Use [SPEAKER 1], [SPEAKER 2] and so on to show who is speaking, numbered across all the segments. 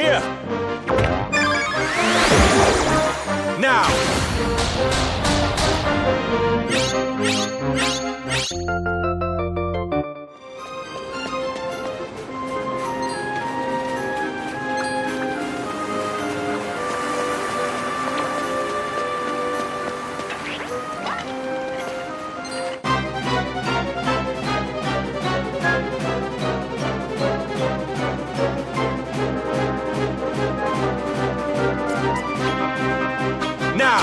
[SPEAKER 1] Here! Now! Now!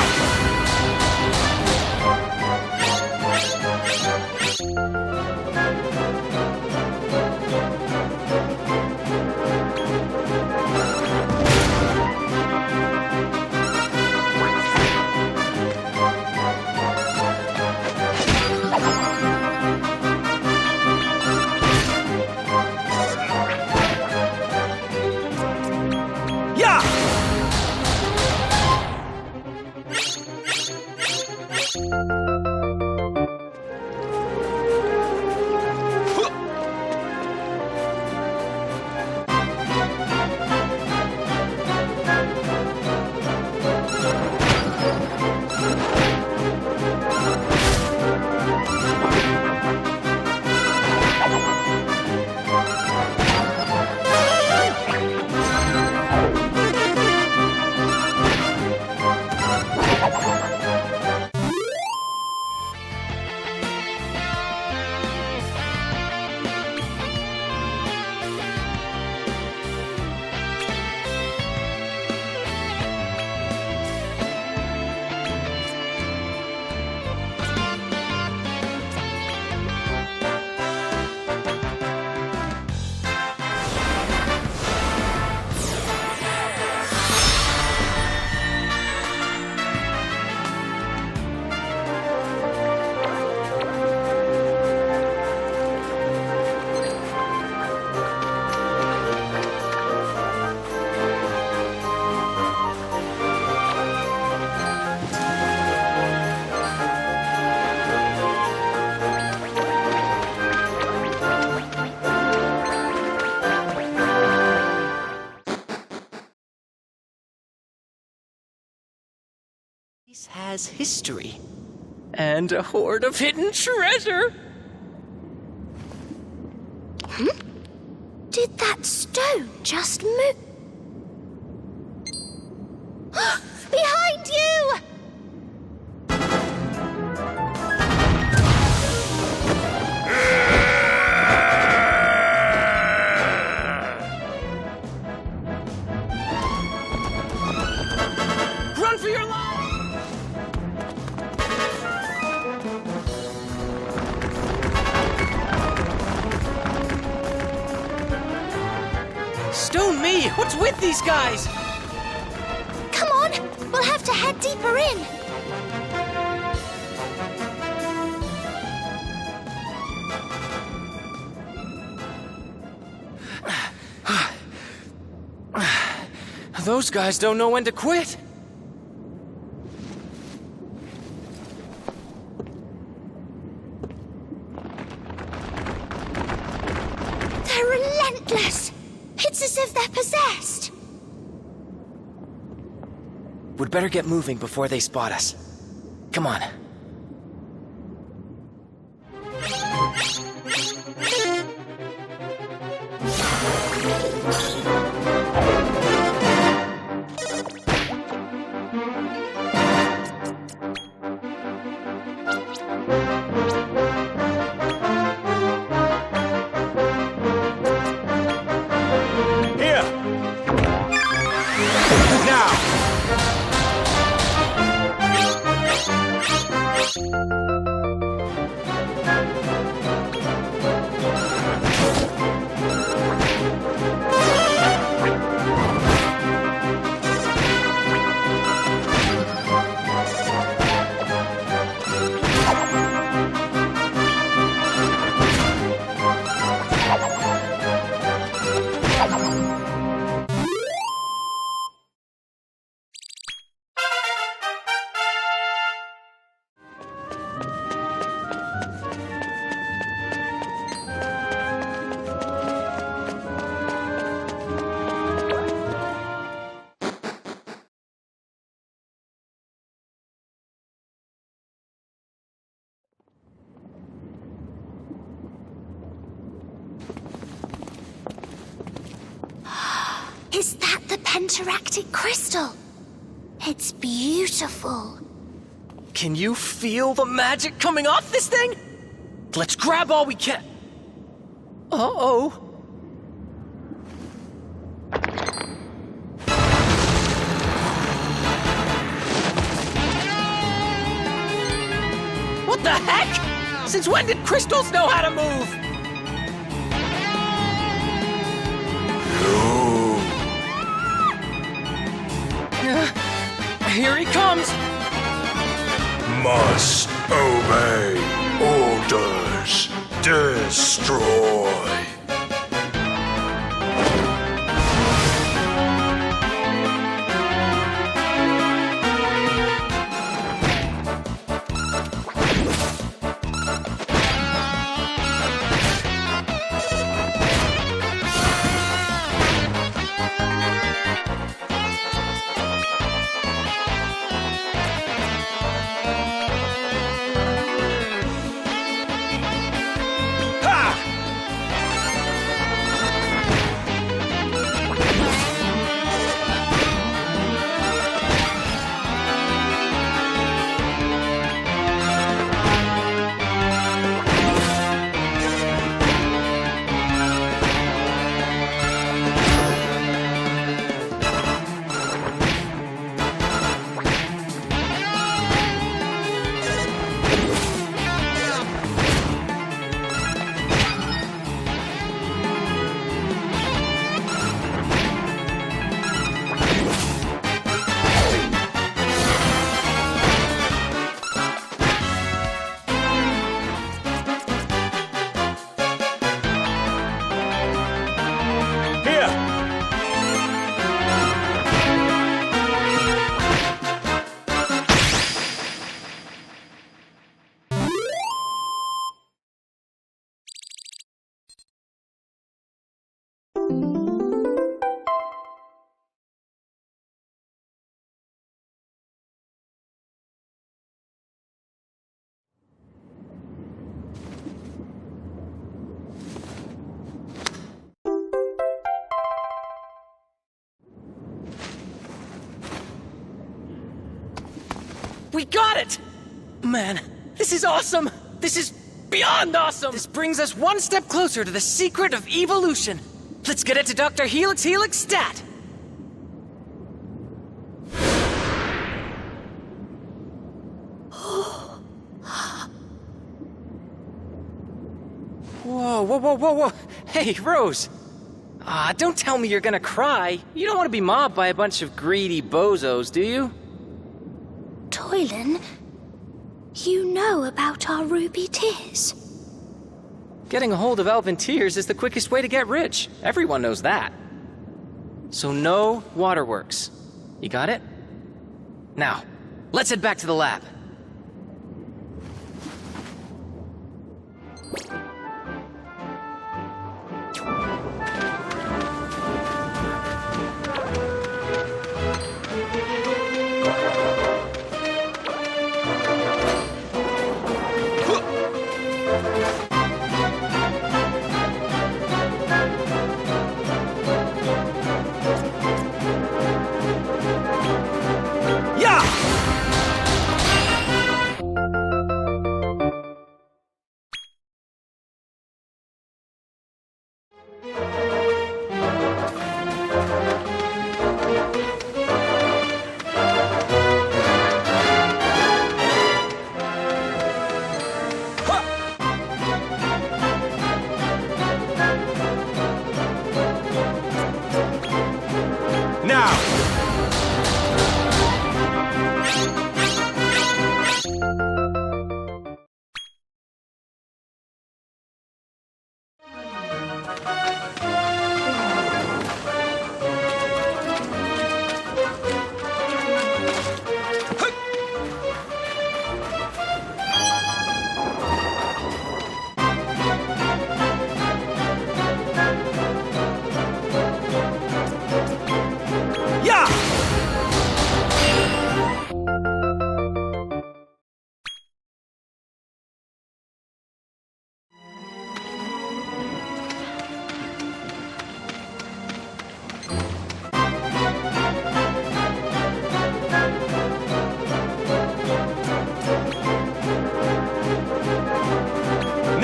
[SPEAKER 1] Yeah!
[SPEAKER 2] This has history. And a hoard of hidden treasure!
[SPEAKER 3] Did that stone just move? Behind you!
[SPEAKER 2] Run for your life! Stone me! What's with these guys?
[SPEAKER 3] Come on, we'll have to head deeper in.
[SPEAKER 2] Those guys don't know when to quit.
[SPEAKER 3] They're relentless. It's as if they're possessed.
[SPEAKER 2] We'd better get moving before they spot us. Come on.
[SPEAKER 1] Here! Now!
[SPEAKER 3] Is that the pentaractic crystal? It's beautiful.
[SPEAKER 2] Can you feel the magic coming off this thing? Let's grab all we can. Uh-oh. What the heck? Since when did crystals know how to move? Here he comes.
[SPEAKER 1] Must obey orders. Destroy.
[SPEAKER 2] We got it! Man, this is awesome! This is beyond awesome! This brings us one step closer to the secret of evolution. Let's get it to Dr. Helix Stat! Whoa. Hey, Rose. Don't tell me you're gonna cry. You don't want to be mobbed by a bunch of greedy bozos, do you?
[SPEAKER 3] Toylan, you know about our ruby tears.
[SPEAKER 2] Getting a hold of elven tears is the quickest way to get rich. Everyone knows that. So no waterworks. You got it? Now, let's head back to the lab.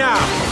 [SPEAKER 4] Now!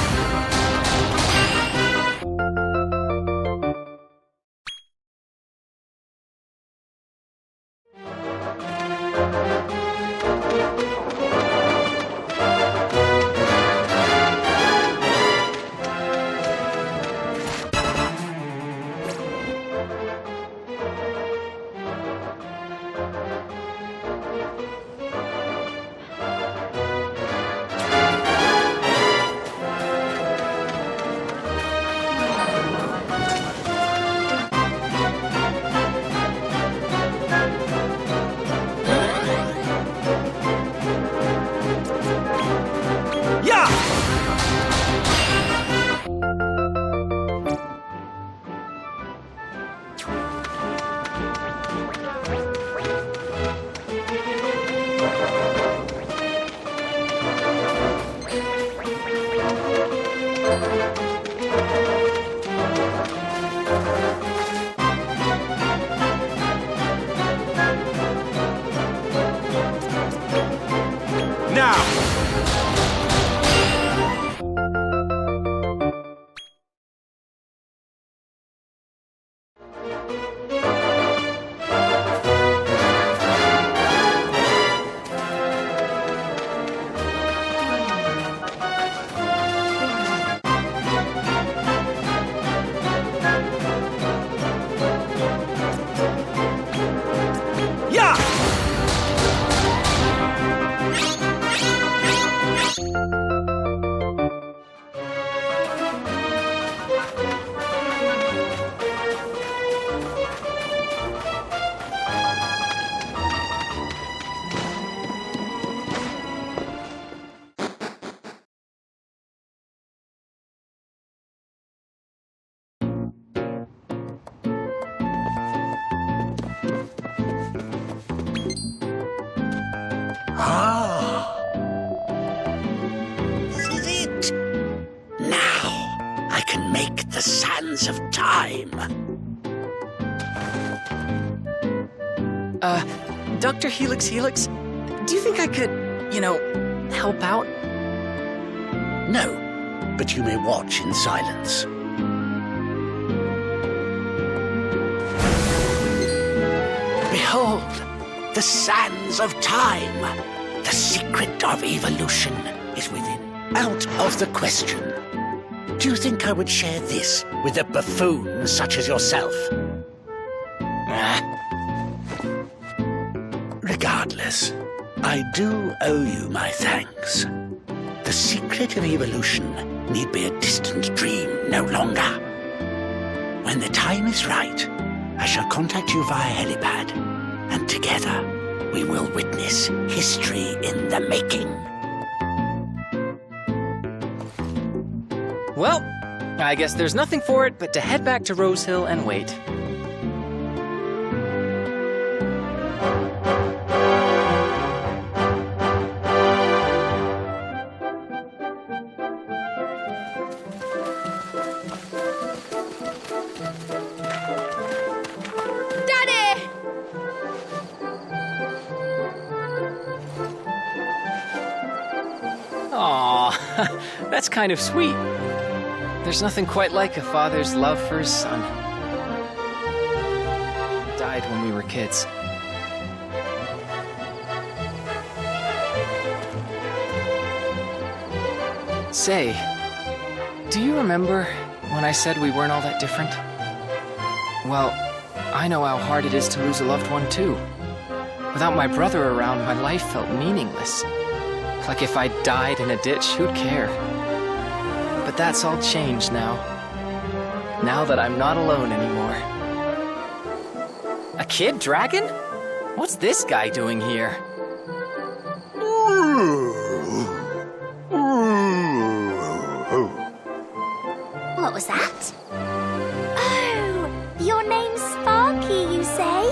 [SPEAKER 5] The sands of time.
[SPEAKER 2] Dr. Helix, do you think I could, help out?
[SPEAKER 5] No, but you may watch in silence. Behold, the sands of time. The secret of evolution is within. Out of the question. Do you think I would share this with a buffoon such as yourself? Regardless, I do owe you my thanks. The secret of evolution need be a distant dream no longer. When the time is right, I shall contact you via helipad, and together we will witness history in the making.
[SPEAKER 2] Well, I guess there's nothing for it but to head back to Rose Hill and wait.
[SPEAKER 3] Daddy!
[SPEAKER 2] Aw, that's kind of sweet. There's nothing quite like a father's love for his son. Died when we were kids. Say, do you remember when I said we weren't all that different? Well, I know how hard it is to lose a loved one too. Without my brother around, my life felt meaningless. Like if I died in a ditch, who'd care? But that's all changed now. Now that I'm not alone anymore. A kid dragon? What's this guy doing here?
[SPEAKER 3] What was that? Oh, your name's Sparky, you say?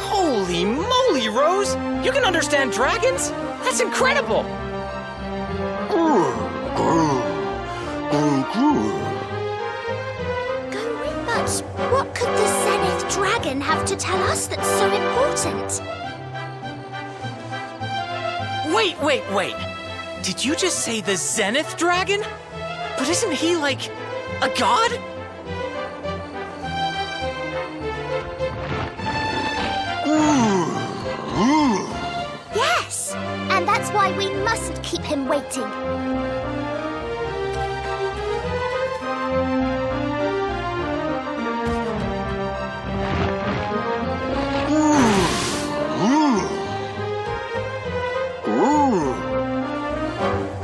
[SPEAKER 2] Holy moly, Rose! You can understand dragons? That's incredible!
[SPEAKER 3] But what could the Zenith Dragon have to tell us that's so important?
[SPEAKER 2] Wait! Did you just say the Zenith Dragon? But isn't he, like, a god?
[SPEAKER 3] Yes, and that's why we mustn't keep him waiting.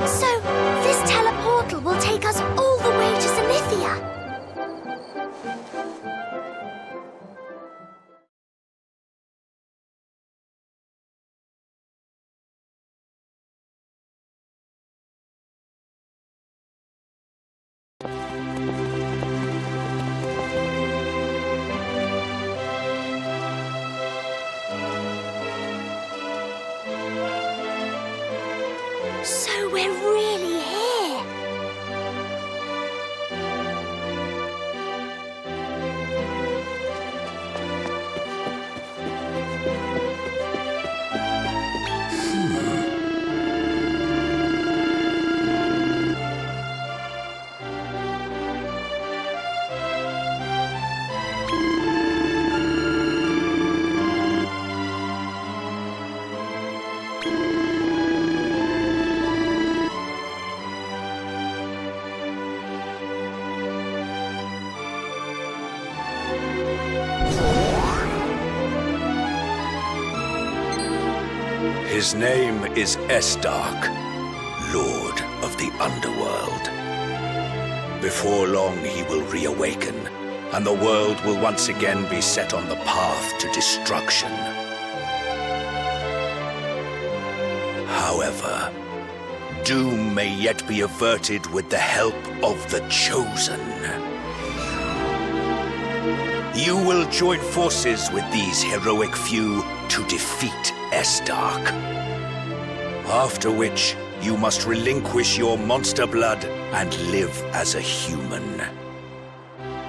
[SPEAKER 3] So, this teleportal will take us all the way to Zenithia. So we're really here.
[SPEAKER 1] His name is Esdark, Lord of the Underworld. Before long, he will reawaken, and the world will once again be set on the path to destruction. However, doom may yet be averted with the help of the Chosen. You will join forces with these heroic few to defeat Esdark. After which, you must relinquish your monster blood and live as a human.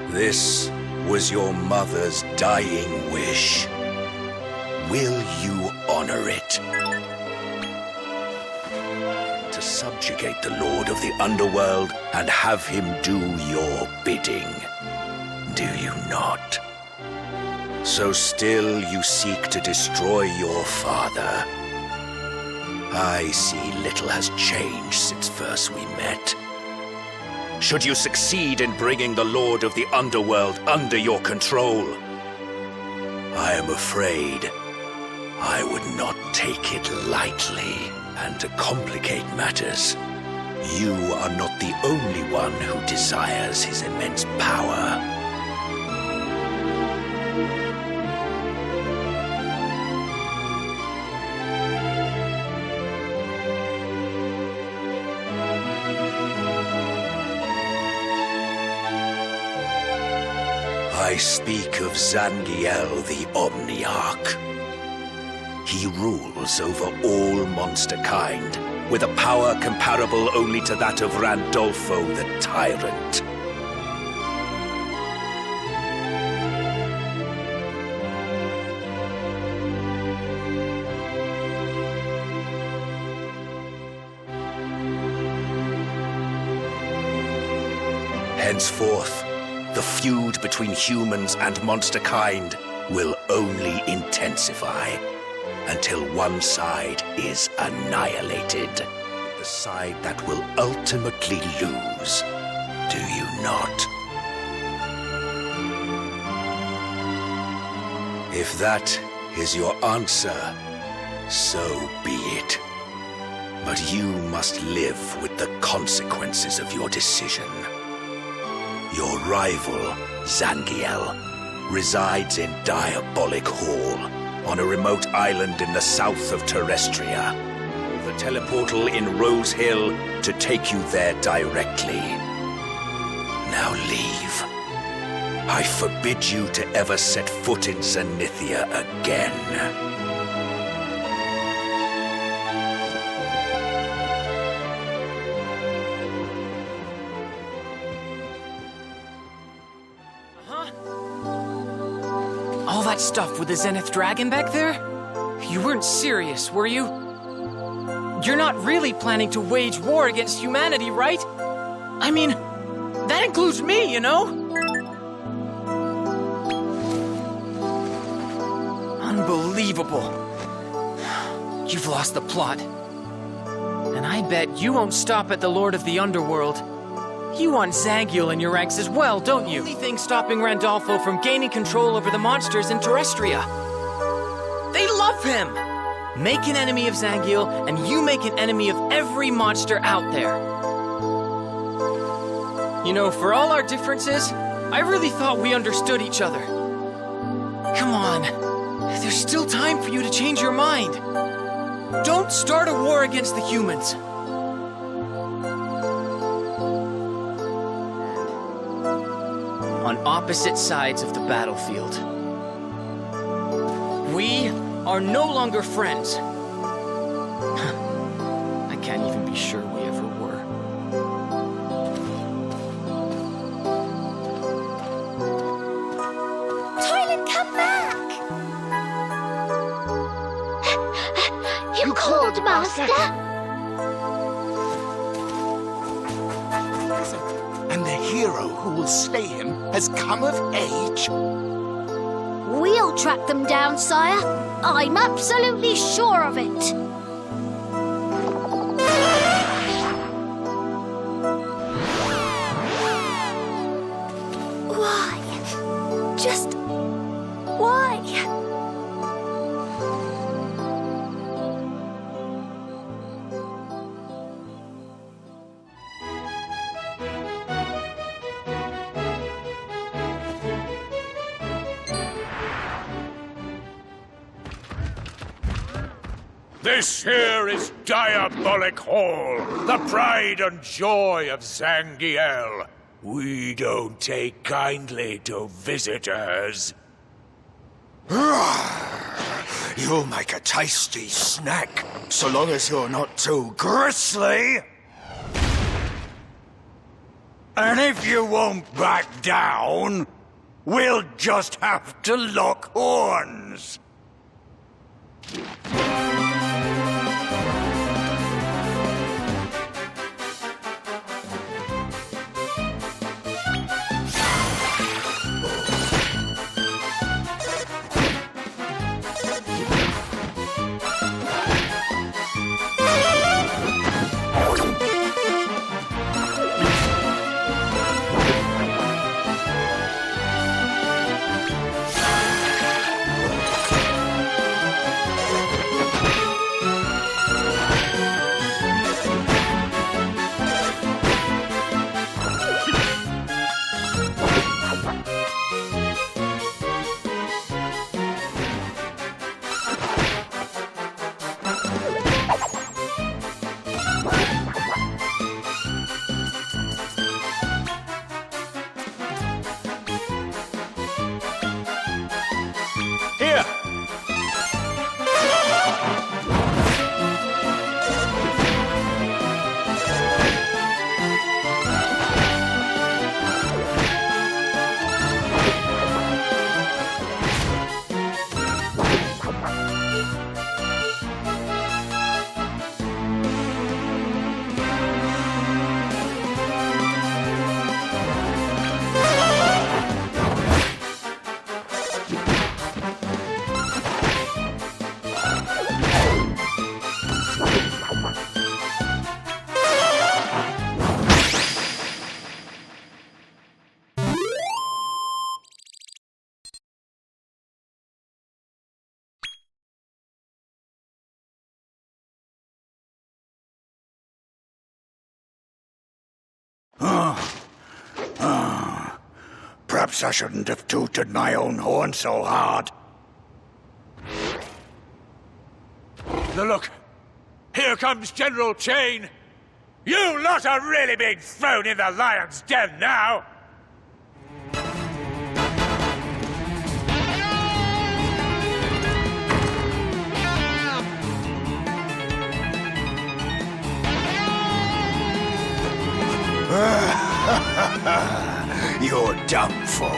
[SPEAKER 1] This was your mother's dying wish. Will you honor it? To subjugate the Lord of the Underworld and have him do your bidding. Do you not? So still you seek to destroy your father. I see little has changed since first we met. Should you succeed in bringing the Lord of the Underworld under your control, I am afraid I would not take it lightly. And to complicate matters, you are not the only one who desires his immense power. I speak of Zangiel the Omniarch. He rules over all monster kind, with a power comparable only to that of Randolfo the Tyrant. Henceforth, the feud between humans and monster kind will only intensify until one side is annihilated. The side that will ultimately lose, do you not? If that is your answer, so be it. But you must live with the consequences of your decision. Your rival, Zangiel, resides in Diabolic Hall, on a remote island in the south of Terrestria. The teleportal in Rose Hill to take you there directly. Now leave. I forbid you to ever set foot in Zenithia again.
[SPEAKER 2] All that stuff with the Zenith Dragon back there? You weren't serious, were you? you're not really planning to wage war against humanity, right? I mean, that includes me, you know? Unbelievable. You've lost the plot. And I bet you won't stop at the Lord of the Underworld. You want Zangiel in your ranks as well, don't you? The only thing stopping Randolfo from gaining control over the monsters in Terrestria. They love him! Make an enemy of Zangiel, and you make an enemy of every monster out there. You know, for all our differences, I really thought we understood each other. Come on. There's still time for you to change your mind. Don't start a war against the humans. On opposite sides of the battlefield. We are no longer friends. I can't even be sure we ever were.
[SPEAKER 3] Toilet, come back! You called, Master?
[SPEAKER 4] And the hero who will slay him has come of age?
[SPEAKER 3] We'll track them down, sire. I'm absolutely sure of it. Why? Just why?
[SPEAKER 1] This here is Diabolic Hall, the pride and joy of Zangiel. We don't take kindly to visitors.
[SPEAKER 4] You'll make a tasty snack, so long as you're not too grisly.
[SPEAKER 1] And if you won't back down, we'll just have to lock horns. Here! Perhaps I shouldn't have tooted my own horn so hard. Look! Here comes General Chain! You lot are really being thrown in the lion's den now! You're done for.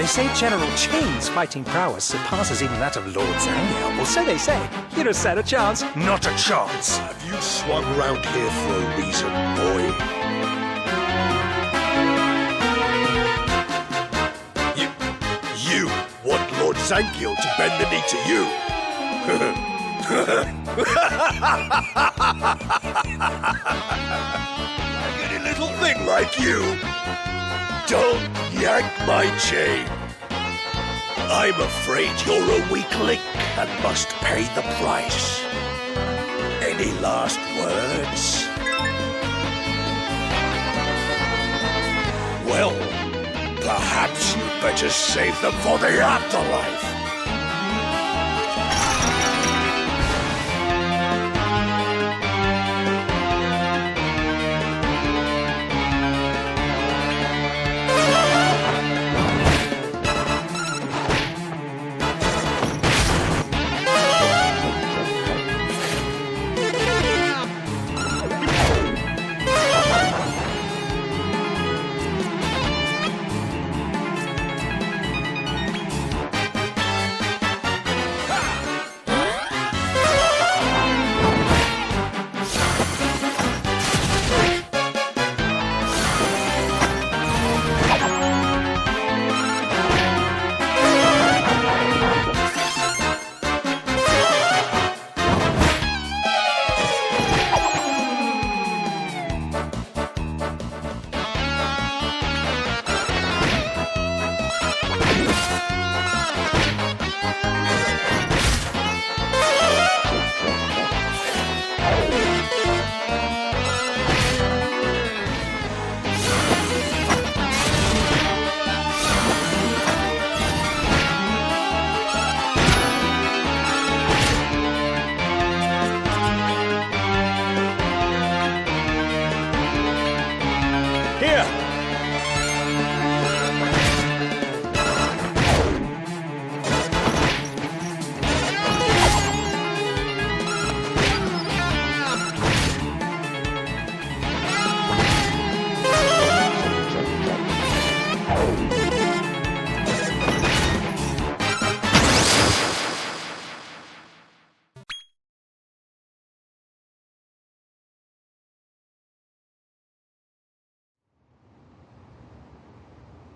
[SPEAKER 6] They say General Chain's fighting prowess surpasses even that of Lord Zangiel. Well, so they say. You don't stand a chance.
[SPEAKER 4] Not a chance.
[SPEAKER 1] Have you swung round here for a reason, boy? You want Lord Zangiel to bend the knee to you? Any little thing like you. Don't yank my chain. I'm afraid you're a weak link and must pay the price. Any last words? Well, perhaps you'd better save them for the afterlife.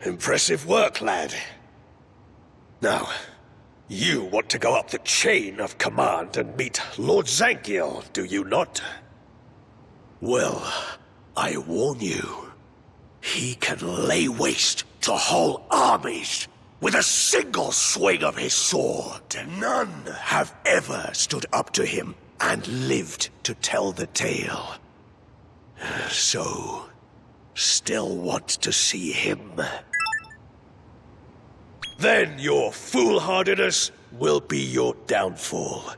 [SPEAKER 1] Impressive work, lad. Now, you want to go up the chain of command and meet Lord Zangiel, do you not? Well, I warn you, he can lay waste to whole armies with a single swing of his sword. None have ever stood up to him and lived to tell the tale. So, still want to see him? Then your foolhardiness will be your downfall.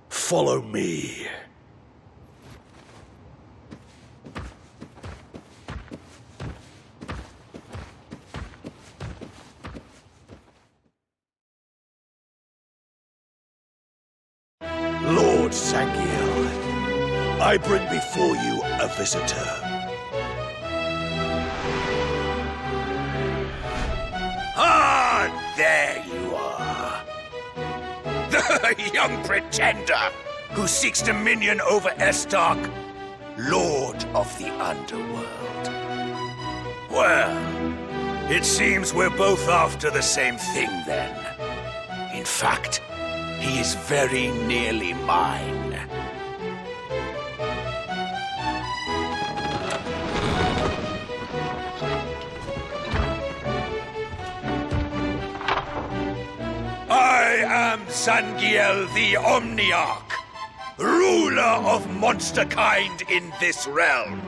[SPEAKER 1] Follow me. Lord Zangiel, I bring before you a visitor. Ah, there you are. The young pretender who seeks dominion over Estark, Lord of the Underworld. Well, it seems we're both after the same thing then. In fact, he is very nearly mine. I am Zangiel the Omniarch, ruler of monsterkind in this realm.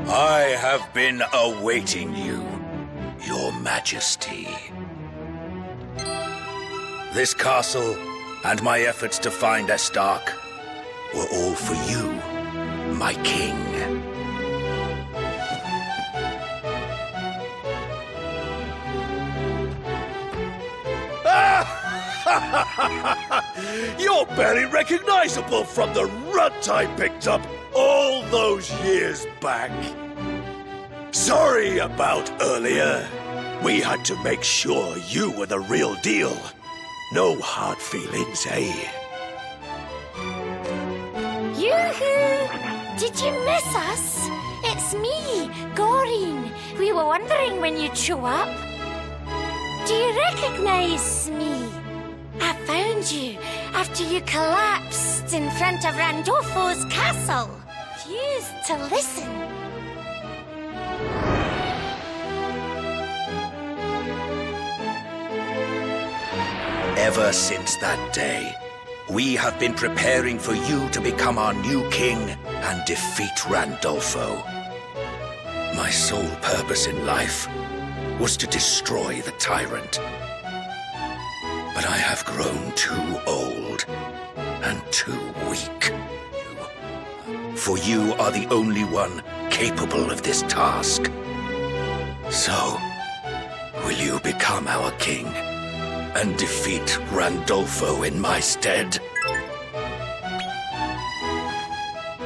[SPEAKER 1] I have been awaiting you, Your Majesty. This castle and my efforts to find Estark were all for you, my king.
[SPEAKER 4] You're barely recognizable from the runt I picked up all those years back. Sorry about earlier. We had to make sure you were the real deal. No hard feelings, eh?
[SPEAKER 3] Yoo-hoo! Did you miss us? It's me, Goreen. We were wondering when you'd show up. Do you recognize me? I found you after you collapsed in front of Randolfo's castle. Refused to listen.
[SPEAKER 1] Ever since that day, we have been preparing for you to become our new king and defeat Randolfo. My sole purpose in life was to destroy the tyrant. But I have grown too old and too weak. For you are the only one capable of this task. So, will you become our king and defeat Randolfo in my stead?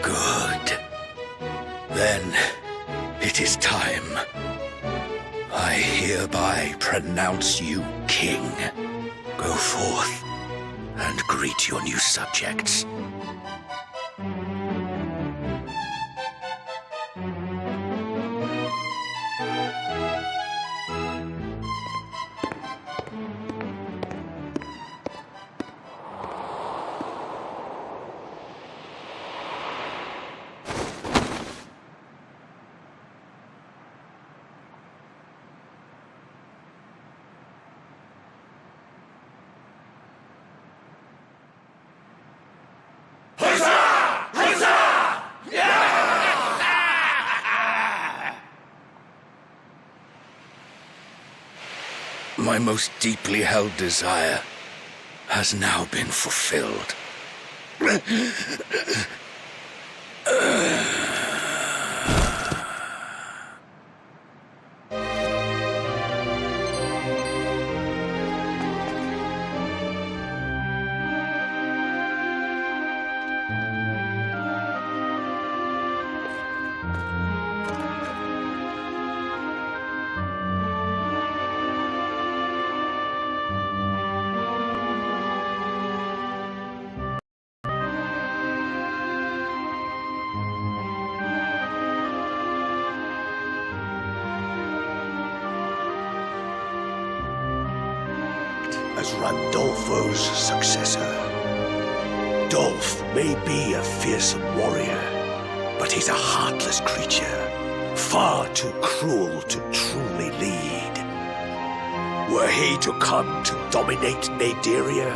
[SPEAKER 1] Good. Then it is time. I hereby pronounce you king. Go forth and greet your new subjects. My most deeply held desire has now been fulfilled.
[SPEAKER 4] As Randolfo's successor. Dolph may be a fearsome warrior, but he's a heartless creature, far too cruel to truly lead. Were he to come to dominate Naderia,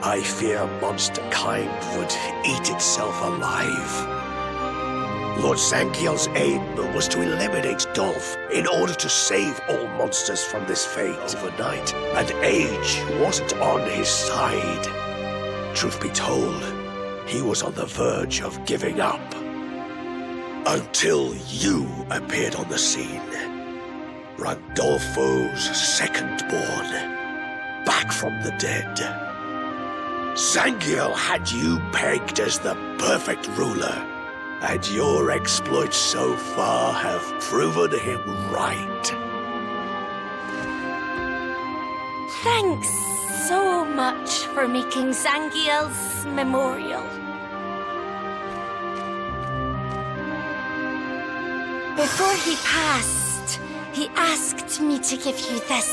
[SPEAKER 4] I fear monster kind would eat itself alive. Lord Zangiel's aim was to eliminate Dolph in order to save all monsters from this fate overnight, and age wasn't on his side. Truth be told, he was on the verge of giving up. Until you appeared on the scene. Randolfo's second-born, back from the dead. Zangiel had you pegged as the perfect ruler, and your exploits so far have proven him right.
[SPEAKER 3] Thanks so much for making Zangiel's memorial. Before he passed, he asked me to give you this.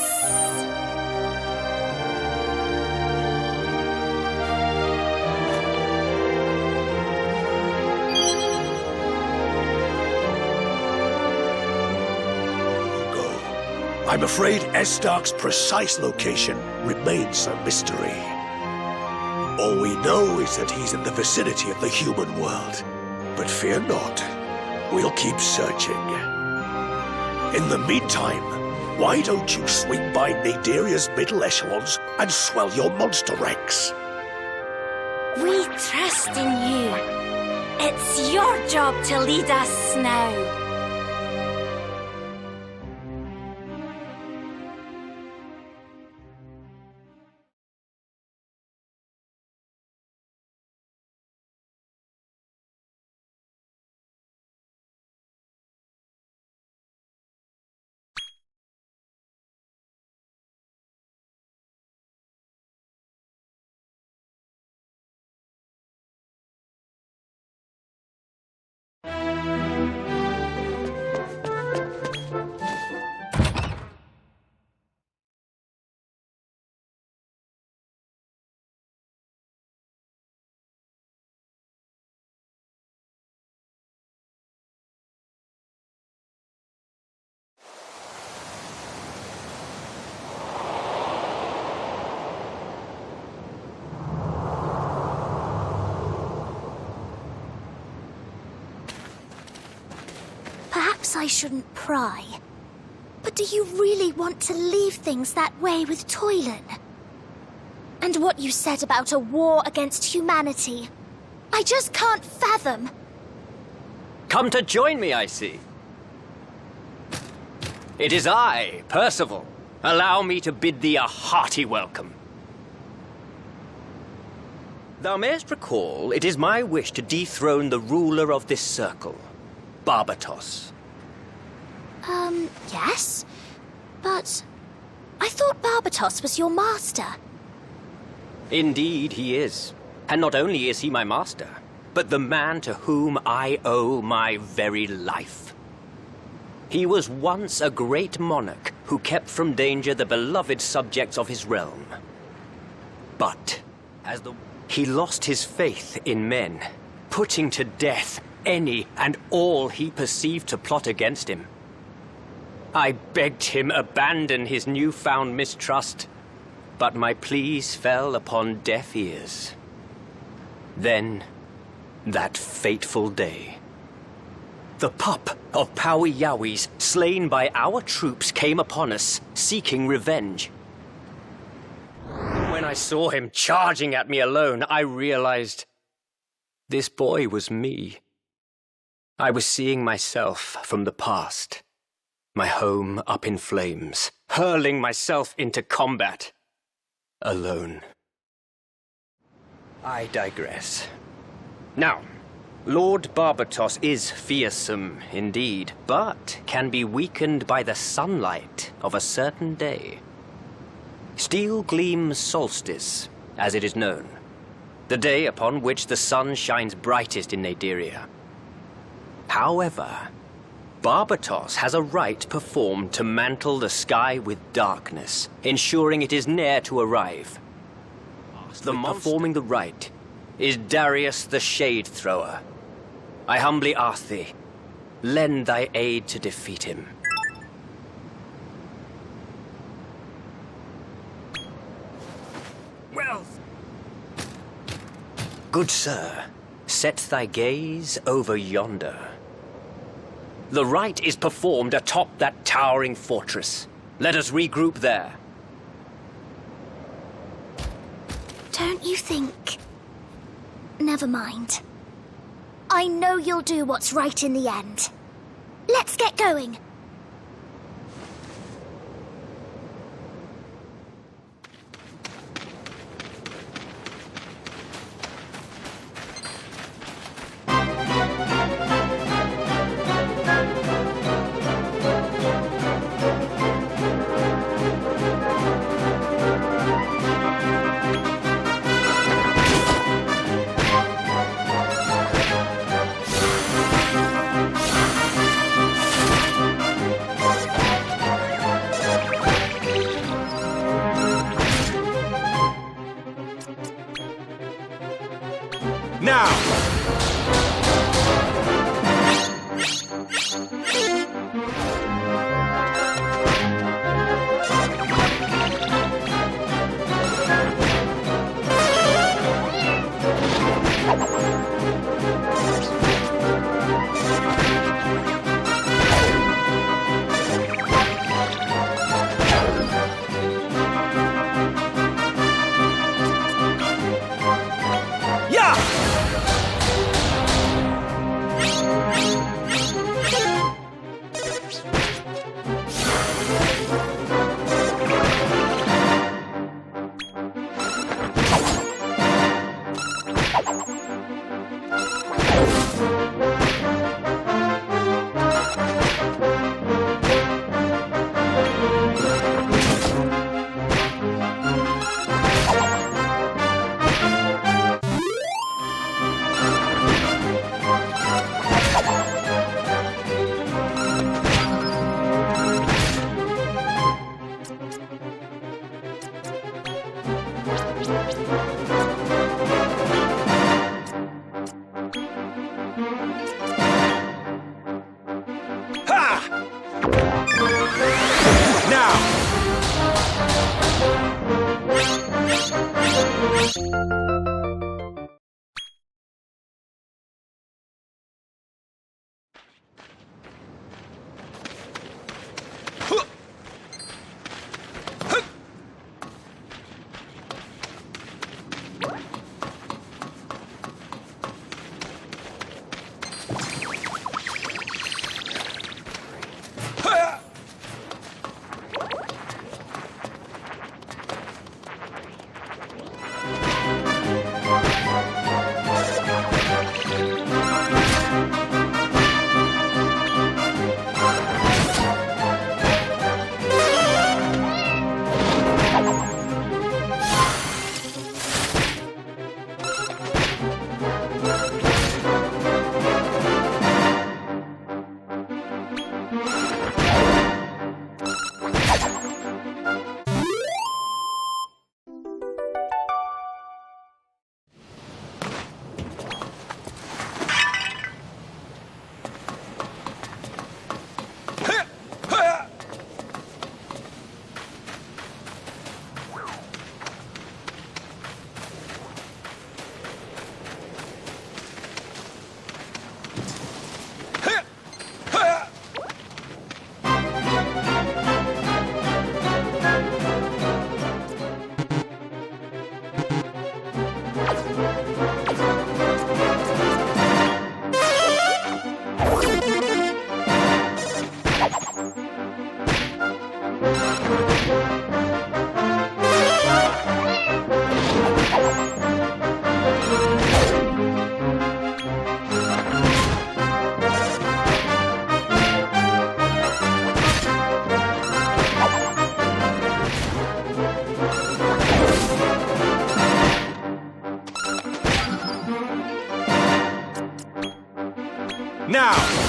[SPEAKER 4] I'm afraid Estark's precise location remains a mystery. All we know is that he's in the vicinity of the human world. But fear not, we'll keep searching. In the meantime, why don't you swing by Naderia's middle echelons and swell your monster ranks?
[SPEAKER 3] We trust in you. It's your job to lead us now. Perhaps I shouldn't pry. But do you really want to leave things that way with Toylan? And what you said about a war against humanity, I just can't fathom.
[SPEAKER 7] Come to join me, I see. It is I, Percival. Allow me to bid thee a hearty welcome. Thou mayest recall, it is my wish to dethrone the ruler of this circle, Barbatos.
[SPEAKER 3] Yes? But I thought Barbatos was your master.
[SPEAKER 7] Indeed, he is. And not only is he my master, but the man to whom I owe my very life. He was once a great monarch who kept from danger the beloved subjects of his realm. But he lost his faith in men, putting to death any and all he perceived to plot against him. I begged him abandon his newfound mistrust, but my pleas fell upon deaf ears. Then, that fateful day, the pup of Powie Yowies, slain by our troops, came upon us, seeking revenge. When I saw him charging at me alone, I realized this boy was me. I was seeing myself from the past, my home up in flames, hurling myself into combat, alone. I digress. Now, Lord Barbatos is fearsome indeed, but can be weakened by the sunlight of a certain day. Steel Gleam Solstice, as it is known. The day upon which the sun shines brightest in Naderia. However, Barbatos has a rite performed to mantle the sky with darkness, ensuring it is near to arrive. The monster performing the rite is Darius the Shade Thrower. I humbly ask thee, lend thy aid to defeat him. Well, good sir, set thy gaze over yonder. The rite is performed atop that towering fortress. Let us regroup there.
[SPEAKER 3] Don't you think? Never mind. I know you'll do what's right in the end. Let's get going.
[SPEAKER 8] Now!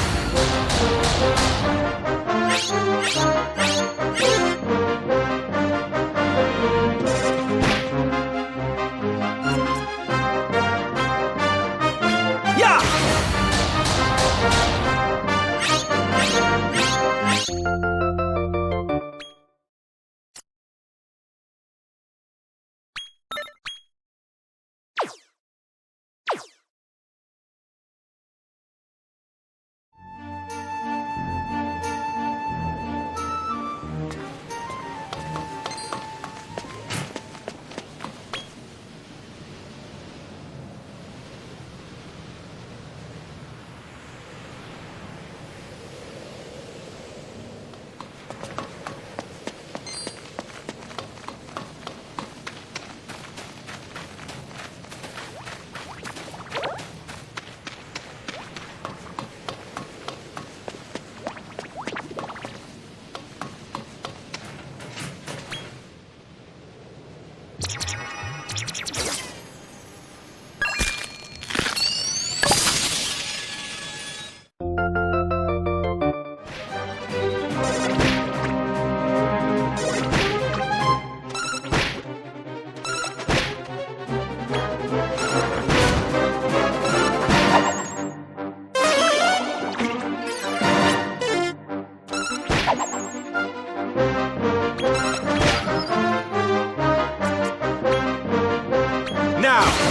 [SPEAKER 8] Yeah!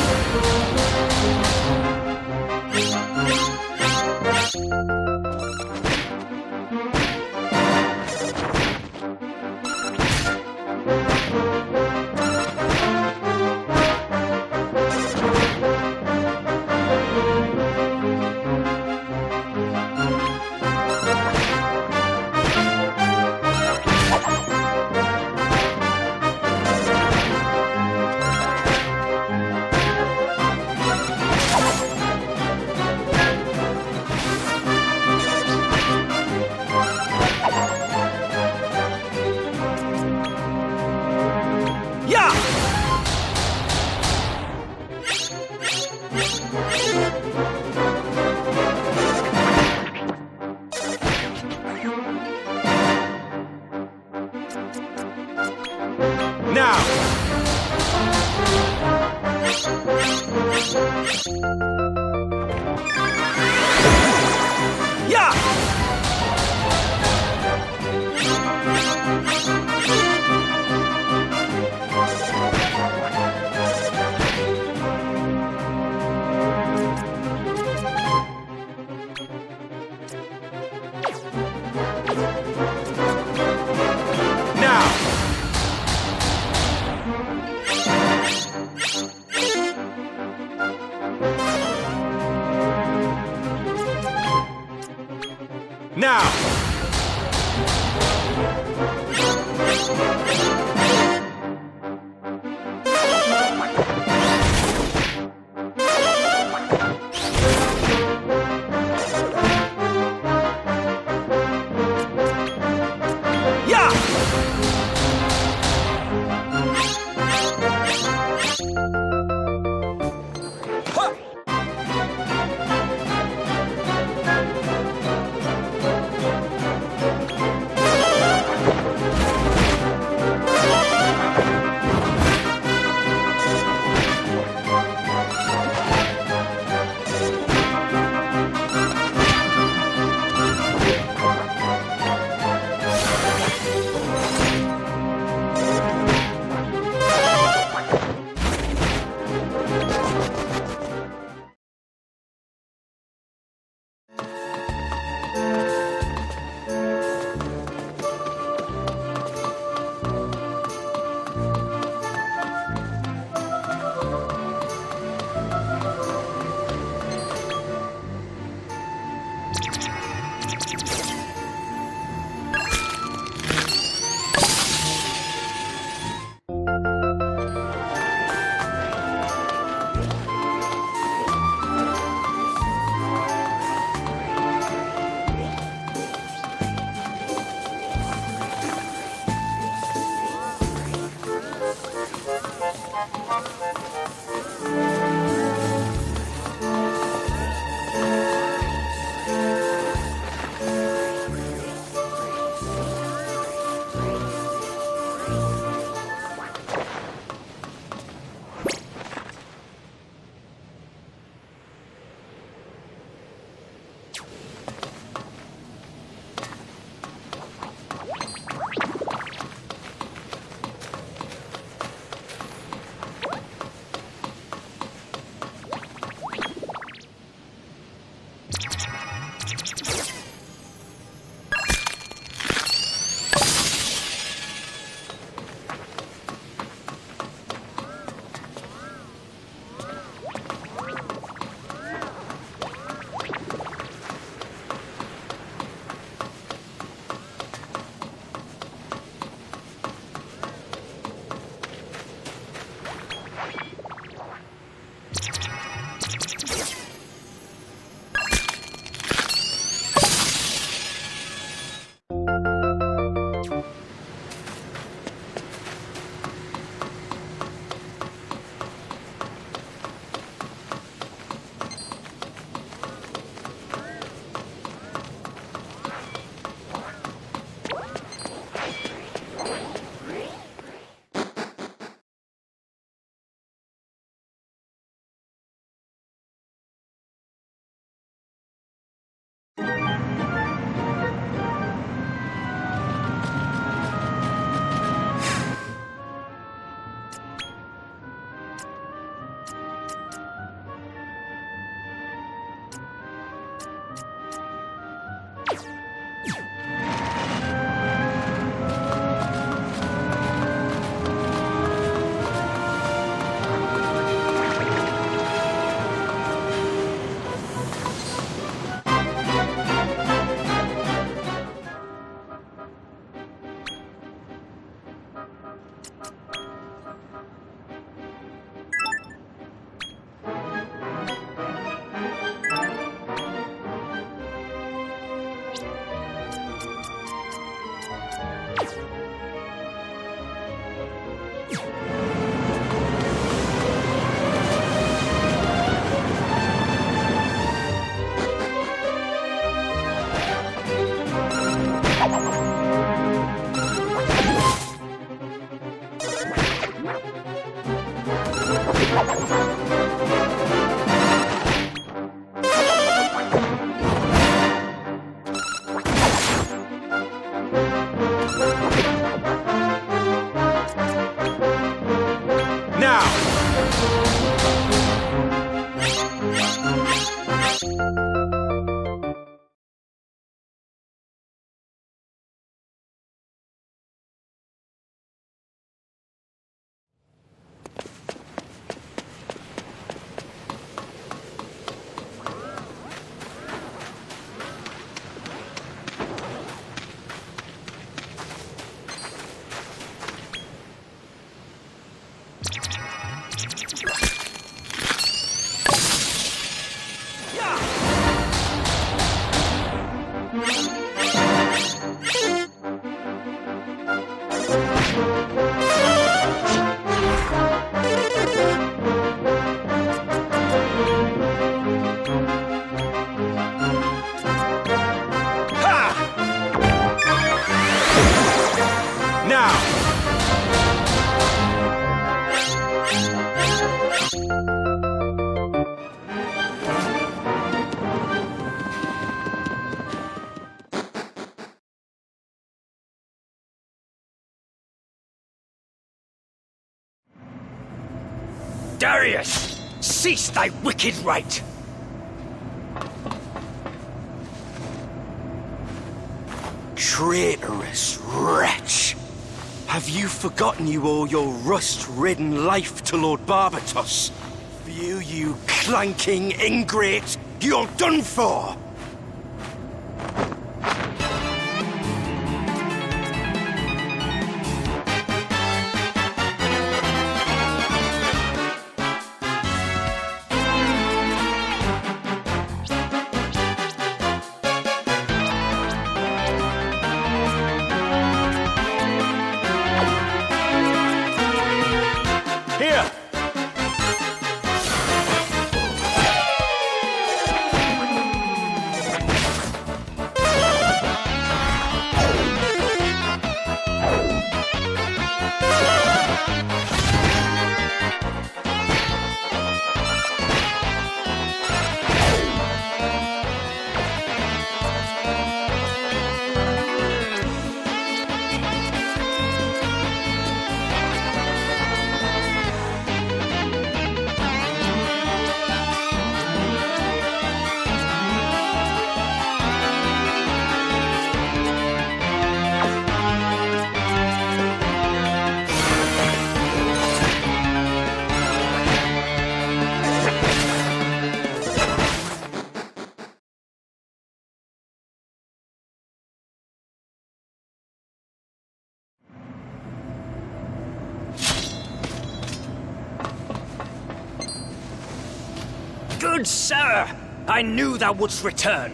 [SPEAKER 4] Darius, cease thy wicked rite! Traitorous wretch! Have you forgotten you owe your rust-ridden life to Lord Barbatos? You clanking ingrate! You're done for!
[SPEAKER 7] Good sir! I knew thou wouldst return.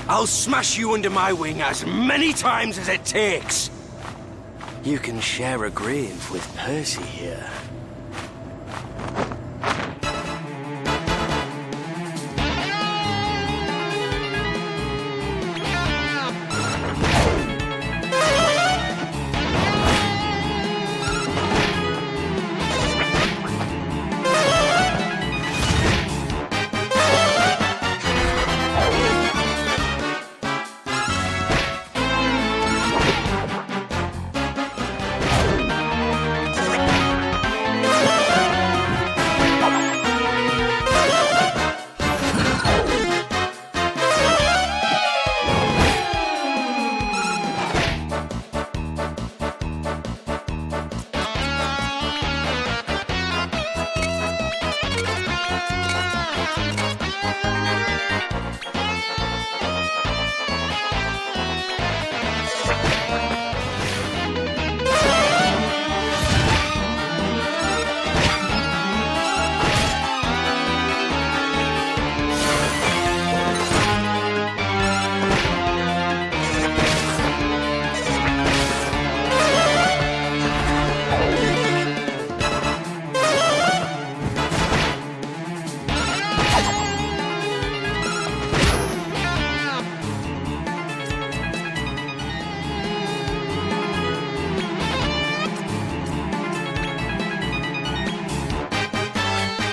[SPEAKER 4] I'll smash you under my wing as many times as it takes. You can share a grave with Percy here.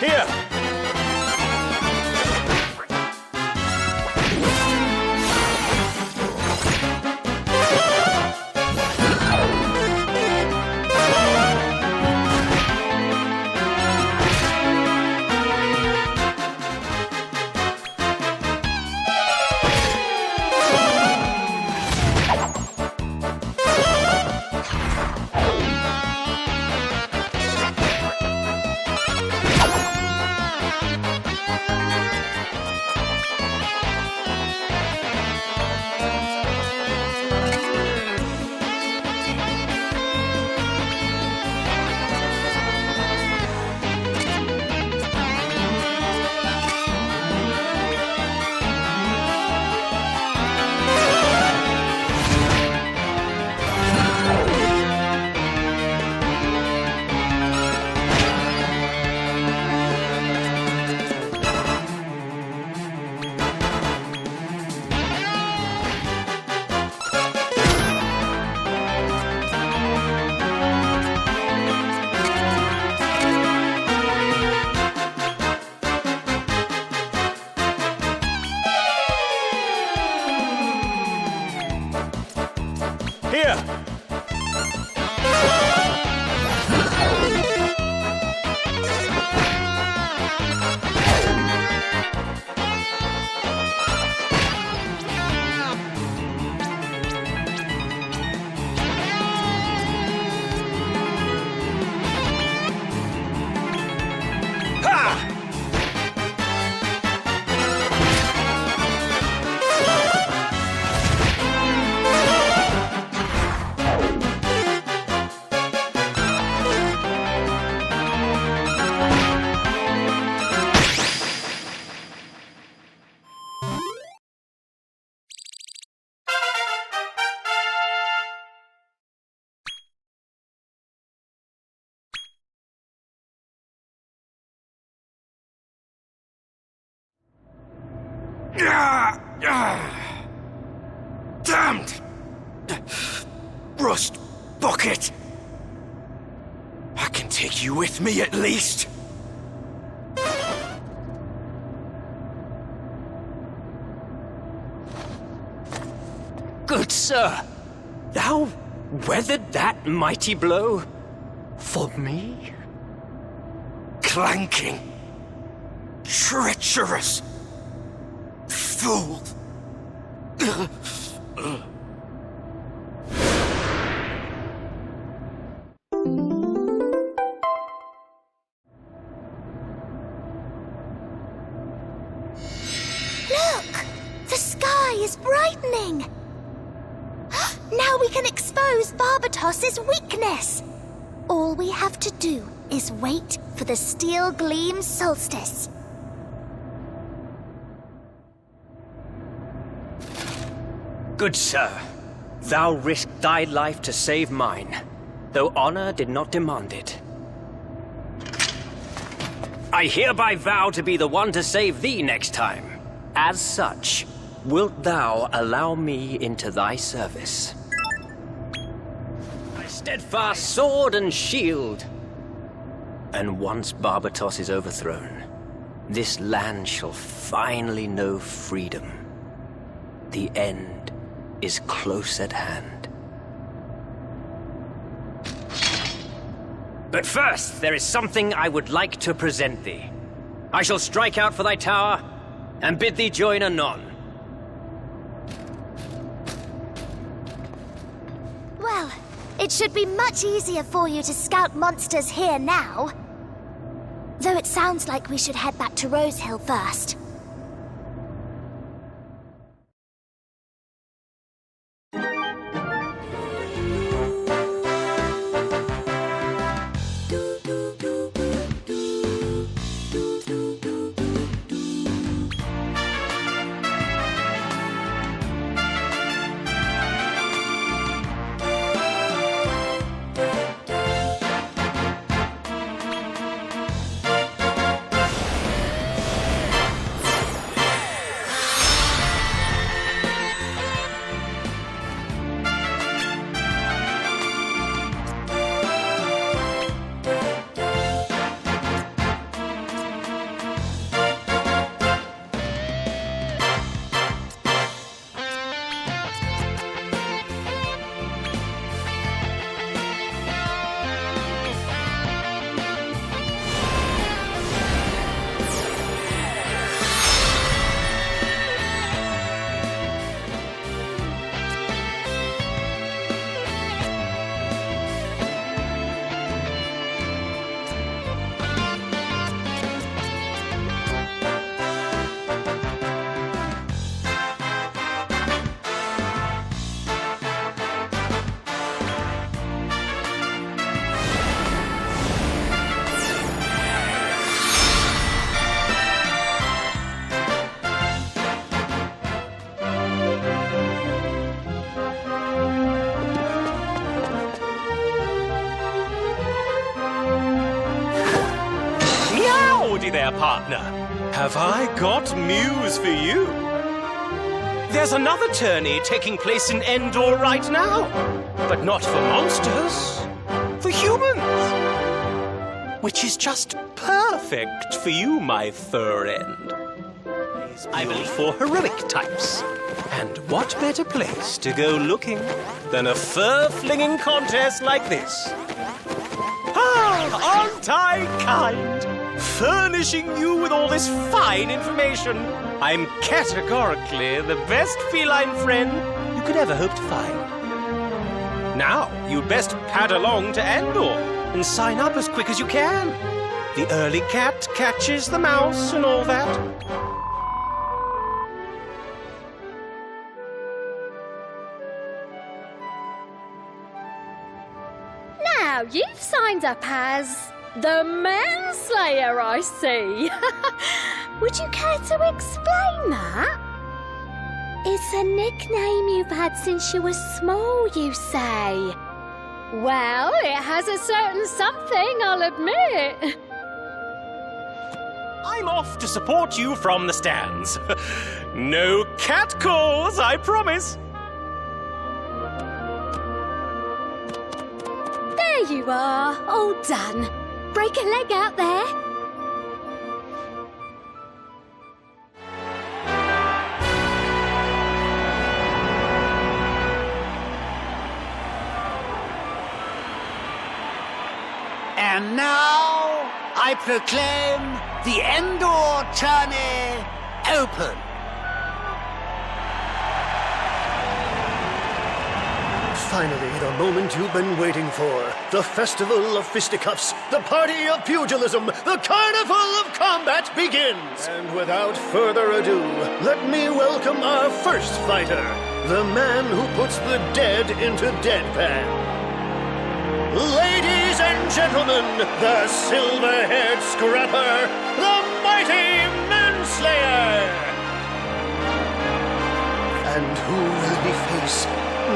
[SPEAKER 4] Here! Here! Damned! Rust bucket! I can take you with me at least.
[SPEAKER 7] Good sir, thou weathered that mighty blow for me?
[SPEAKER 4] Clanking, treacherous fool.
[SPEAKER 3] Look! The sky is brightening! Now we can expose Barbatos's weakness! All we have to do is wait for the Steel Gleam solstice.
[SPEAKER 7] Good sir, thou risked thy life to save mine, though honor did not demand it. I hereby vow to be the one to save thee next time. As such, wilt thou allow me into thy service? My steadfast sword and shield. And once Barbatos is overthrown, this land shall finally know freedom. The end is close at hand. But first, there is something I would like to present thee. I shall strike out for thy tower, and bid thee join anon.
[SPEAKER 3] Well, it should be much easier for you to scout monsters here now. Though it sounds like we should head back to Rosehill first.
[SPEAKER 8] Howdy there, partner. Have I got news for you? There's another tourney taking place in Endor right now. But not for monsters, for humans. Which is just perfect for you, my fur end. I believe for heroic types. And what better place to go looking than a fur-flinging contest like this? Ah, aren't I kind? Furnishing you with all this fine information. I'm categorically the best feline friend you could ever hope to find. Now, you'd best pad along to Endor and sign up as quick as you can. The early cat catches the mouse and all that.
[SPEAKER 9] Now, you've signed up as the Manslayer, I see. Would you care to explain that? It's a nickname you've had since you were small, you say. Well, it has a certain something, I'll admit.
[SPEAKER 8] I'm off to support you from the stands. No cat calls, I promise.
[SPEAKER 9] There you are, all done. Break a leg out there.
[SPEAKER 5] And now I proclaim the Endor tourney open.
[SPEAKER 10] Finally, the moment you've been waiting for. The festival of fisticuffs, the party of pugilism, the carnival of combat begins. And without further ado, let me welcome our first fighter, the man who puts the dead into deadpan. Ladies and gentlemen, the silver-haired scrapper, the mighty Manslayer! And who will he face?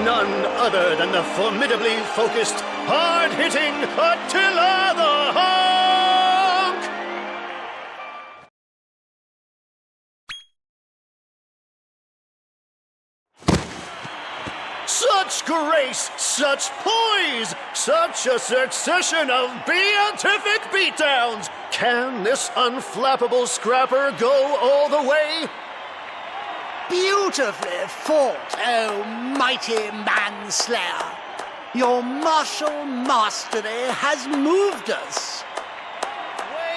[SPEAKER 10] None other than the formidably focused, hard-hitting Attila the Hawk! Such grace, such poise, such a succession of beatific beatdowns! Can this unflappable scrapper go all the way?
[SPEAKER 5] Beautifully fought, oh mighty Manslayer. Your martial mastery has moved us.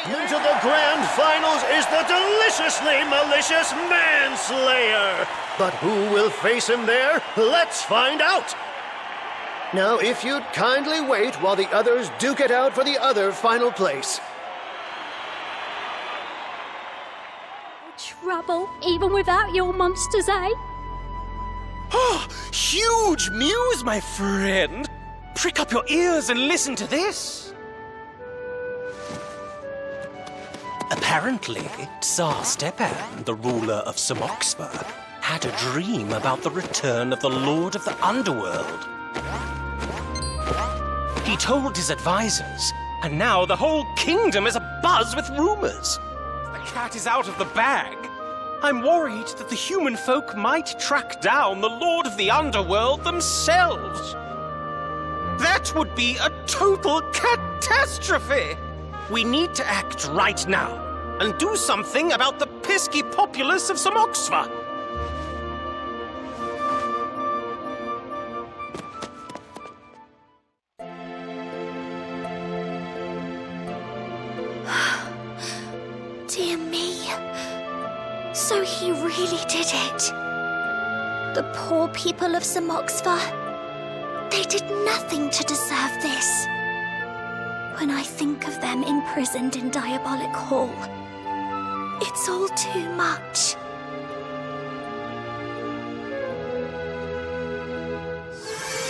[SPEAKER 10] Into the grand finals is the deliciously malicious Manslayer. But who will face him there? Let's find out. Now, if you'd kindly wait while the others duke it out for the other final place.
[SPEAKER 9] Trouble, even without your monsters, eh?
[SPEAKER 8] Oh, huge news, my friend! Prick up your ears and listen to this. Apparently, Tsar Stepan, the ruler of Samoxva, had a dream about the return of the Lord of the Underworld. He told his advisors, and now the whole kingdom is abuzz with rumors. The cat is out of the bag. I'm worried that the human folk might track down the Lord of the Underworld themselves. That would be a total catastrophe. We need to act right now and do something about the pesky populace of Samoxva.
[SPEAKER 3] Dear me. So he really did it. The poor people of Samoxva. They did nothing to deserve this. When I think of them imprisoned in Diabolic Hall, it's all too much.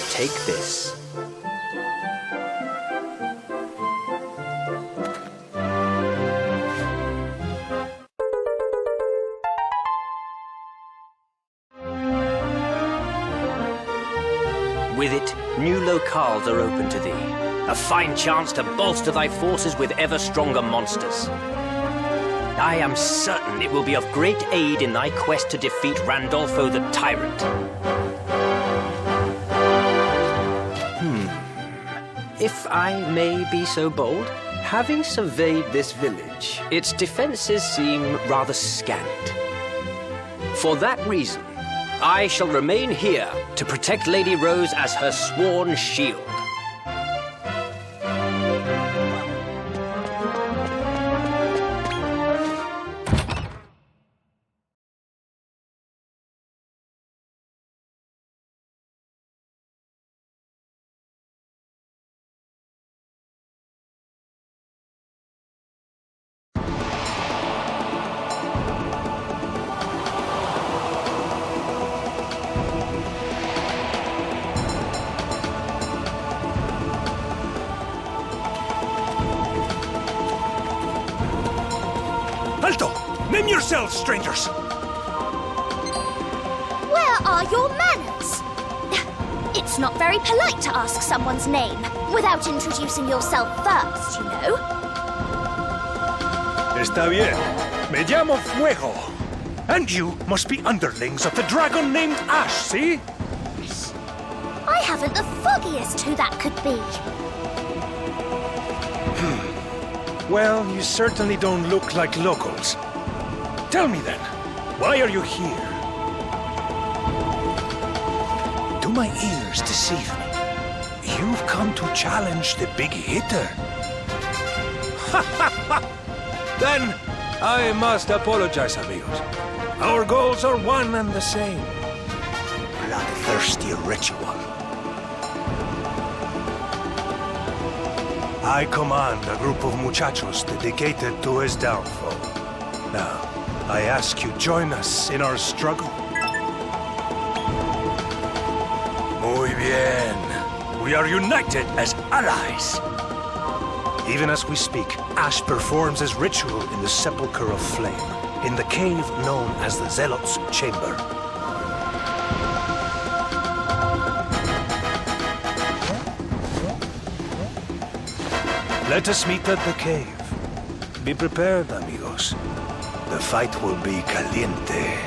[SPEAKER 7] Take this. With it, new locales are open to thee. A fine chance to bolster thy forces with ever stronger monsters. I am certain it will be of great aid in thy quest to defeat Randolfo the Tyrant. If I may be so bold, having surveyed this village, its defenses seem rather scant. For that reason, I shall remain here to protect Lady Rose as her sworn shield.
[SPEAKER 4] Alto! Name yourselves, strangers!
[SPEAKER 3] Where are your manners? It's not very polite to ask someone's name without introducing yourself first, you know.
[SPEAKER 4] Está bien. Me llamo Fuego. And you must be underlings of the dragon named Ash, see?
[SPEAKER 3] I haven't the foggiest who that could be.
[SPEAKER 4] Well, you certainly don't look like locals. Tell me then, why are you here? Do my ears deceive me? You've come to challenge the big hitter. Then I must apologize, amigos. Our goals are one and the same. Bloodthirsty ritual. I command a group of muchachos dedicated to his downfall. Now, I ask you join us in our struggle. Muy bien. We are united as allies. Even as we speak, Ash performs his ritual in the Sepulchre of Flame, in the cave known as the Zealot's Chamber. Let us meet at the cave. Be prepared, amigos. The fight will be caliente.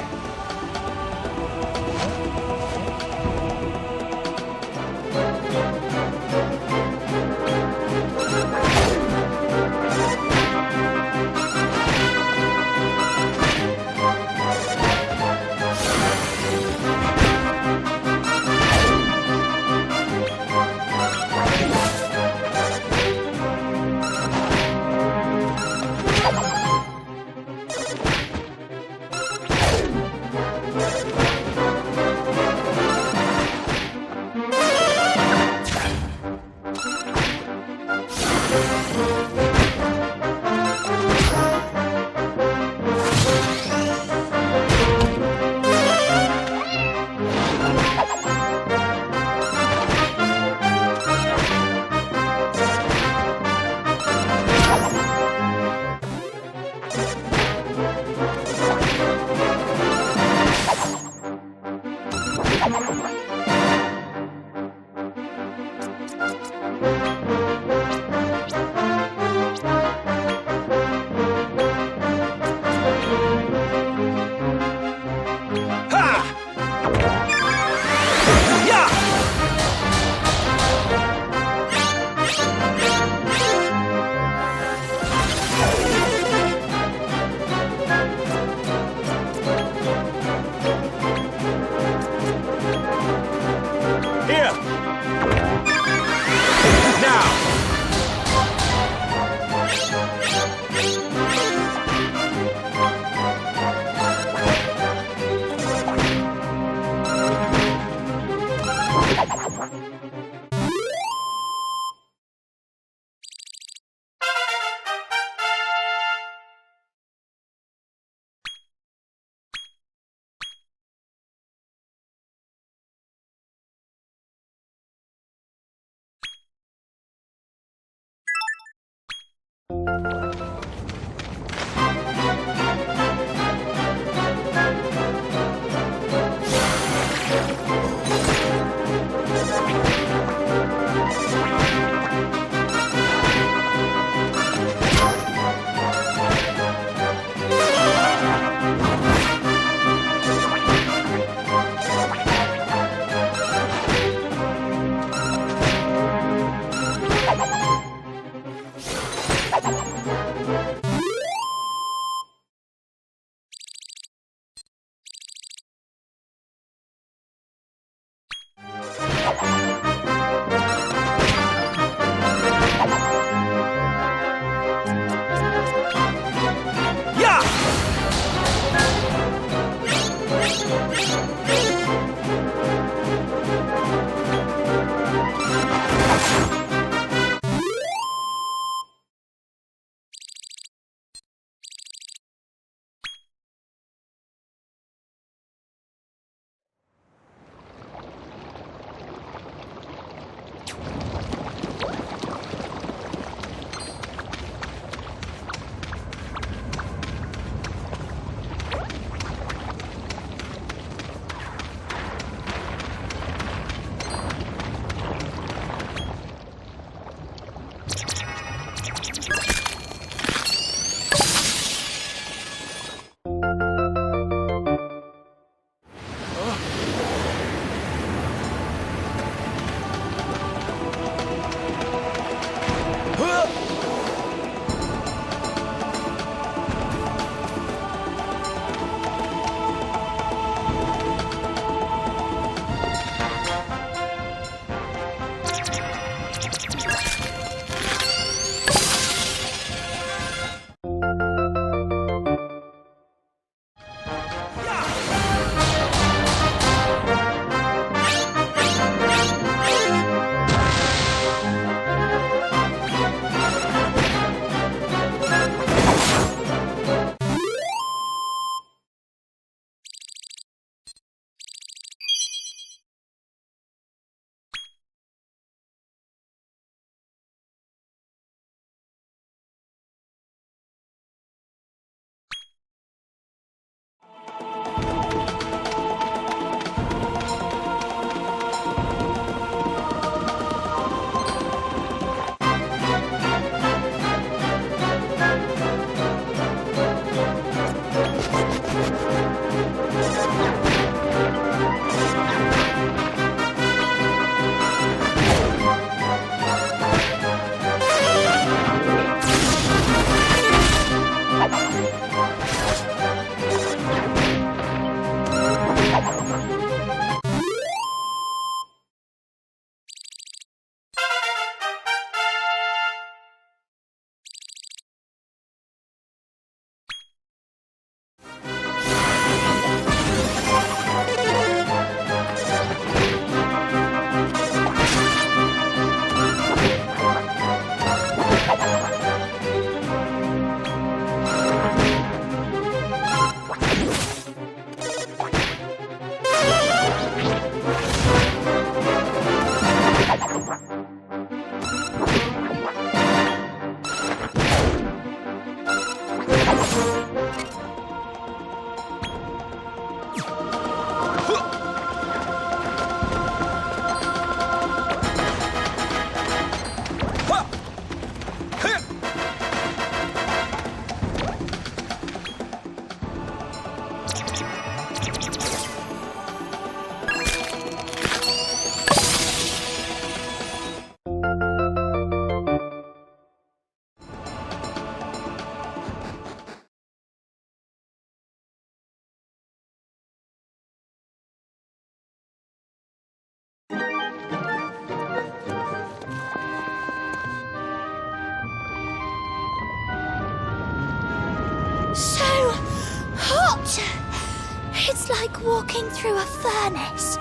[SPEAKER 3] It's like walking through a furnace.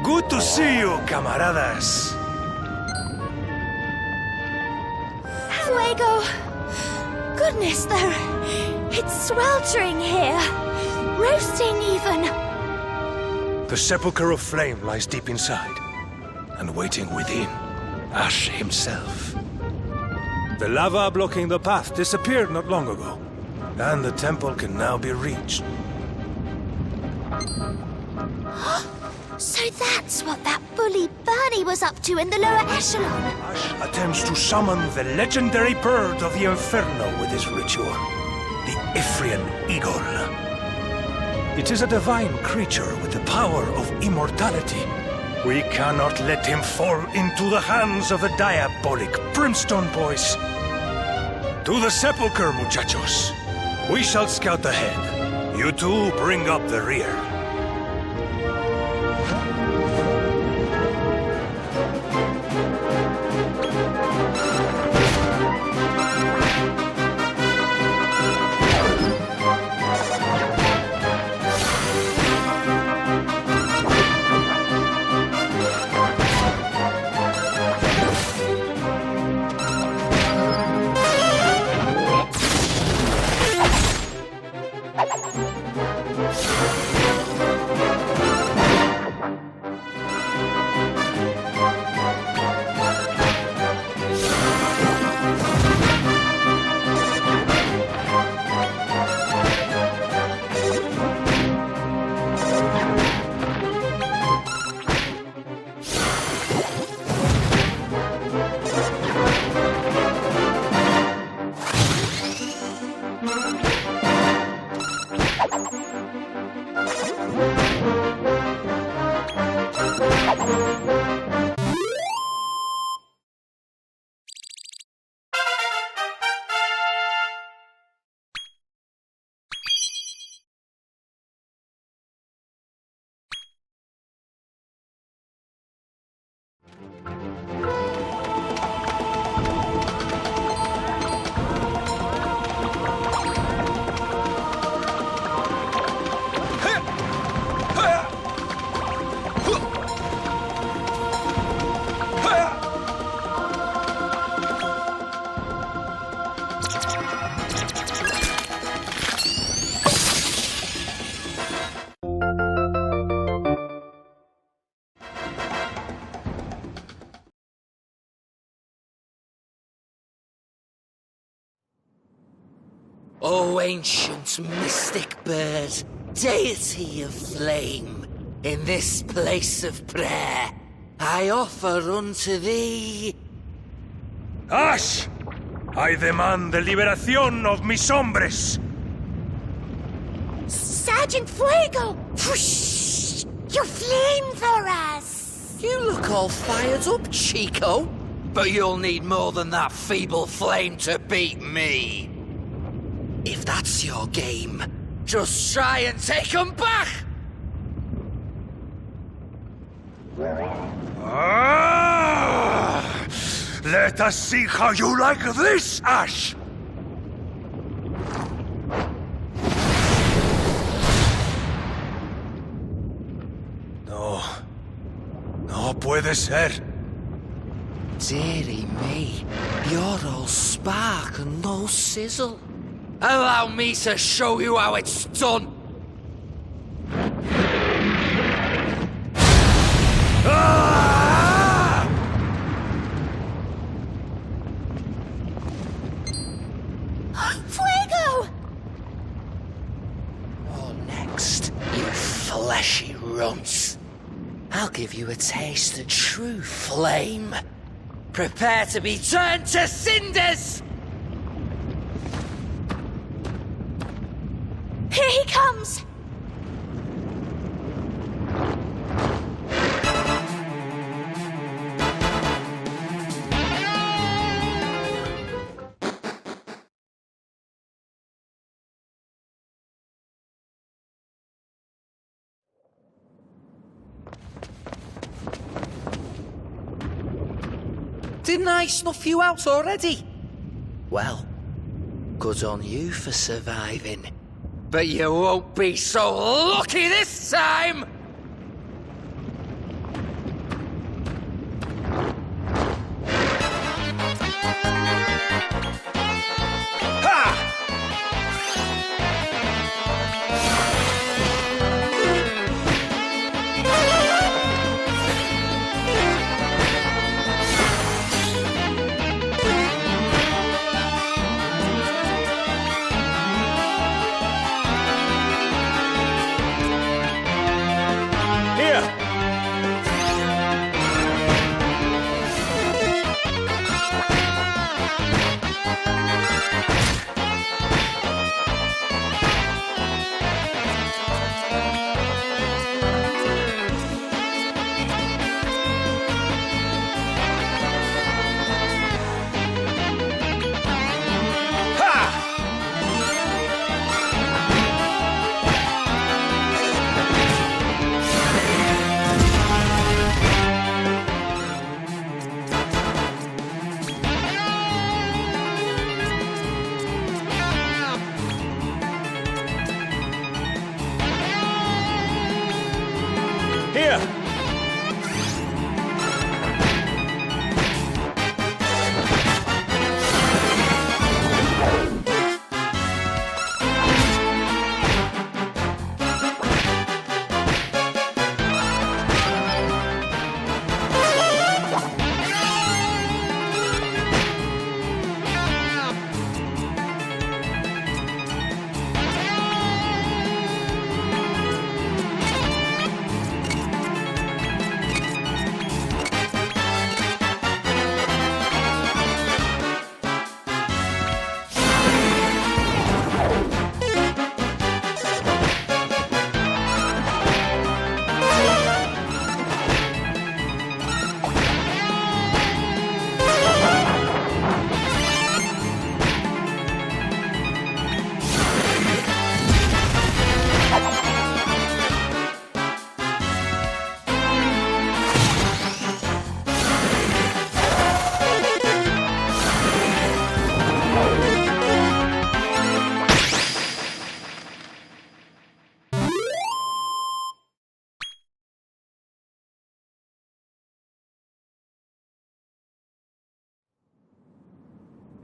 [SPEAKER 4] Good to see you, camaradas.
[SPEAKER 3] Fuego! Goodness, it's sweltering here. Roasting, even.
[SPEAKER 4] The Sepulchre of Flame lies deep inside, and waiting within, Ash himself. The lava blocking the path disappeared not long ago, and the temple can now be reached.
[SPEAKER 3] So that's what that bully Bernie was up to in the lower echelon.
[SPEAKER 4] Ash attempts to summon the legendary bird of the Inferno with his ritual, the Ifrian Eagle. It is a divine creature with the power of immortality. We cannot let him fall into the hands of the diabolic Brimstone Boys. To the Sepulchre, muchachos. We shall scout ahead. You two bring up the rear.
[SPEAKER 11] O ancient mystic bird, deity of flame, in this place of prayer, I offer unto thee...
[SPEAKER 4] Ash! I demand the liberación of mis hombres!
[SPEAKER 3] Sergeant Fuego! Whoosh! You flamethrowers!
[SPEAKER 11] You look all fired up, Chico. But you'll need more than that feeble flame to beat me. If that's your game, just try and take 'em back!
[SPEAKER 4] Ah! Let us see how you like this, Ash! No. No puede ser.
[SPEAKER 11] Dearie me, you're all spark and no sizzle. Allow me to show you how it's done.
[SPEAKER 4] Ah!
[SPEAKER 3] Fuego!
[SPEAKER 11] Oh, next, you fleshy runts. I'll give you a taste of true flame. Prepare to be turned to cinders!
[SPEAKER 3] Here he comes!
[SPEAKER 11] Didn't I snuff you out already? Well, Good on you for surviving. But you won't be so lucky this time!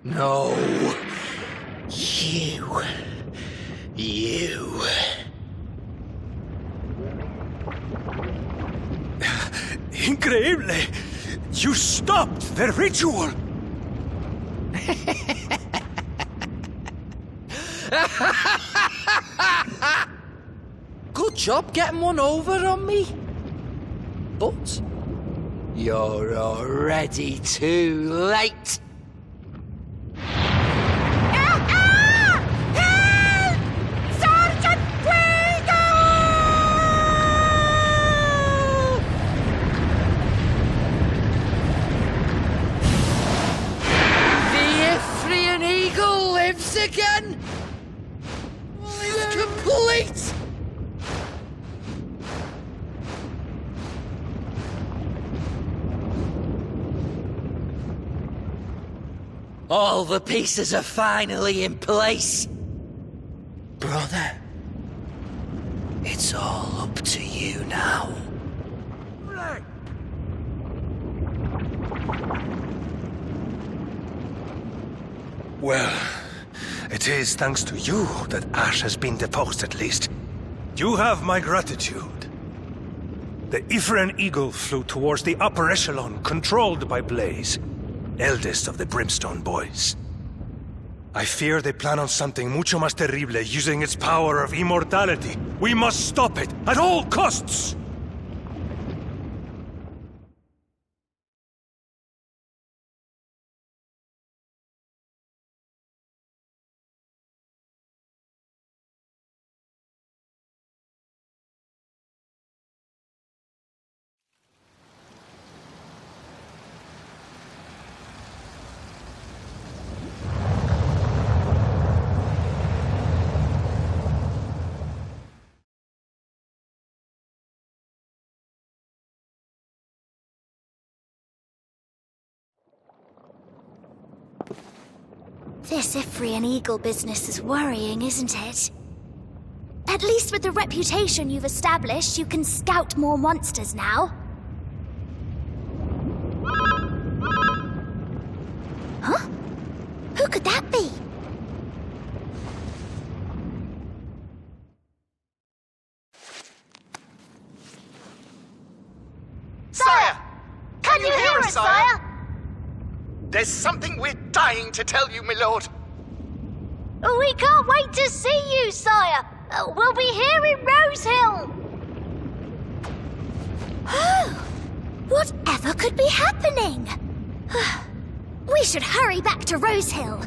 [SPEAKER 11] No. You.
[SPEAKER 4] Increíble! You stopped the ritual!
[SPEAKER 11] Good job getting one over on me. But you're already too late. Again? It's complete! All the pieces are finally in place. Brother, it's all up to you now.
[SPEAKER 4] Well, it is thanks to you that Ash has been deposed at least. You have my gratitude. The Ifren Eagle flew towards the upper echelon controlled by Blaze, eldest of the Brimstone Boys. I fear they plan on something mucho más terrible using its power of immortality. We must stop it at all costs!
[SPEAKER 3] This Ifrian Eagle business is worrying, isn't it? At least with the reputation you've established, you can scout more monsters now. Huh? Who could that be?
[SPEAKER 12] Sire!
[SPEAKER 3] Can you hear us, sire?
[SPEAKER 12] There's something we're dying to tell you, my lord.
[SPEAKER 3] We can't wait to see you, sire. We'll be here in Rosehill. Whatever could be happening? We should hurry back to Rosehill.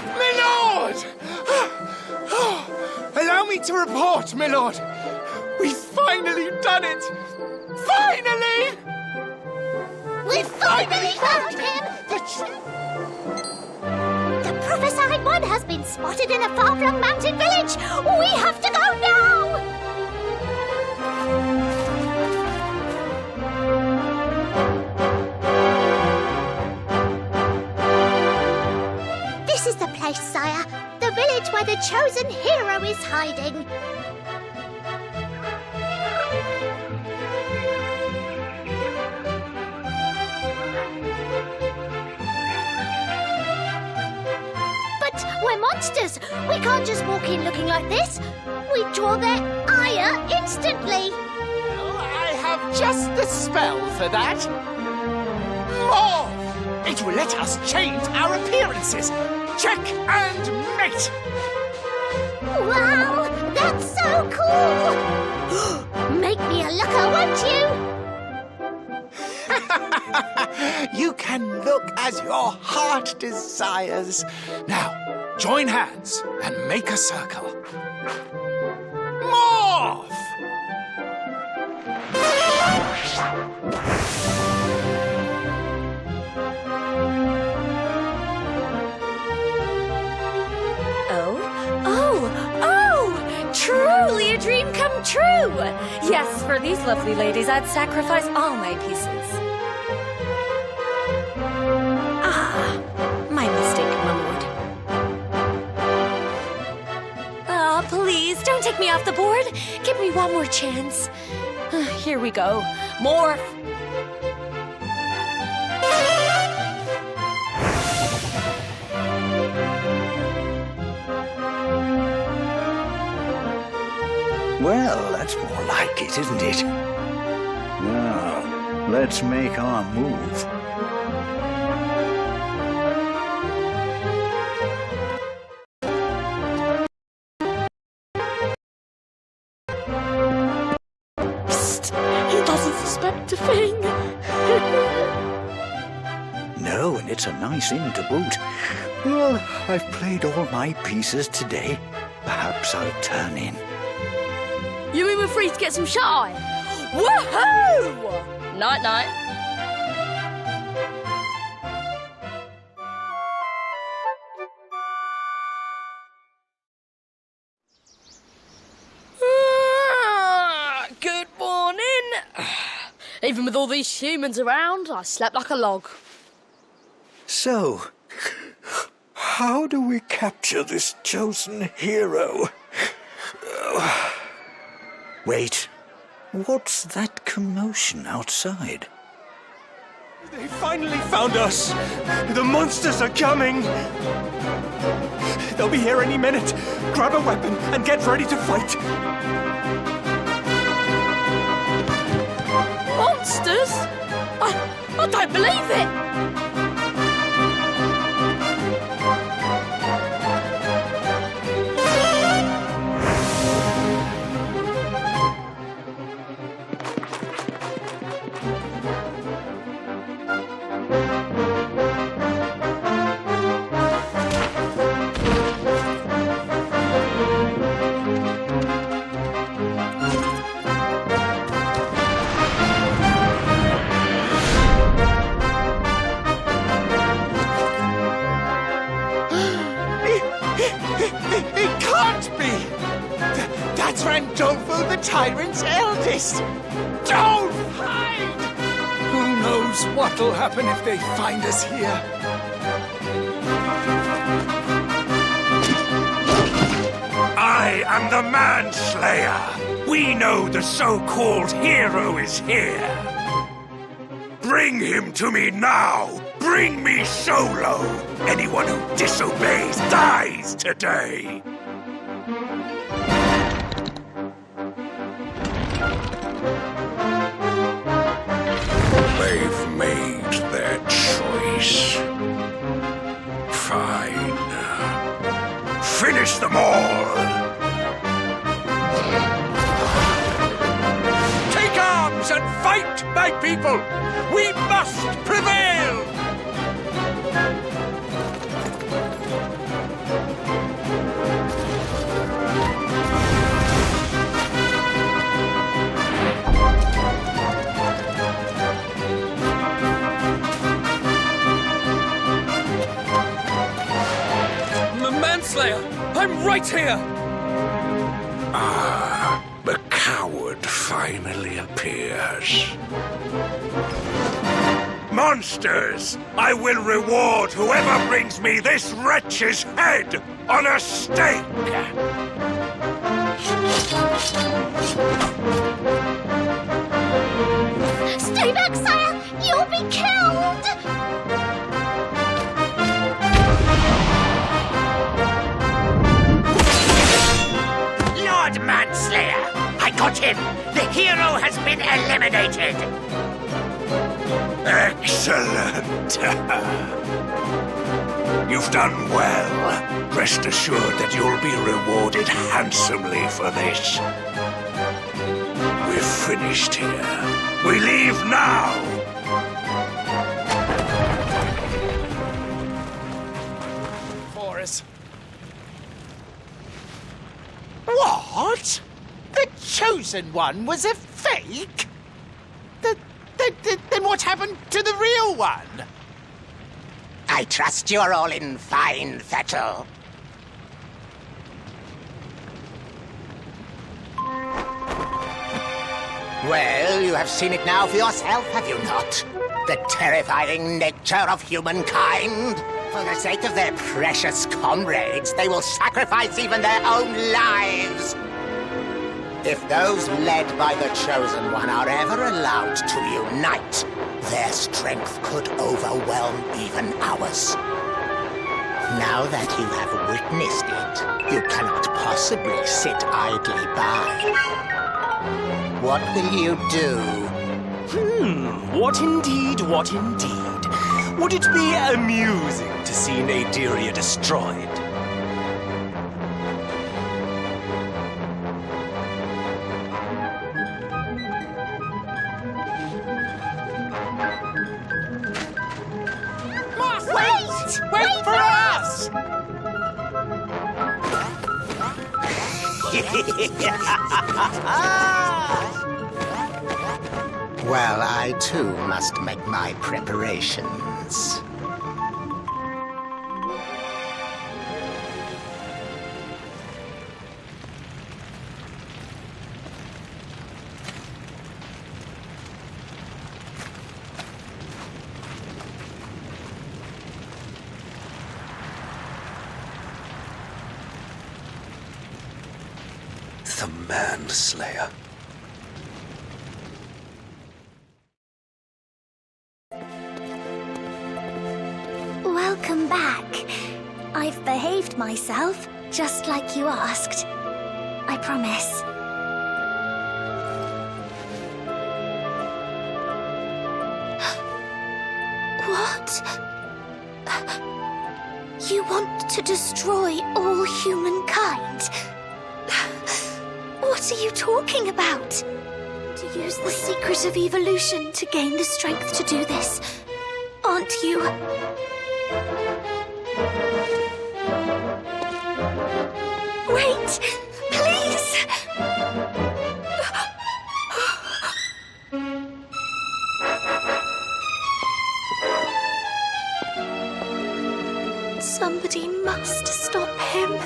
[SPEAKER 12] My lord! Allow me to report, my lord. We've finally done it! Finally!
[SPEAKER 3] We finally found him! The prophesied one has been spotted in a far-flung mountain village! We have to go now! This is the place, sire. The village where the chosen hero is hiding. But we're monsters. We can't just walk in looking like this. We draw their ire instantly.
[SPEAKER 12] I have just the spell for that. More! It will let us change our appearances. Check and mate!
[SPEAKER 3] Wow, that's so cool! Make me a looker, won't you?
[SPEAKER 12] You can look as your heart desires. Now, join hands and make a circle. Morph!
[SPEAKER 13] Truly a dream come true! Yes, for these lovely ladies, I'd sacrifice all my pieces. Ah, my mistake, my lord. Ah, please, don't take me off the board. Give me one more chance. Here we go. Morph.
[SPEAKER 5] Well, that's more like it, isn't it? Now, let's make our move.
[SPEAKER 13] Psst! He doesn't suspect a thing.
[SPEAKER 5] No, and it's a nice inn to boot. Well, I've played all my pieces today. Perhaps I'll turn in.
[SPEAKER 9] You mean we're free to get some shut-eye? Woohoo! Night-night. Good morning. Even with all these humans around, I slept like a log.
[SPEAKER 5] So, how do we capture this chosen hero? Wait, what's that commotion outside?
[SPEAKER 8] They finally found us! The monsters are coming! They'll be here any minute. Grab a weapon and get ready to fight.
[SPEAKER 9] Monsters? I don't believe it!
[SPEAKER 12] It can't be! That's Randolfo the Tyrant's eldest! Don't hide! Who knows what'll happen if they find us here?
[SPEAKER 1] I am the Manslayer. We know the so-called hero is here. Bring him to me now. Bring me Solo. Anyone who disobeys dies today. They've made their choice. Fine. Finish them all. Take arms and fight, my people. We must prevail.
[SPEAKER 2] Manslayer, I'm right here!
[SPEAKER 1] Ah, the coward finally appears. Monsters! I will reward whoever brings me this wretch's head on a stake!
[SPEAKER 3] Stay back, sire! You'll be killed!
[SPEAKER 11] Lord Manslayer! I got him! The hero has been eliminated!
[SPEAKER 1] Excellent! You've done well. Rest assured that you'll be rewarded handsomely for this. We're finished here. We leave now!
[SPEAKER 12] For us. What? The Chosen One was a fake? Then what happened to the real one?
[SPEAKER 11] I trust you're all in fine fettle. Well, you have seen it now for yourself, have you not? The terrifying nature of humankind. For the sake of their precious comrades, they will sacrifice even their own lives. If those led by the Chosen One are ever allowed to unite, their strength could overwhelm even ours.
[SPEAKER 14] Now that you have witnessed it, you cannot possibly sit idly by. What will you do?
[SPEAKER 8] What indeed, what indeed. Would it be amusing to see Naderia destroyed?
[SPEAKER 11] Wait for us!
[SPEAKER 14] Well, I too must make my preparations.
[SPEAKER 1] The Manslayer.
[SPEAKER 3] Welcome back. I've behaved myself, just like you asked. I promise. What? You want to destroy all humankind? What are you talking about? To use the secret of evolution to gain the strength to do this, aren't you? Wait, please! Somebody must stop him.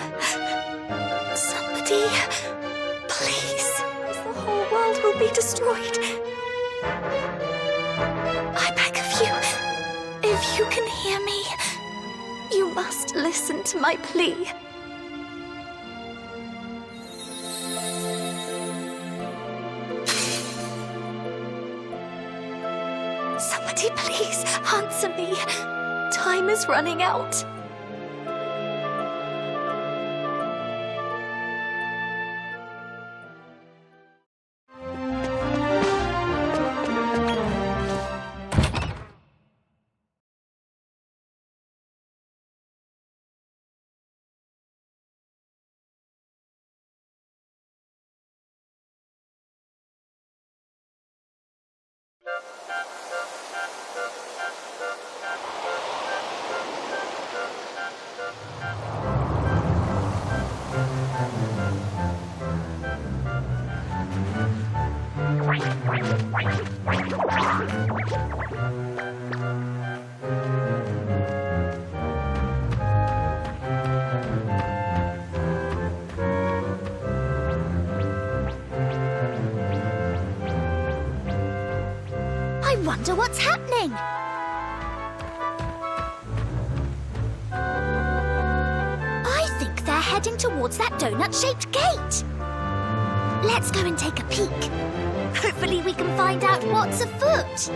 [SPEAKER 3] Somebody, please. The whole world will be destroyed. I beg of you, if you can hear me, you must listen to my plea. Somebody please answer me. Time is running out. I wonder what's happening. I think they're heading towards that donut-shaped gate. Let's go and take a peek. Hopefully we can find out what's afoot.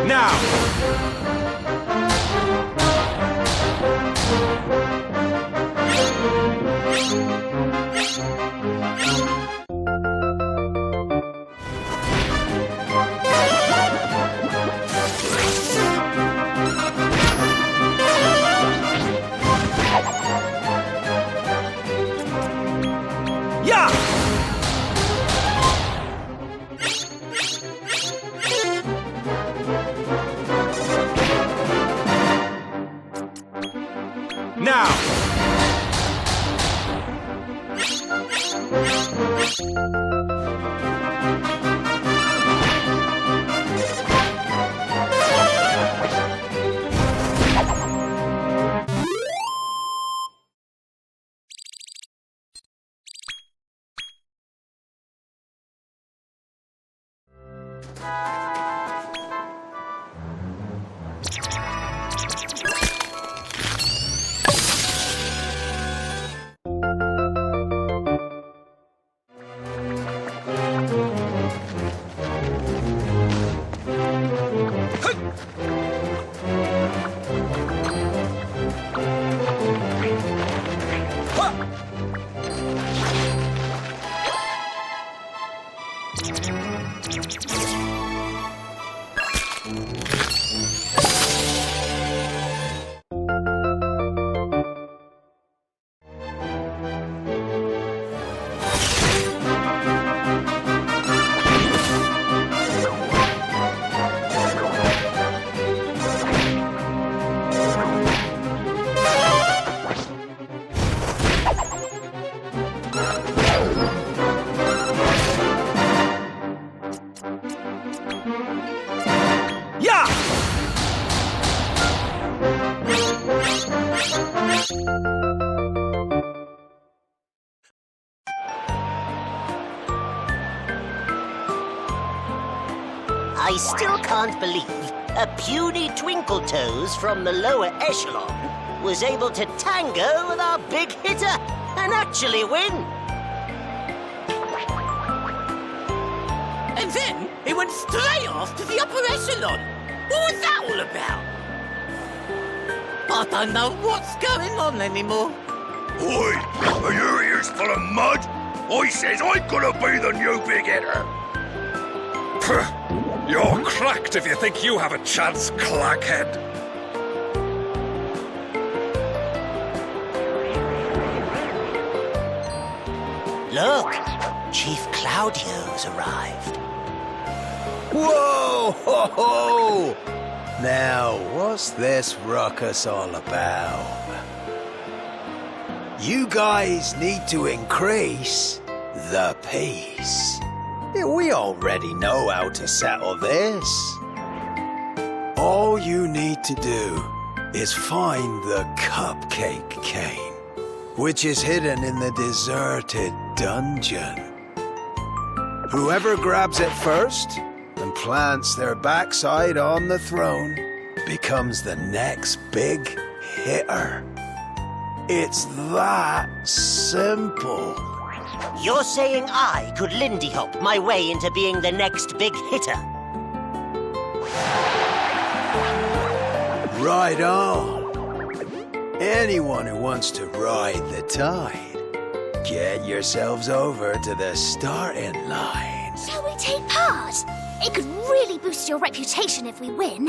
[SPEAKER 12] Now!
[SPEAKER 15] I still can't believe a puny Twinkletoes from the lower echelon was able to tango with our big hitter and actually win.
[SPEAKER 11] And then it went straight off to the upper echelon. What was that all about? I don't know what's going on anymore.
[SPEAKER 1] Oi, are your ears full of mud? I says I'm gonna be the new big hitter.
[SPEAKER 16] You're cracked if you think you have a chance, clackhead.
[SPEAKER 15] Look, Chief Claudio's arrived.
[SPEAKER 4] Whoa! Ho, ho! Now, what's this ruckus all about? You guys need to increase the pace. We already know how to settle this. All you need to do is find the cupcake cane, which is hidden in the deserted dungeon. Whoever grabs it first and plants their backside on the throne becomes the next big hitter. It's that simple.
[SPEAKER 15] You're saying I could Lindy Hop my way into being the next big hitter?
[SPEAKER 4] Right on. Anyone who wants to ride the tide, get yourselves over to the starting line.
[SPEAKER 3] Shall we take part? It could really boost your reputation if we win.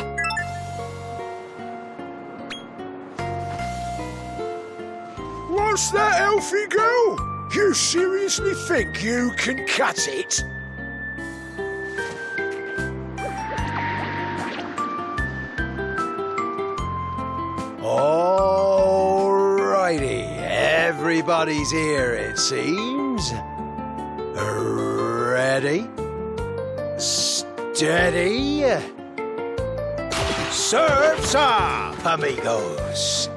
[SPEAKER 12] What's that, Elfie girl? You seriously think you can cut it?
[SPEAKER 4] Alrighty, everybody's here, it seems. Ready? Steady? Surf's up, amigos.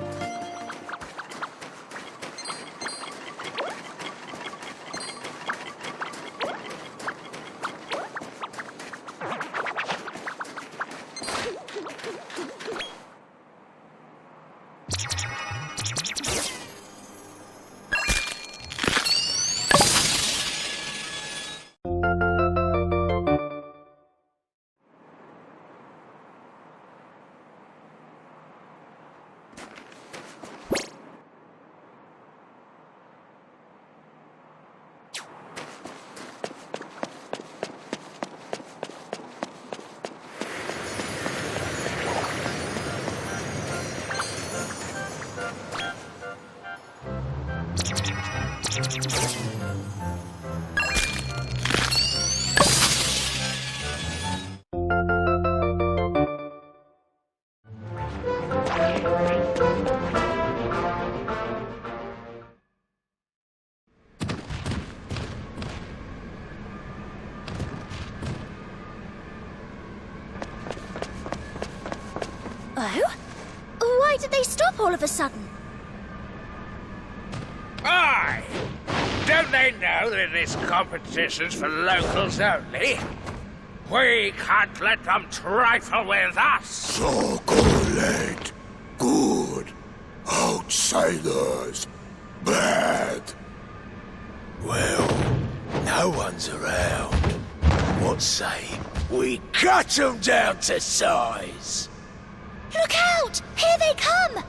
[SPEAKER 9] Oh? Why did they stop all of a sudden?
[SPEAKER 12] Aye! Don't they know that this competition's for locals only? We can't let them trifle with us!
[SPEAKER 4] So good. Good. Outsiders. Bad. Well, no one's around. What say we cut them down to size?
[SPEAKER 9] Look out! Here they come!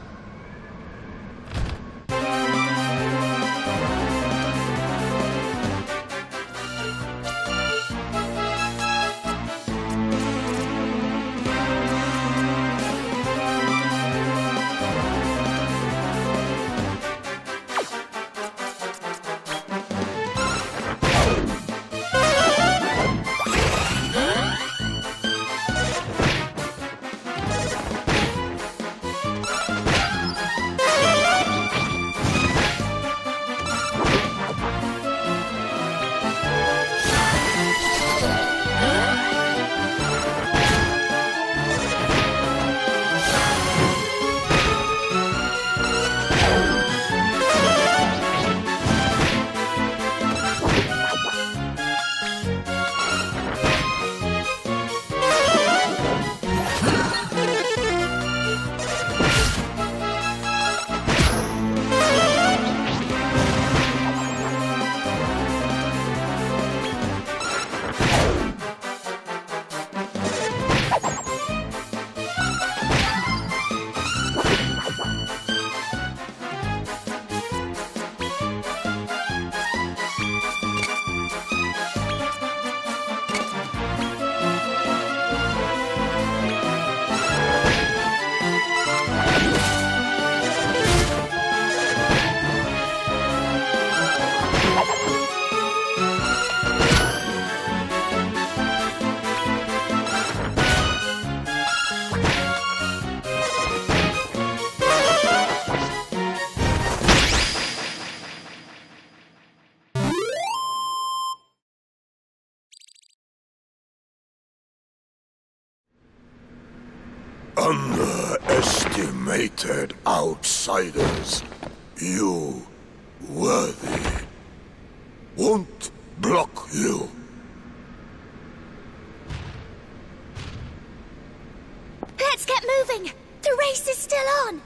[SPEAKER 4] Underestimated outsiders. You, worthy, won't block you.
[SPEAKER 9] Let's get moving! The race is still on!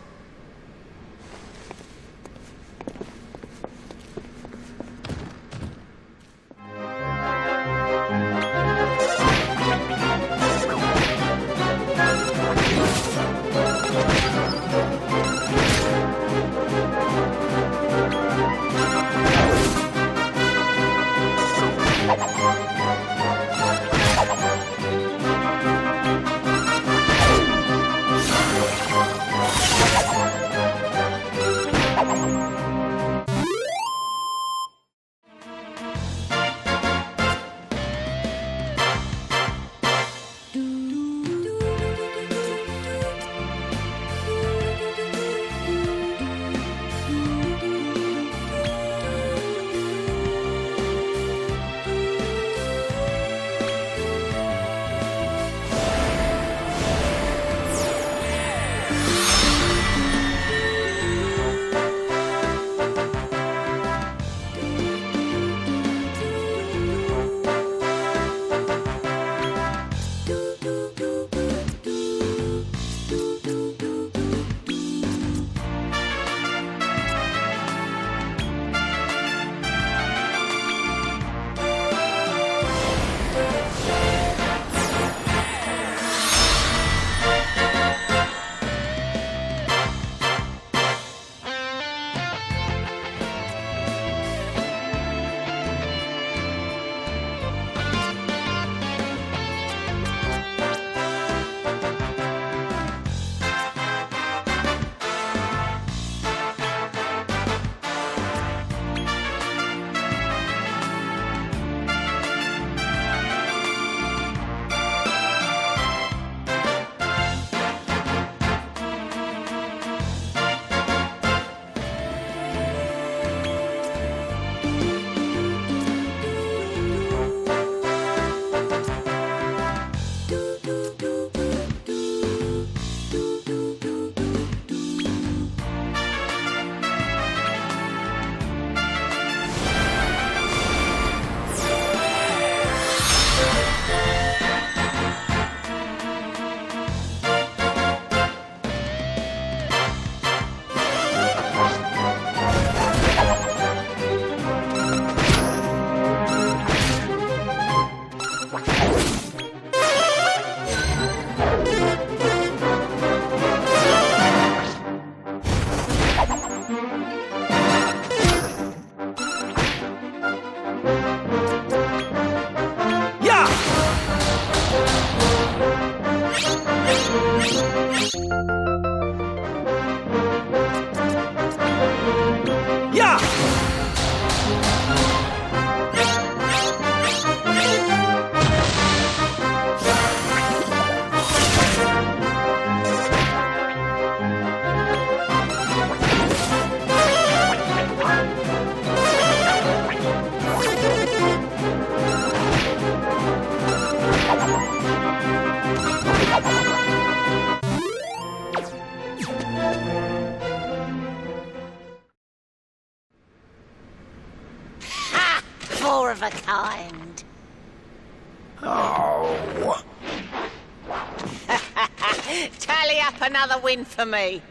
[SPEAKER 15] Tally up another win for me.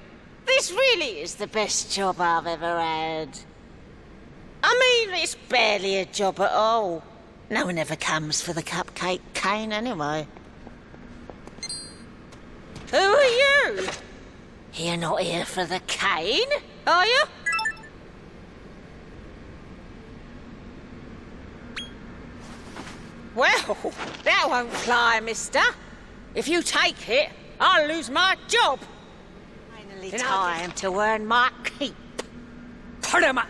[SPEAKER 15] This really is the best job I've ever had. I mean, it's barely a job at all. No one ever comes for the cupcake cane anyway. Who are you? You're not here for the cane, are you? Well, that won't fly, mister. If you take it, I'll lose my job. Finally time to earn my keep. Put 'em up.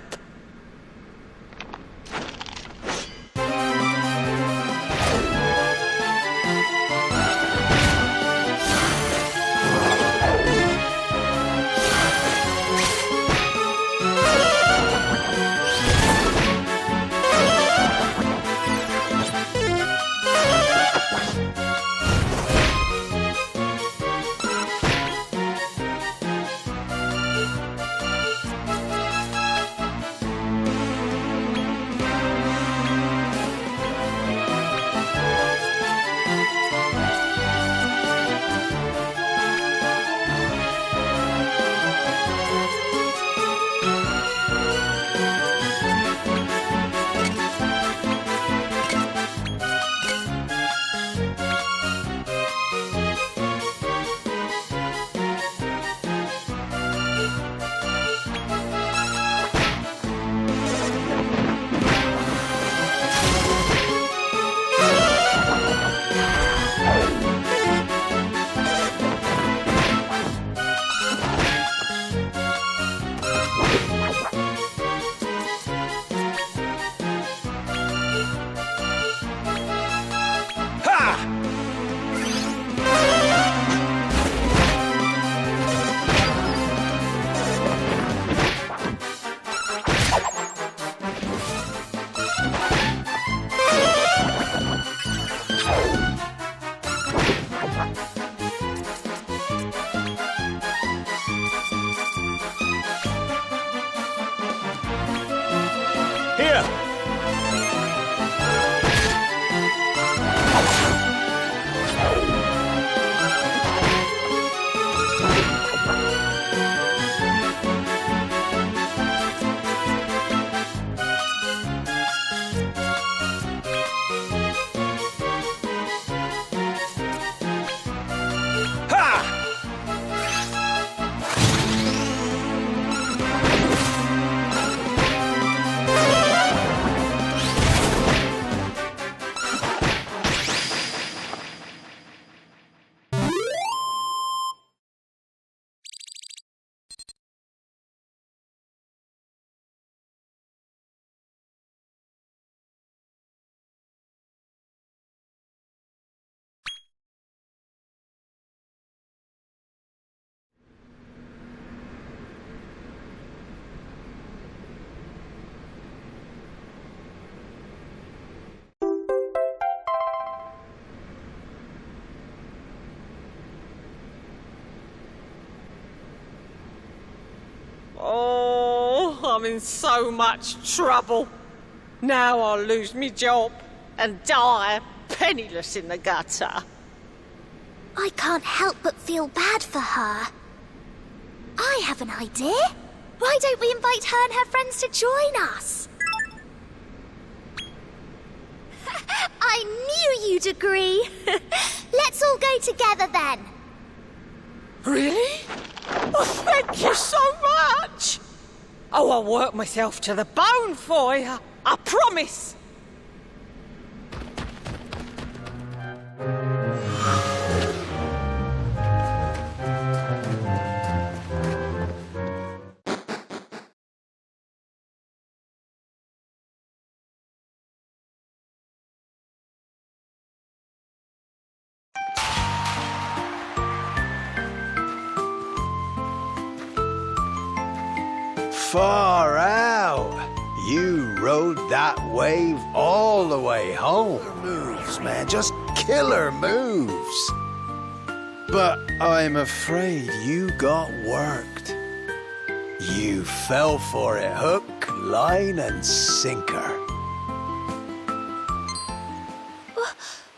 [SPEAKER 15] I'm in so much trouble. Now I'll lose me job and die penniless in the gutter.
[SPEAKER 3] I can't help but feel bad for her. I have an idea. Why don't we invite her and her friends to join us? I knew you'd agree. Let's all go together then.
[SPEAKER 15] Really? Oh, thank you so much. Oh, I'll work myself to the bone for you. I promise.
[SPEAKER 4] Far out! You rode that wave all the way home. Moves, man, just killer moves. But I'm afraid you got worked. You fell for it hook, line, and sinker.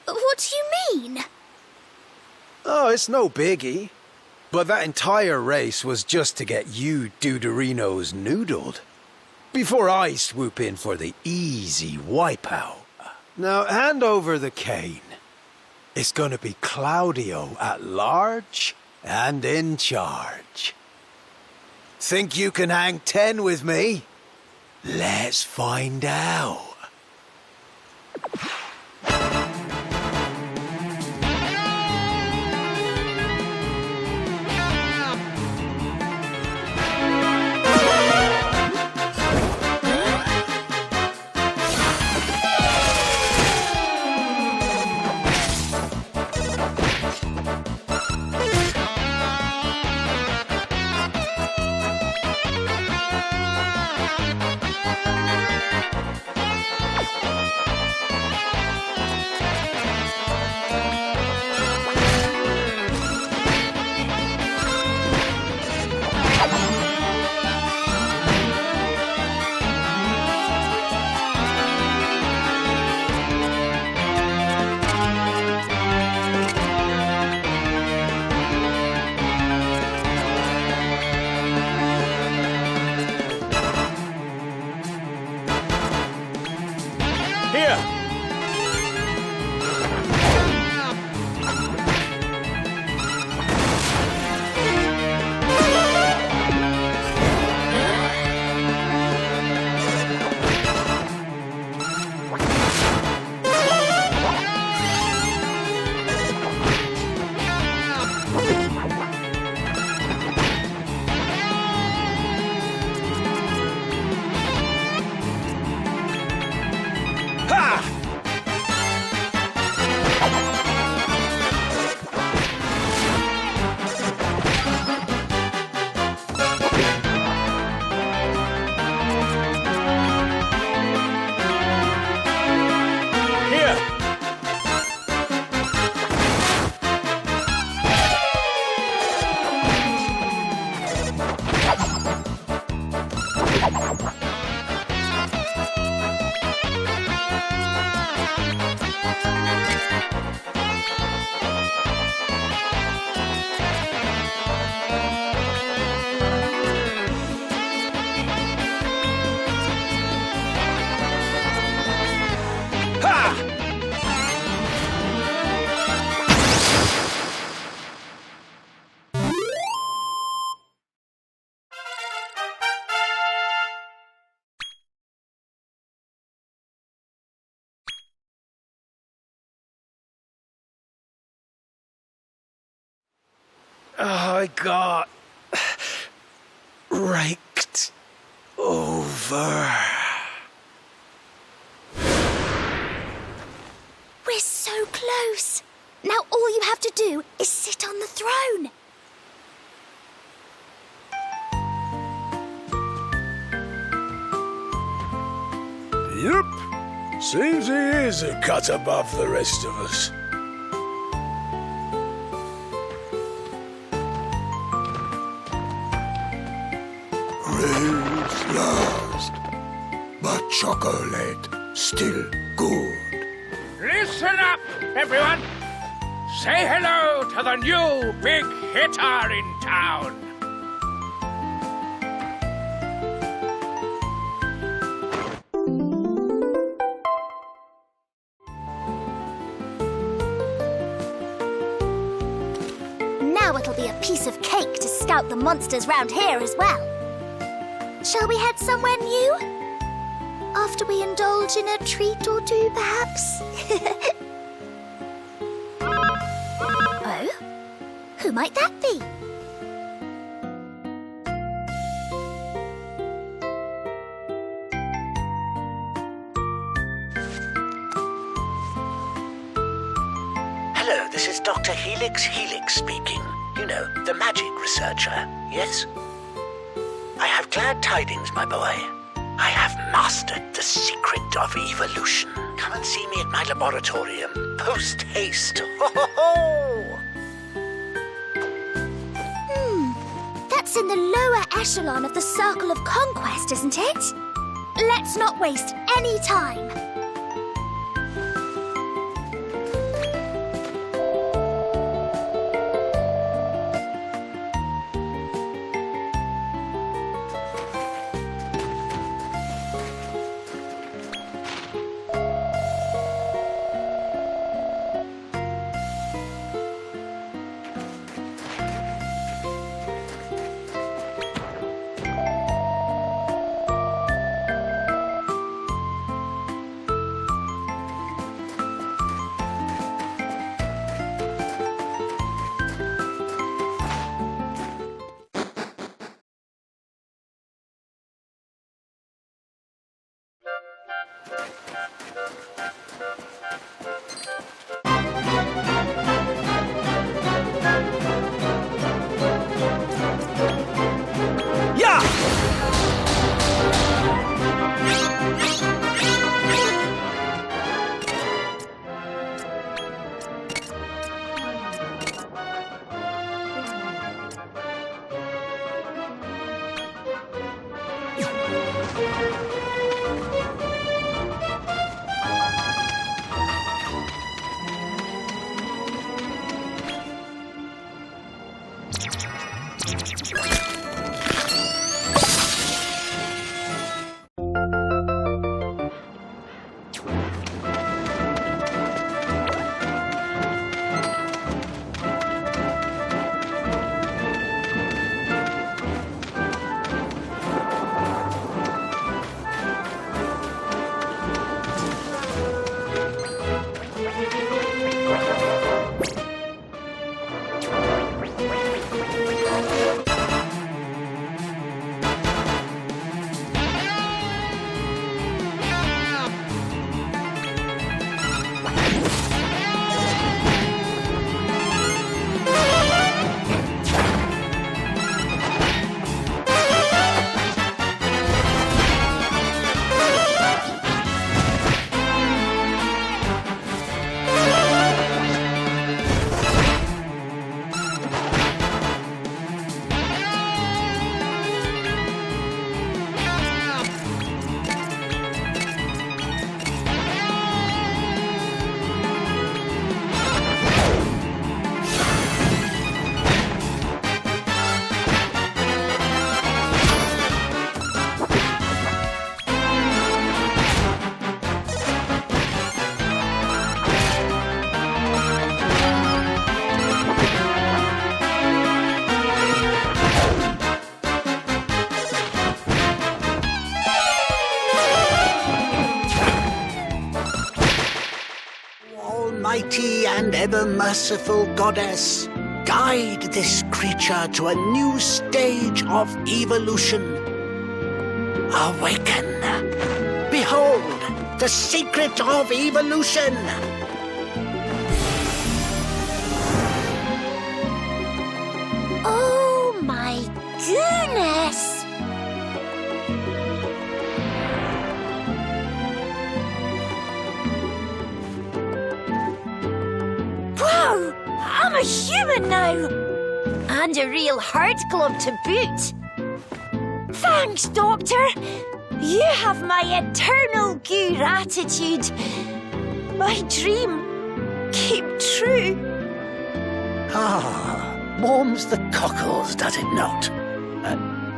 [SPEAKER 3] What do you mean?
[SPEAKER 17] Oh, it's no biggie. But that entire race was just to get you Duderinos noodled. Before I swoop in for the easy wipeout. Now hand over the cane. It's gonna be Claudio at large and in charge. Think you can hang 10 with me? Let's find out. I got raked over.
[SPEAKER 3] We're so close. Now all you have to do is sit on the throne.
[SPEAKER 4] Yep. Seems he is a cut above the rest of us.
[SPEAKER 12] Race lost, but chocolate still good.
[SPEAKER 16] Listen up, everyone! Say hello to the new big hitter in town!
[SPEAKER 3] Now it'll be a piece of cake to scout the monsters round here as well. Shall we head somewhere new? After we indulge in a treat or two, perhaps? Oh? Who might that be?
[SPEAKER 5] Hello, this is Dr. Helix speaking. You know, the magic researcher, yes? I have glad tidings, my boy. I have mastered the secret of evolution. Come and see me at my laboratorium. Post haste. Ho, ho, ho!
[SPEAKER 3] That's in the lower echelon of the Circle of Conquest, isn't it? Let's not waste any time.
[SPEAKER 5] ever-merciful goddess, guide this creature to a new stage of evolution. Awaken. Behold, the secret of evolution.
[SPEAKER 3] Oh my goodness! Wow! I'm a human now! And a real heart glove to boot. Thanks, Doctor! You have my eternal gratitude. My dream came true.
[SPEAKER 5] Warms the cockles, does it not?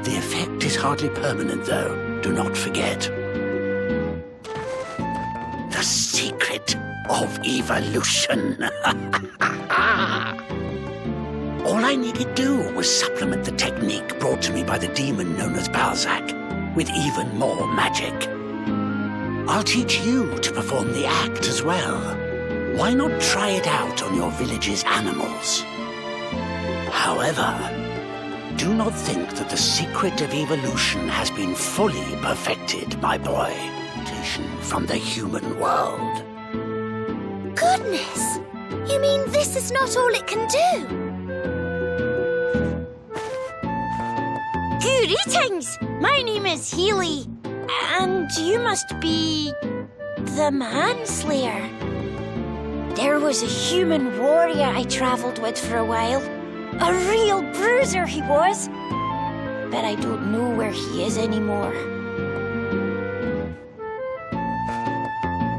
[SPEAKER 5] The effect is hardly permanent, though. Do not forget. The secret of evolution. All I needed do was supplement the technique brought to me by the demon known as Balzac with even more magic. I'll teach you to perform the act as well. Why not try it out on your village's animals? However, do not think that the secret of evolution has been fully perfected, my boy. From the human world.
[SPEAKER 3] Goodness! You mean this is not all it can do? Greetings! My name is Healy, and you must be the Manslayer. There was a human warrior I traveled with for a while. A real bruiser he was. But I don't know where he is anymore.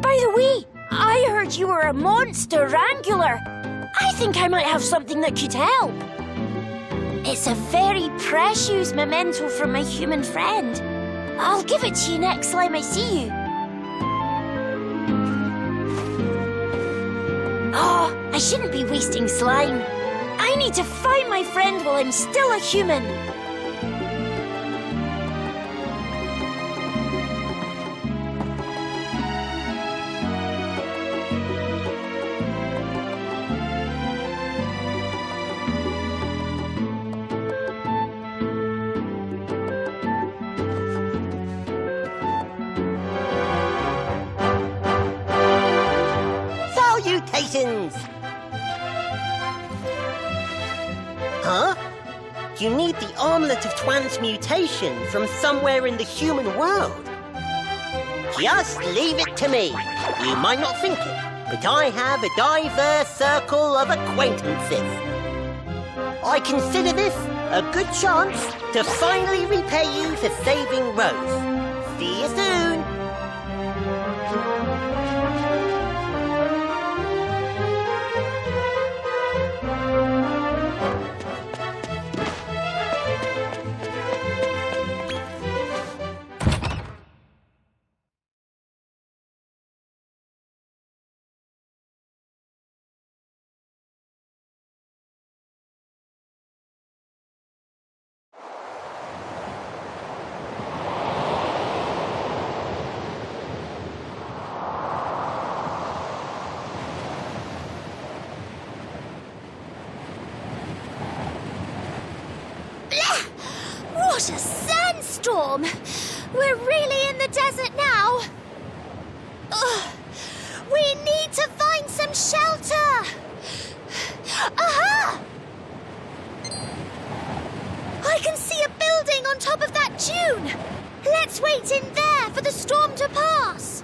[SPEAKER 3] By the way, I heard you were a monster wrangler. I think I might have something that could help. It's a very precious memento from my human friend. I'll give it to you next time I see you. Oh, I shouldn't be wasting slime. I need to find my friend while I'm still a human.
[SPEAKER 14] Salutations! Huh? You need the Armlet of Transmutation from somewhere in the human world. Just leave it to me. You might not think it, but I have a diverse circle of acquaintances. I consider this a good chance to finally repay you for saving Rose. See you soon.
[SPEAKER 3] What a sandstorm! We're really in the desert now. Ugh. We need to find some shelter. Aha! I can see a building on top of that dune. Let's wait in there for the storm to pass.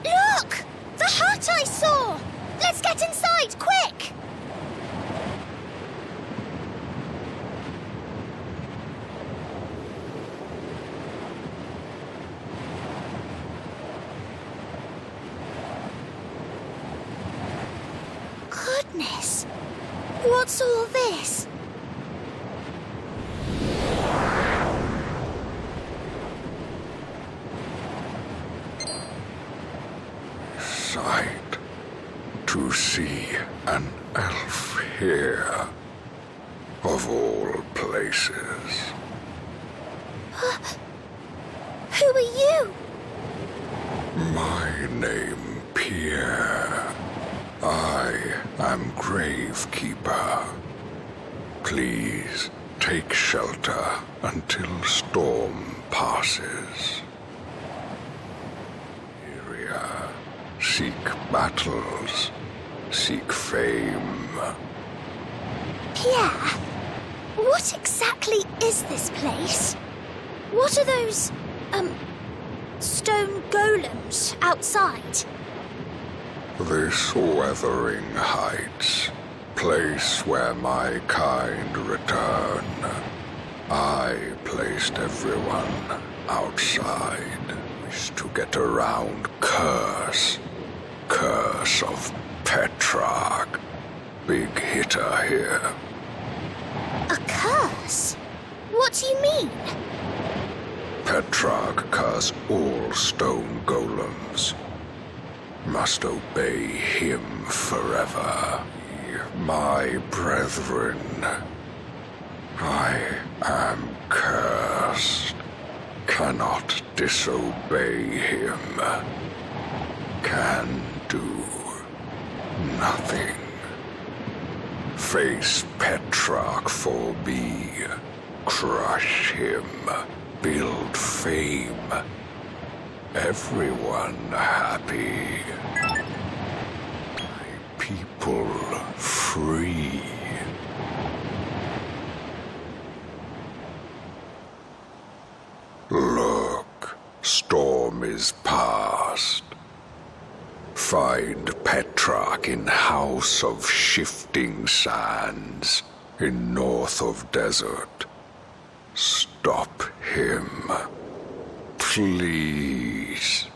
[SPEAKER 3] Look! The hut I saw! Let's get inside, quick! Goodness! What's all this?
[SPEAKER 18] Sight to see an elf here, of all places.
[SPEAKER 3] Who are you?
[SPEAKER 18] My name, Pierre. I am Gravekeeper. Please take shelter until storm passes. Iria, seek battles, seek fame.
[SPEAKER 3] Pierre, what exactly is this place? What are those, stone golems outside?
[SPEAKER 18] This Weathering Heights, place where my kind return. I placed everyone outside. Wish to get around Curse. Curse of Petrarch. Big hitter here.
[SPEAKER 3] A curse? What do you mean?
[SPEAKER 18] Petrarch cursed all stone golems. Must obey him forever. My brethren, I am cursed. Cannot disobey him. Can do nothing. Face Petrarch for me. Crush him. Build fame. Everyone happy. My people free. Look, storm is past. Find Petrarch in House of Shifting Sands, in north of desert. Stop him. Please.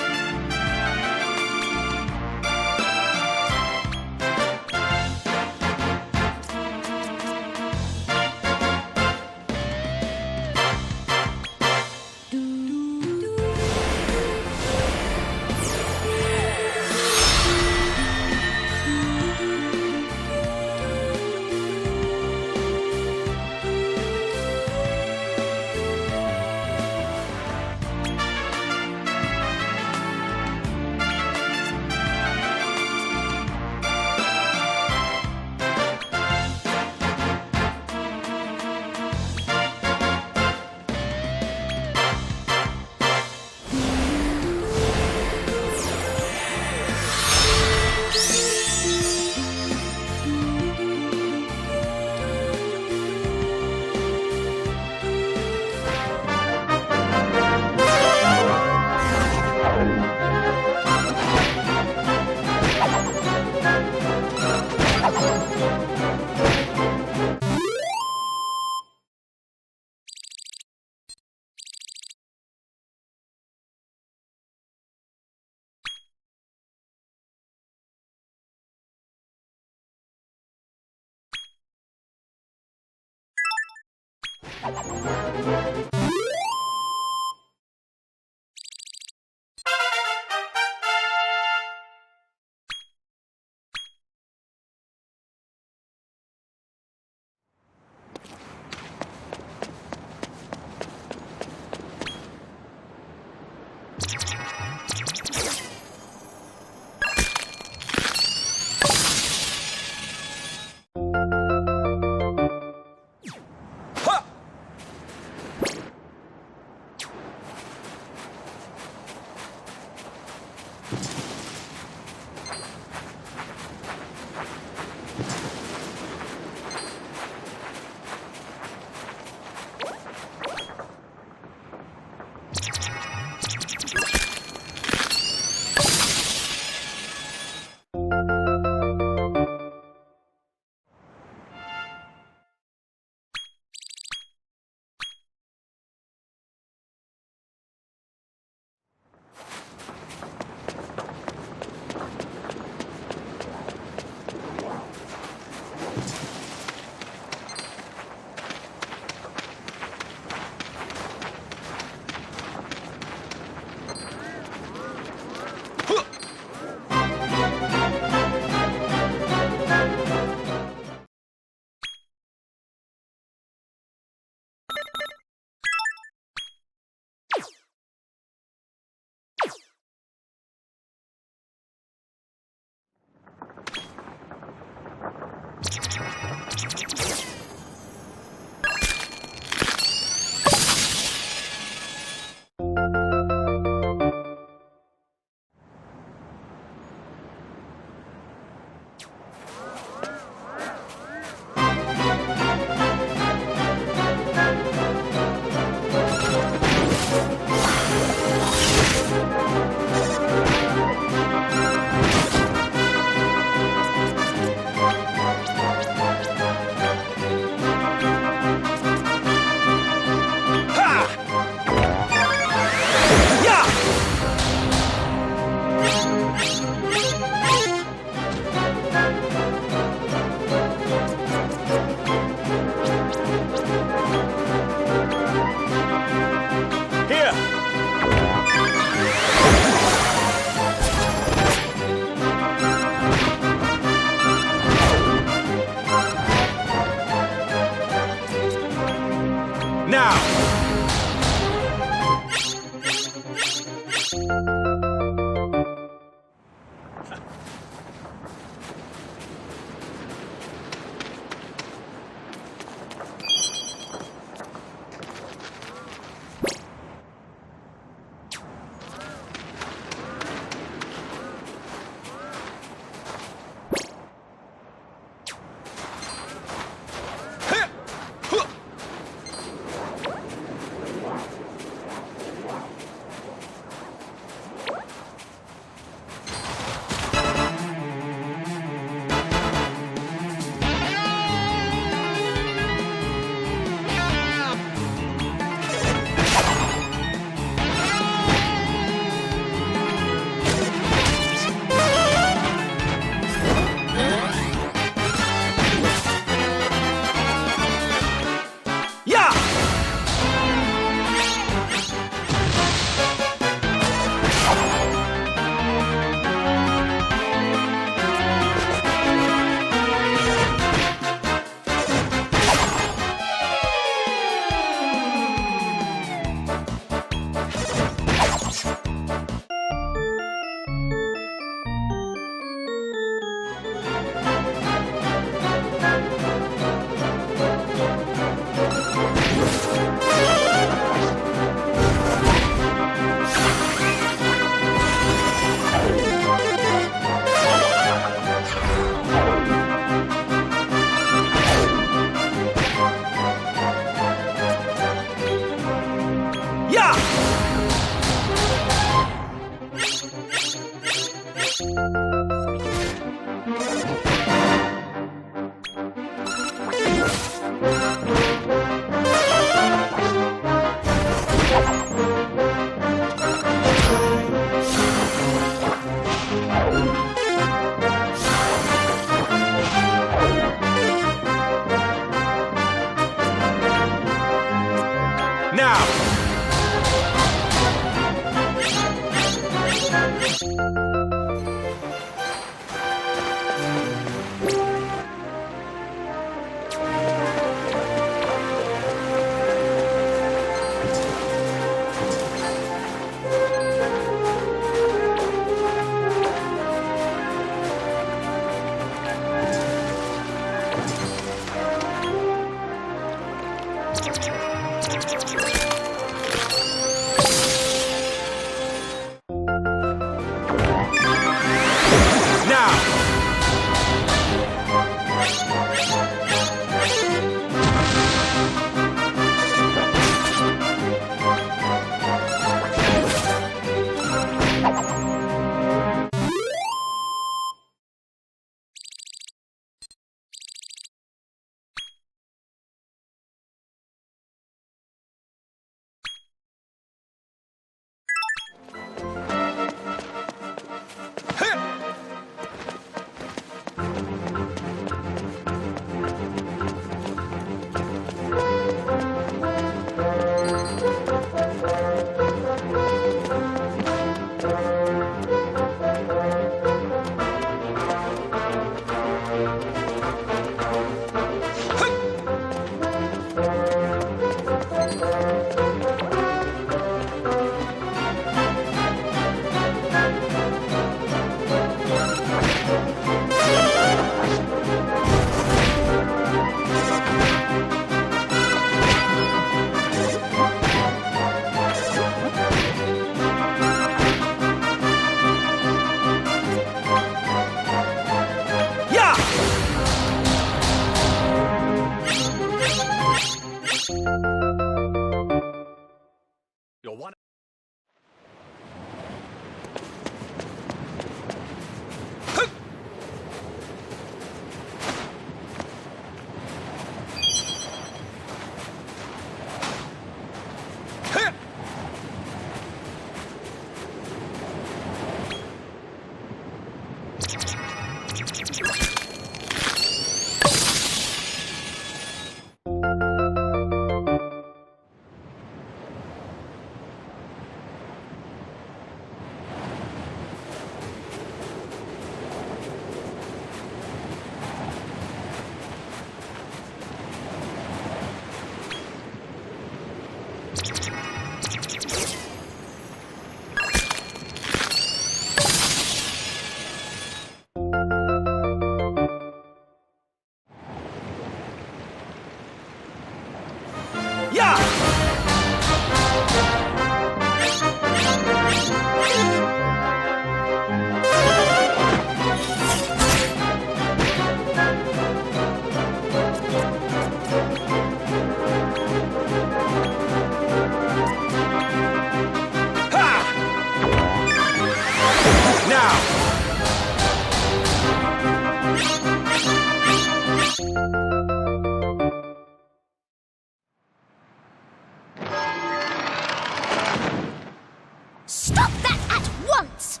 [SPEAKER 3] Stop that at once!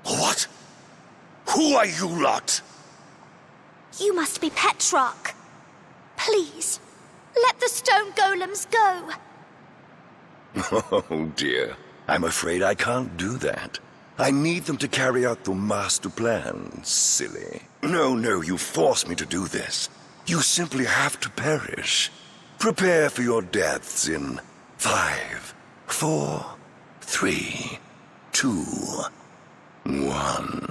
[SPEAKER 4] What? Who are you lot?
[SPEAKER 3] You must be Petrarch. Please, let the stone golems go.
[SPEAKER 19] Oh dear. I'm afraid I can't do that. I need them to carry out the master plan, silly. No, you force me to do this. You simply have to perish. Prepare for your deaths in 5, 4, 3, 2, 1.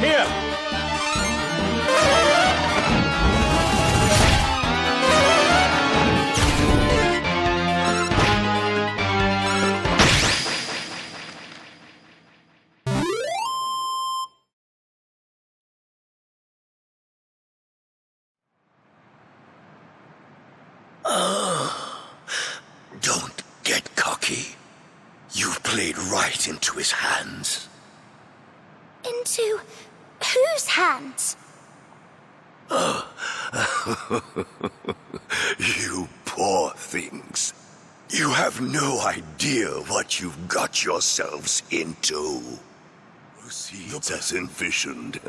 [SPEAKER 16] Here!
[SPEAKER 4] Don't get cocky. You've played right into his hands.
[SPEAKER 3] Into whose hands?
[SPEAKER 4] You poor things. You have no idea what you've got yourselves into. Proceeds as envisioned.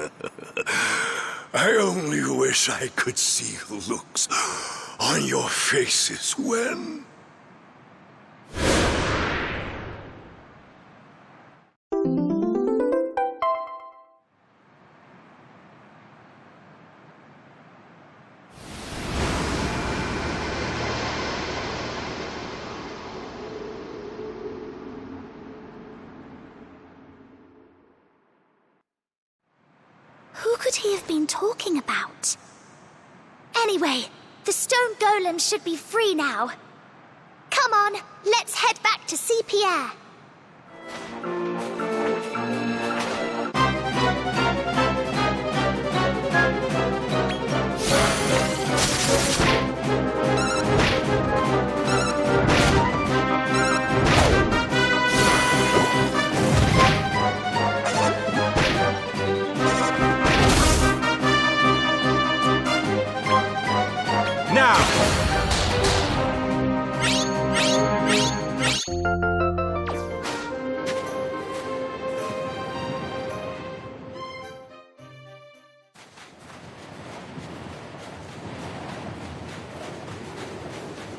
[SPEAKER 4] I only wish I could see the looks on your faces when...
[SPEAKER 3] Who could he have been talking about? Anyway, the stone golem should be free now. Come on, let's head back to see Pierre.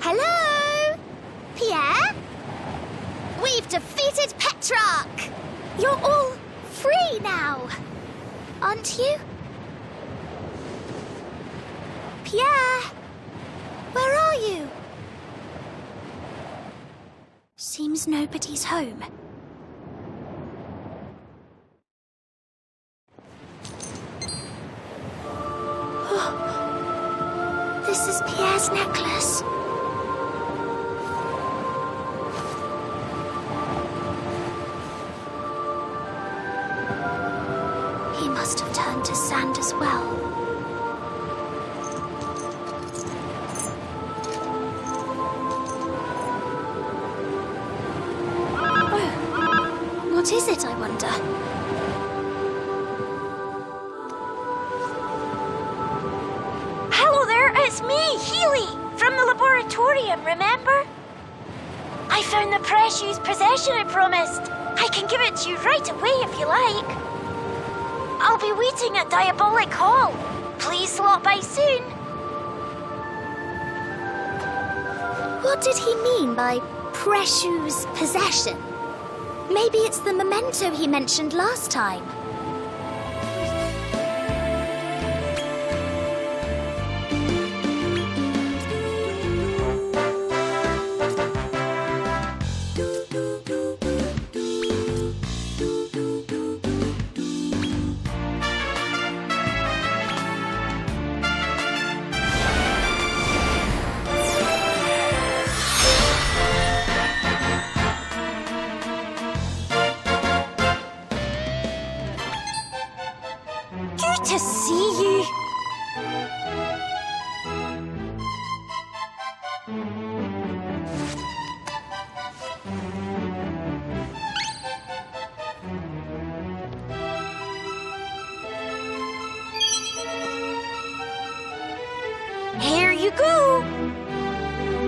[SPEAKER 3] Hello? Pierre? We've defeated Petrarch! You're all free now, aren't you? Pierre? Where are you? Seems nobody's home. This is Pierre's necklace. He must have turned to sand as well. What is it, I wonder?
[SPEAKER 13] Hello there, it's me, Healy, from the laboratorium, remember? I found the precious possession I promised. I can give it to you right away if you like. I'll be waiting at Diabolic Hall. Please stop by soon.
[SPEAKER 3] What did he mean by precious possession? Maybe it's the memento he mentioned last time.
[SPEAKER 13] Good to see you. Here you go.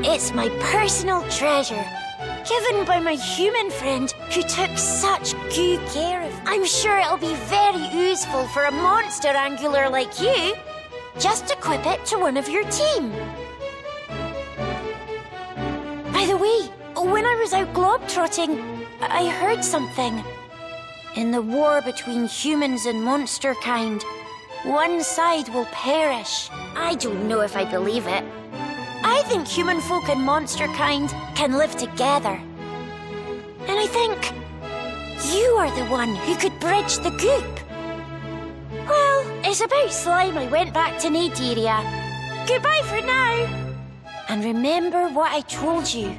[SPEAKER 13] It's my personal treasure, given by my human friend who took such good care of me. I'm sure it'll be very useful for a monster angler like you. Just equip it to one of your team. By the way, when I was out globetrotting, I heard something. In the war between humans and monster kind, one side will perish. I don't know if I believe it. I think human folk and monster kind can live together. And I think you are the one who could bridge the goop. suppose Slimey went back to Naderia. Goodbye for now. And remember what I told you.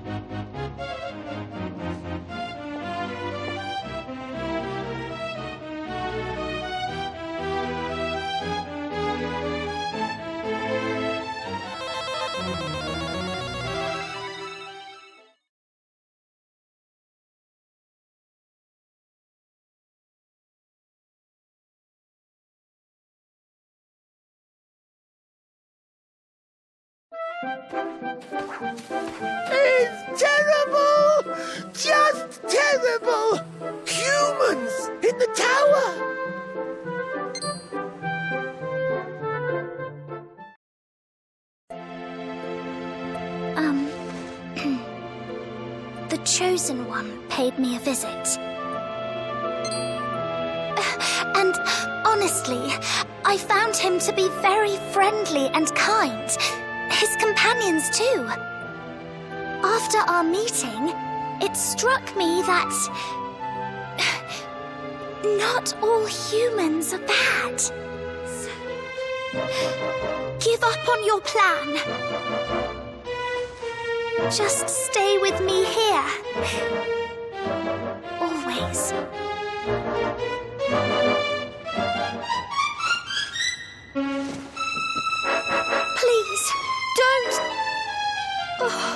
[SPEAKER 12] It's terrible! Just terrible! Humans in the tower!
[SPEAKER 9] The Chosen One paid me a visit. And honestly, I found him to be very friendly and kind. His companions, too. After our meeting, it struck me that not all humans are bad. Give up on your plan. Just stay with me here. Always. Please, don't. Oh.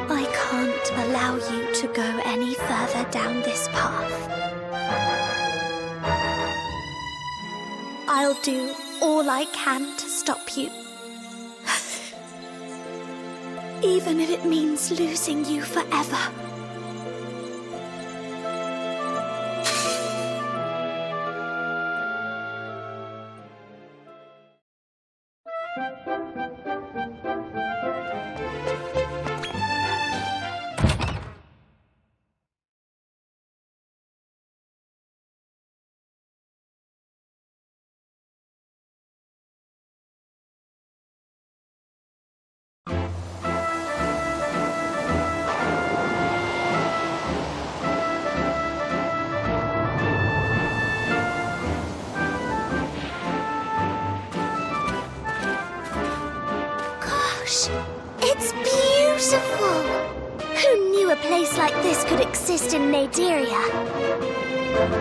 [SPEAKER 9] I can't allow you to go any further down this path. I'll do all I can to stop you. Even if it means losing you forever. It's beautiful! Who knew a place like this could exist in Naderia?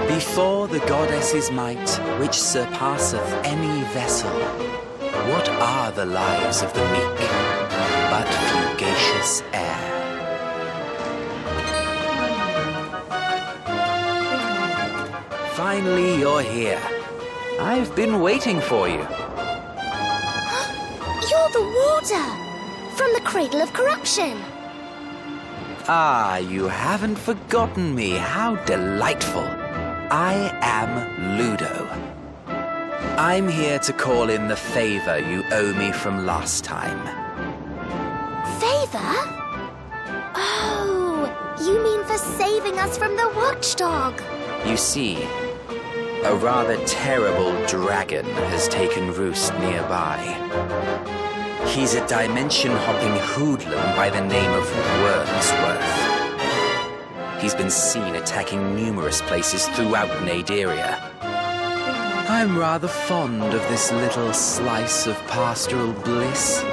[SPEAKER 20] Before the goddess's might, which surpasseth any vessel, what are the lives of the meek but fugacious air? Finally, you're here. I've been waiting for you.
[SPEAKER 9] You're the warder! From the Cradle of Corruption!
[SPEAKER 20] Ah, you haven't forgotten me. How delightful. I am Ludo. I'm here to call in the favor you owe me from last time.
[SPEAKER 9] Favor? Oh, you mean for saving us from the Watchdog?
[SPEAKER 20] You see, a rather terrible dragon has taken roost nearby. He's a dimension-hopping hoodlum by the name of Wormsworth. He's been seen attacking numerous places throughout Naderia. I'm rather fond of this little slice of pastoral bliss,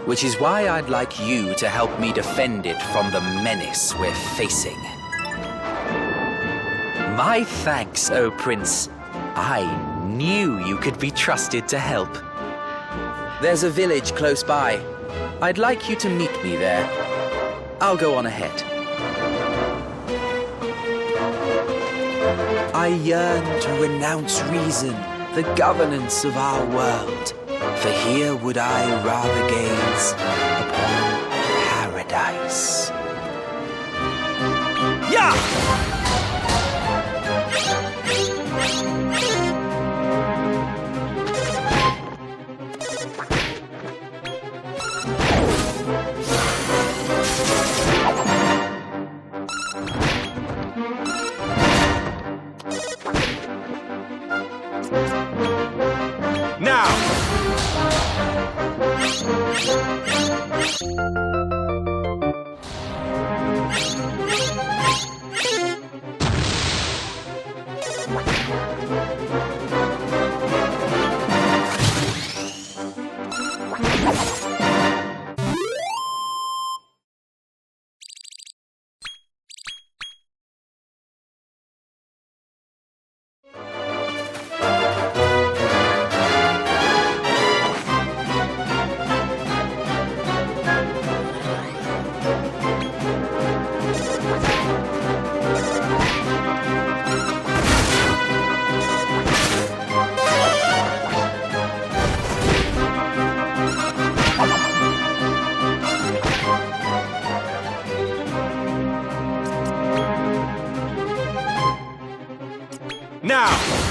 [SPEAKER 20] which is why I'd like you to help me defend it from the menace we're facing. My thanks, O Prince. I knew you could be trusted to help. There's a village close by. I'd like you to meet me there. I'll go on ahead. I yearn to renounce reason, the governance of our world. For here would I rather gaze upon paradise. Yeah!
[SPEAKER 8] now!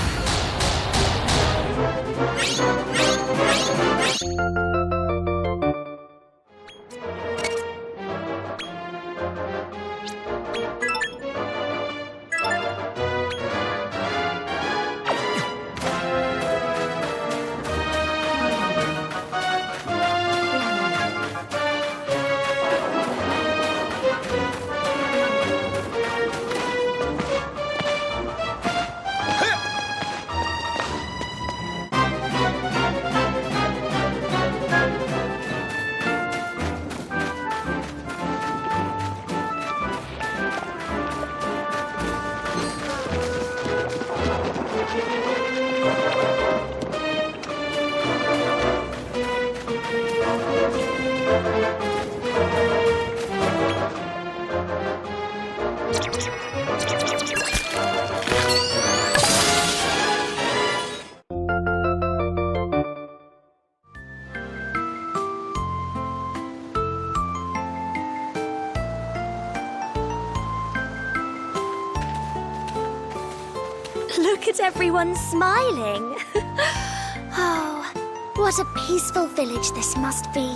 [SPEAKER 9] Look at everyone smiling. Oh, what a peaceful village this must be.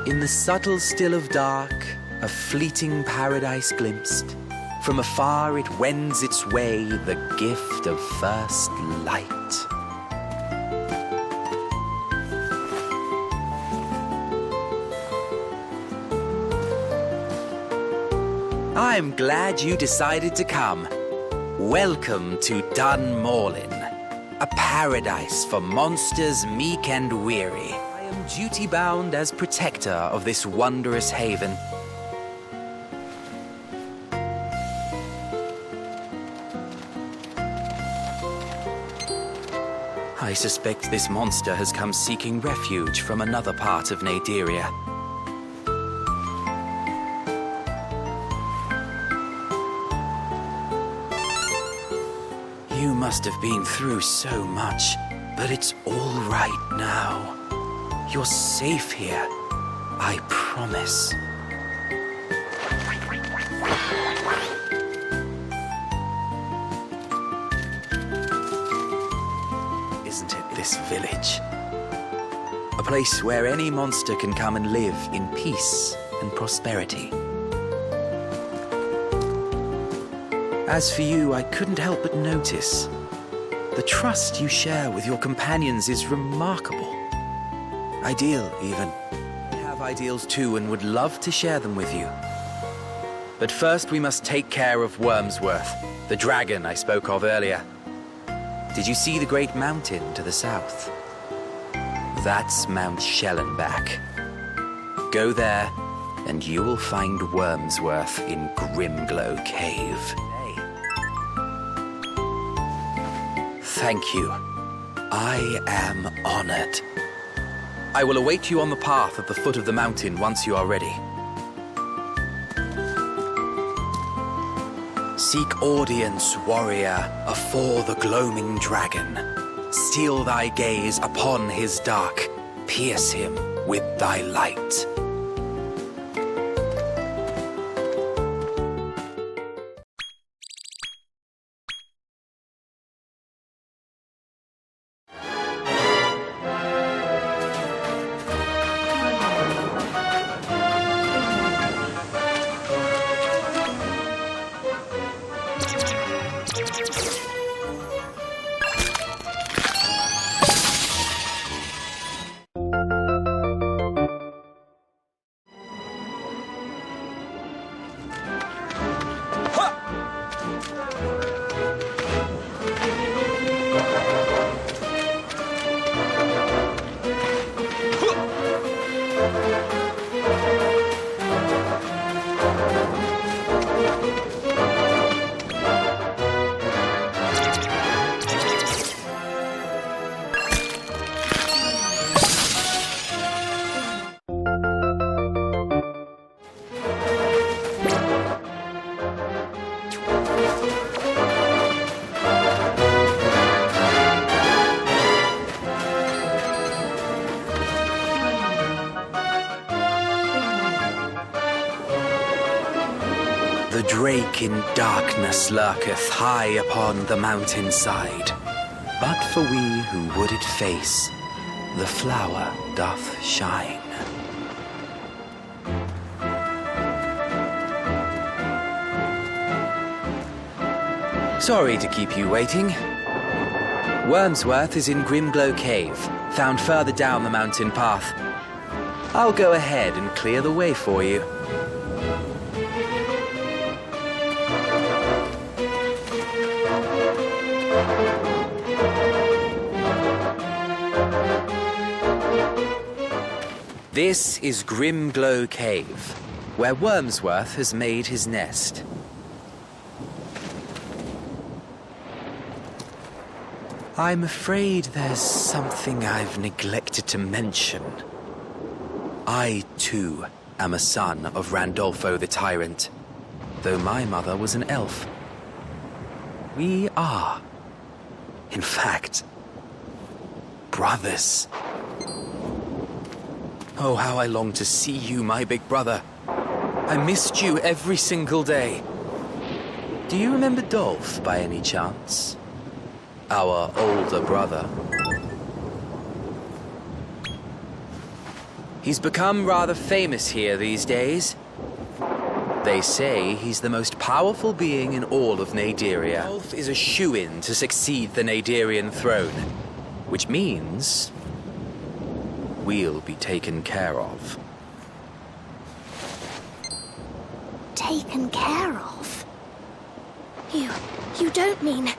[SPEAKER 20] In the subtle still of dark, a fleeting paradise glimpsed. From afar it wends its way, the gift of first light. I'm glad you decided to come. Welcome to Dunmorlin, a paradise for monsters meek and weary. I am duty-bound as protector of this wondrous haven. I suspect this monster has come seeking refuge from another part of Naderia. You must have been through so much, but it's all right now. You're safe here, I promise. Isn't it this village? A place where any monster can come and live in peace and prosperity. As for you, I couldn't help but notice. The trust you share with your companions is remarkable. Ideal, even. I have ideals too and would love to share them with you. But first we must take care of Wormsworth, the dragon I spoke of earlier. Did you see the great mountain to the south? That's Mount Schellenbach. Go there, and you will find Wormsworth in Grimglow Cave. Thank you. I am honored. I will await you on the path at the foot of the mountain once you are ready. Seek audience, warrior, afore the gloaming dragon. Steal thy gaze upon his dark, pierce him with thy light. The drake in darkness lurketh high upon the mountainside. But for we who would it face, the flower doth shine. Sorry to keep you waiting. Wormsworth is in Grimglow Cave, found further down the mountain path. I'll go ahead and clear the way for you. This is Grimglow Cave, where Wormsworth has made his nest. I'm afraid there's something I've neglected to mention. I, too, am a son of Randolfo the Tyrant, though my mother was an elf. We are, in fact, brothers. Oh, how I long to see you, my big brother. I missed you every single day. Do you remember Dolph, by any chance? Our older brother. He's become rather famous here these days. They say he's the most powerful being in all of Naderia. Dolph is a shoo-in to succeed the Naderian throne, which means we'll be taken care of.
[SPEAKER 9] Taken care of? You don't mean...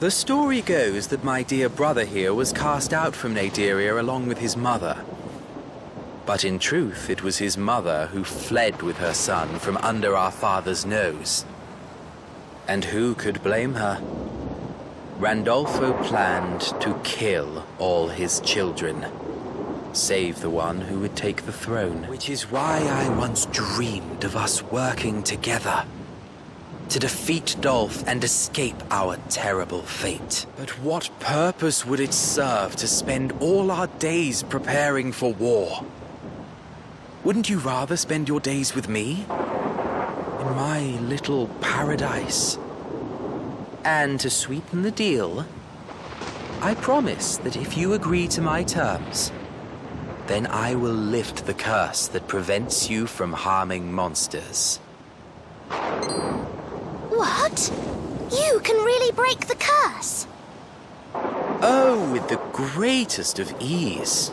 [SPEAKER 20] The story goes that my dear brother here was cast out from Naderia along with his mother. But in truth, it was his mother who fled with her son from under our father's nose. And who could blame her? Randolfo planned to kill all his children, save the one who would take the throne. Which is why I once dreamed of us working together, to defeat Dolph and escape our terrible fate. But what purpose would it serve to spend all our days preparing for war? Wouldn't you rather spend your days with me? In my little paradise? And to sweeten the deal, I promise that if you agree to my terms, then I will lift the curse that prevents you from harming monsters.
[SPEAKER 9] What? You can really break the curse?
[SPEAKER 20] Oh, with the greatest of ease.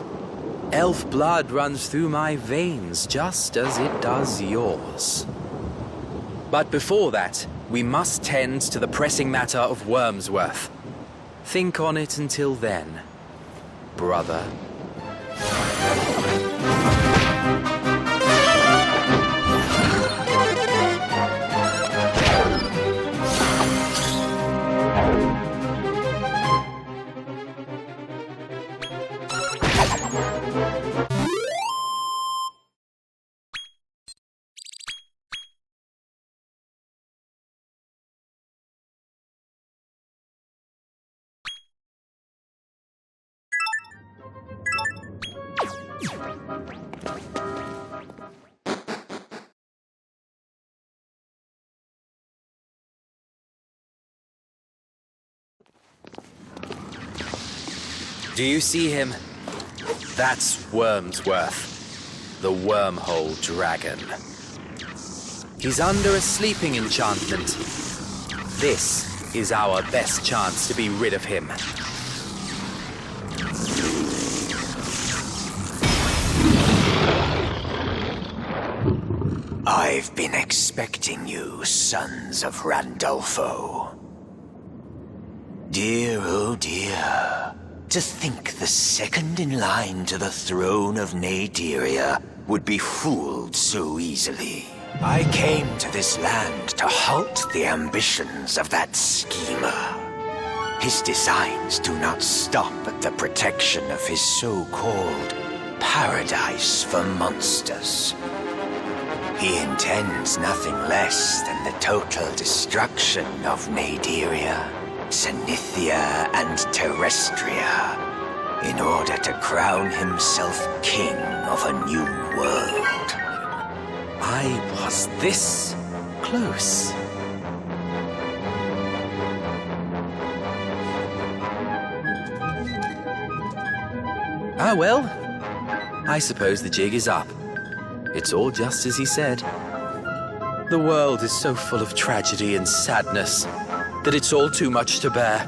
[SPEAKER 20] Elf blood runs through my veins just as it does yours. But before that, we must tend to the pressing matter of Wormsworth. Think on it until then, brother. Do you see him? That's Wormsworth, the Wormhole Dragon. He's under a sleeping enchantment. This is our best chance to be rid of him.
[SPEAKER 1] I've been expecting you, sons of Randolfo. Dear, oh dear. To think the second in line to the throne of Naderia would be fooled so easily. I came to this land to halt the ambitions of that schemer. His designs do not stop at the protection of his so-called paradise for monsters. He intends nothing less than the total destruction of Naderia, Zenithia, and Terrestria, in order to crown himself king of a new world.
[SPEAKER 20] I was this close. Ah, well, I suppose the jig is up. It's all just as he said. The world is so full of tragedy and sadness that it's all too much to bear.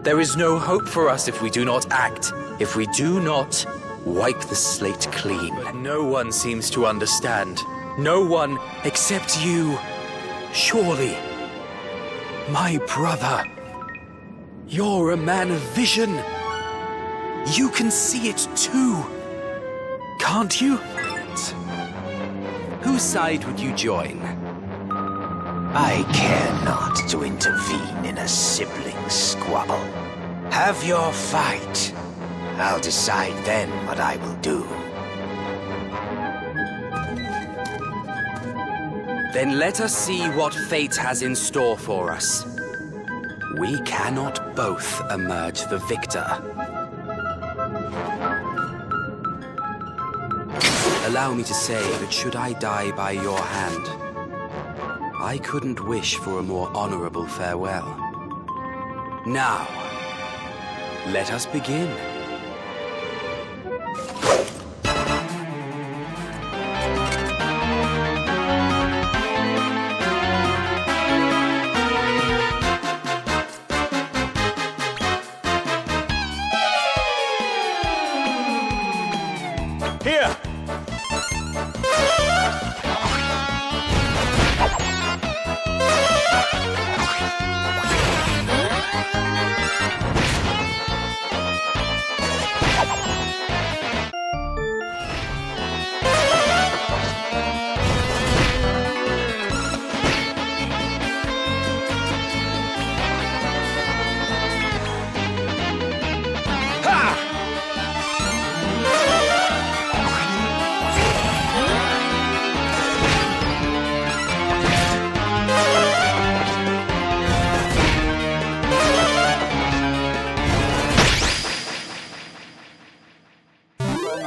[SPEAKER 20] There is no hope for us if we do not act, if we do not wipe the slate clean. But no one seems to understand. No one except you. Surely, my brother, you're a man of vision. You can see it too, can't you? Whose side would you join?
[SPEAKER 1] I care not to intervene in a sibling squabble. Have your fight. I'll decide then what I will do.
[SPEAKER 20] Then let us see what fate has in store for us. We cannot both emerge the victor. Allow me to say that should I die by your hand, I couldn't wish for a more honorable farewell. Now, let us begin.
[SPEAKER 8] Here!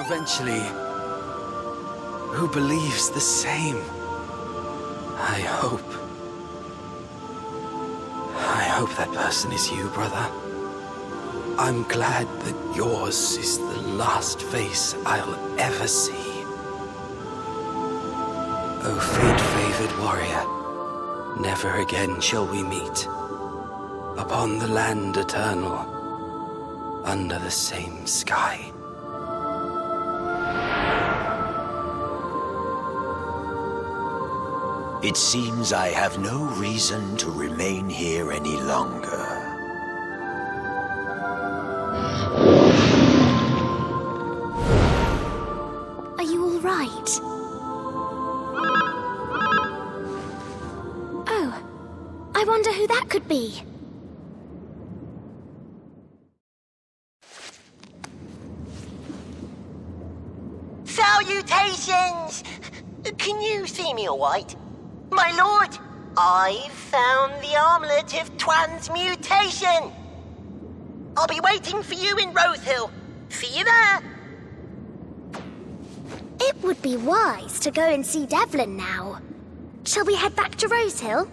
[SPEAKER 20] Eventually, who believes the same? I hope that person is you, brother. I'm glad that yours is the last face I'll ever see. O fate-favored warrior, never again shall we meet. Upon the land eternal, under the same sky.
[SPEAKER 1] It seems I have no reason to remain here any longer.
[SPEAKER 9] Are you all right? Oh, I wonder who that could be.
[SPEAKER 14] Salutations! Can you see me all right? My lord, I've found the Armlet of Transmutation. I'll be waiting for you in Rosehill. See you there.
[SPEAKER 9] It would be wise to go and see Devlin now. Shall we head back to Rosehill?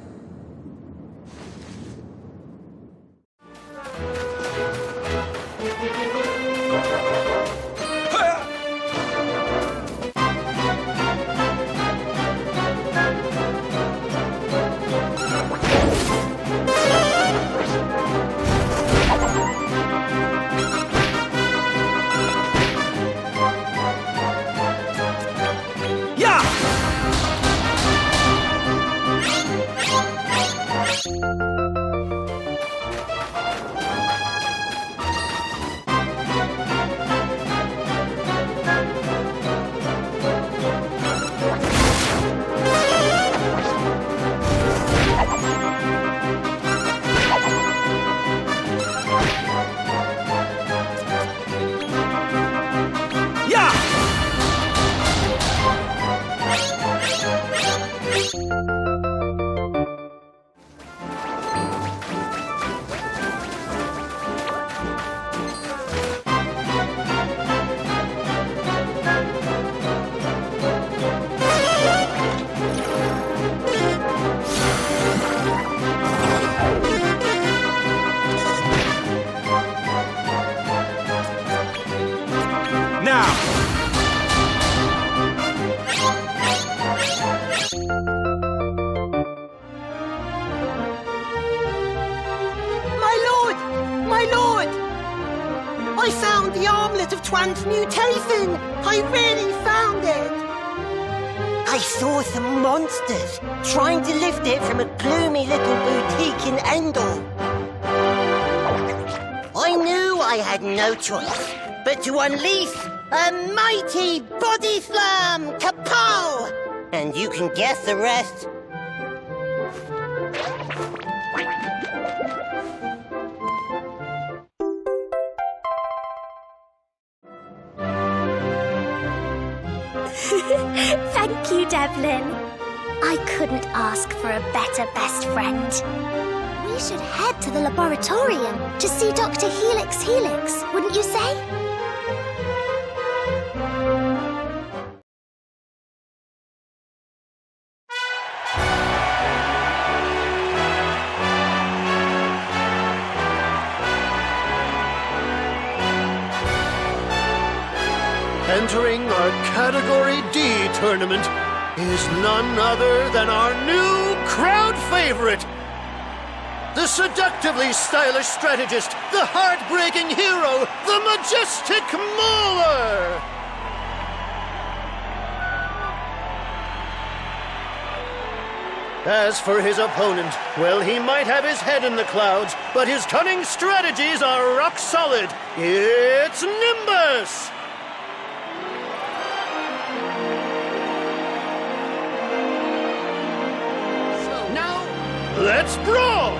[SPEAKER 14] transmutation! I really found it! I saw some monsters trying to lift it from a gloomy little boutique in Endor. I knew I had no choice but to unleash a mighty body slam! Kapow! And you can guess the rest.
[SPEAKER 9] Thank you, Devlin. I couldn't ask for a better best friend. We should head to the laboratorium to see Dr. Helix, wouldn't you say?
[SPEAKER 10] Entering our Category D tournament is none other than our new crowd favorite, the seductively stylish strategist, the heartbreaking hero, the majestic Mauler! As for his opponent, well, he might have his head in the clouds, but his cunning strategies are rock solid. It's Nimbus! Let's brawl!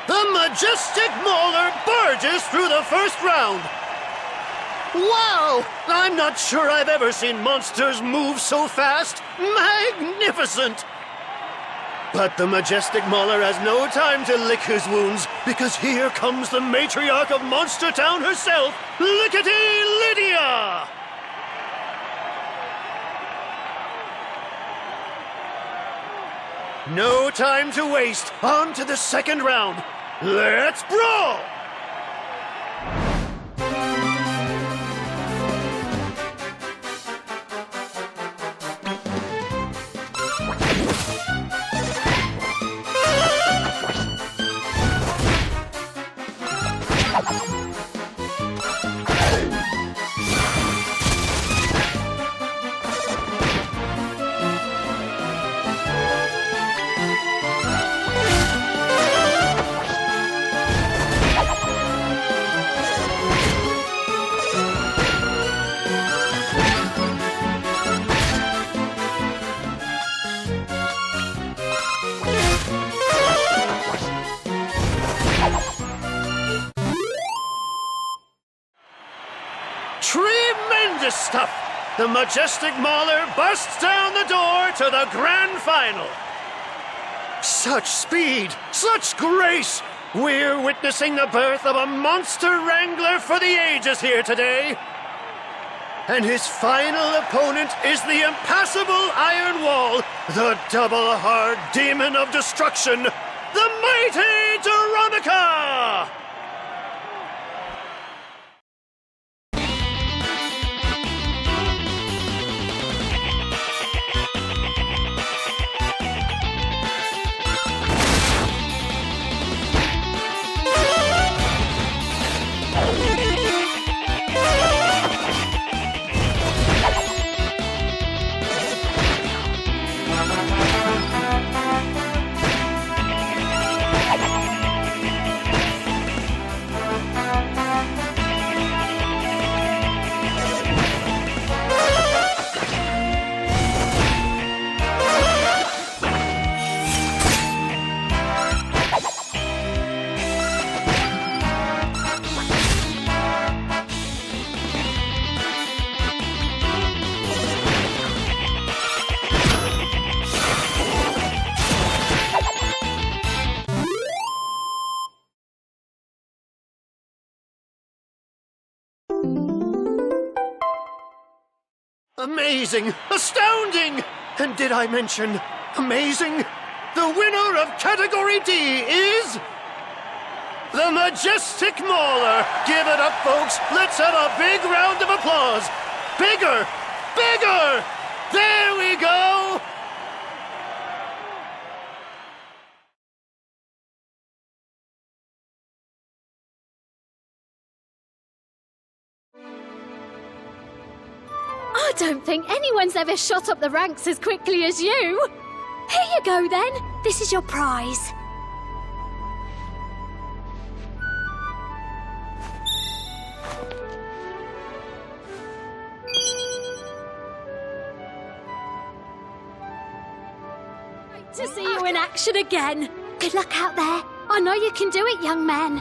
[SPEAKER 10] The majestic Mauler barges through the first round. Wow! I'm not sure I've ever seen monsters move so fast. Magnificent! But the majestic Mauler has no time to lick his wounds, because here comes the matriarch of Monster Town herself, Lickety Lydia! No time to waste. On to the second round. Let's brawl! Tremendous stuff! The majestic Mauler busts down the door to the grand final. Such speed, such grace! We're witnessing the birth of a monster wrangler for the ages here today. And his final opponent is the impassable Iron Wall, the double-hard demon of destruction, the mighty Doramica! Amazing! Astounding! And did I mention amazing? The winner of Category D is... the Majestic Mauler! Give it up, folks! Let's have a big round of applause! Bigger! Bigger! There we go!
[SPEAKER 9] I don't think anyone's ever shot up the ranks as quickly as you. Here you go, then. This is your prize. Great to see you in action again. Good luck out there. I know you can do it, young man.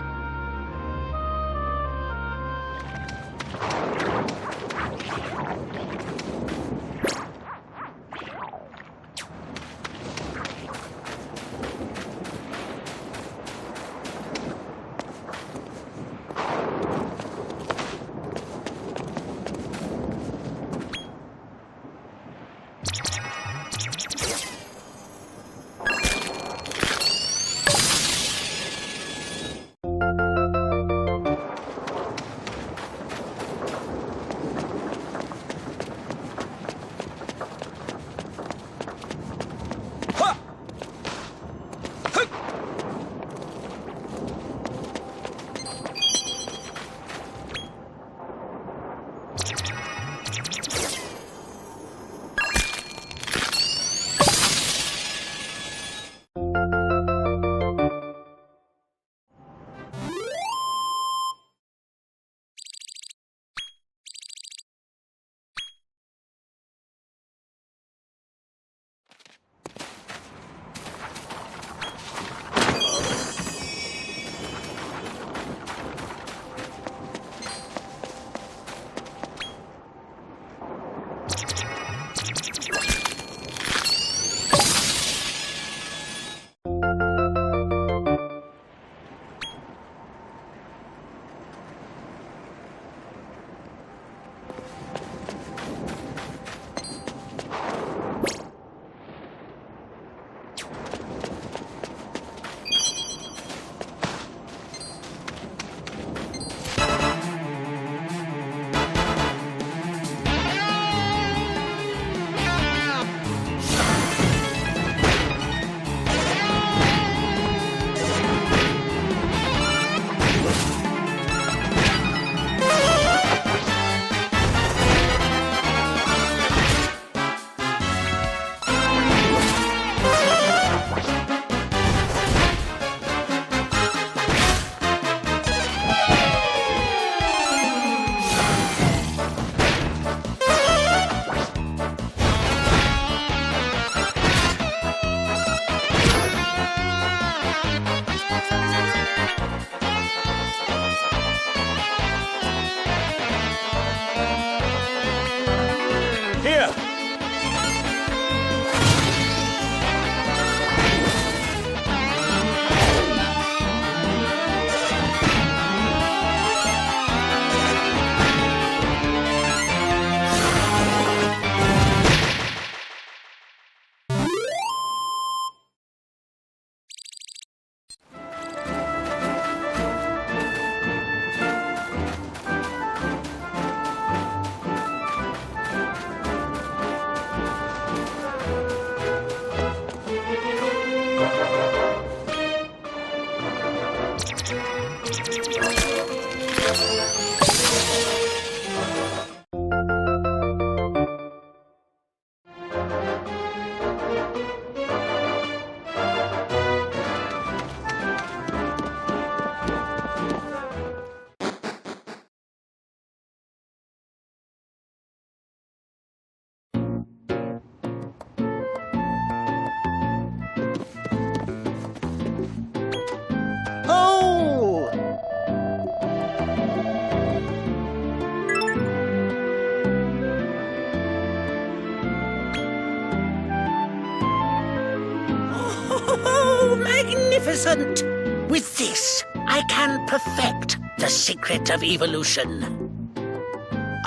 [SPEAKER 5] Magnificent! With this, I can perfect the secret of evolution.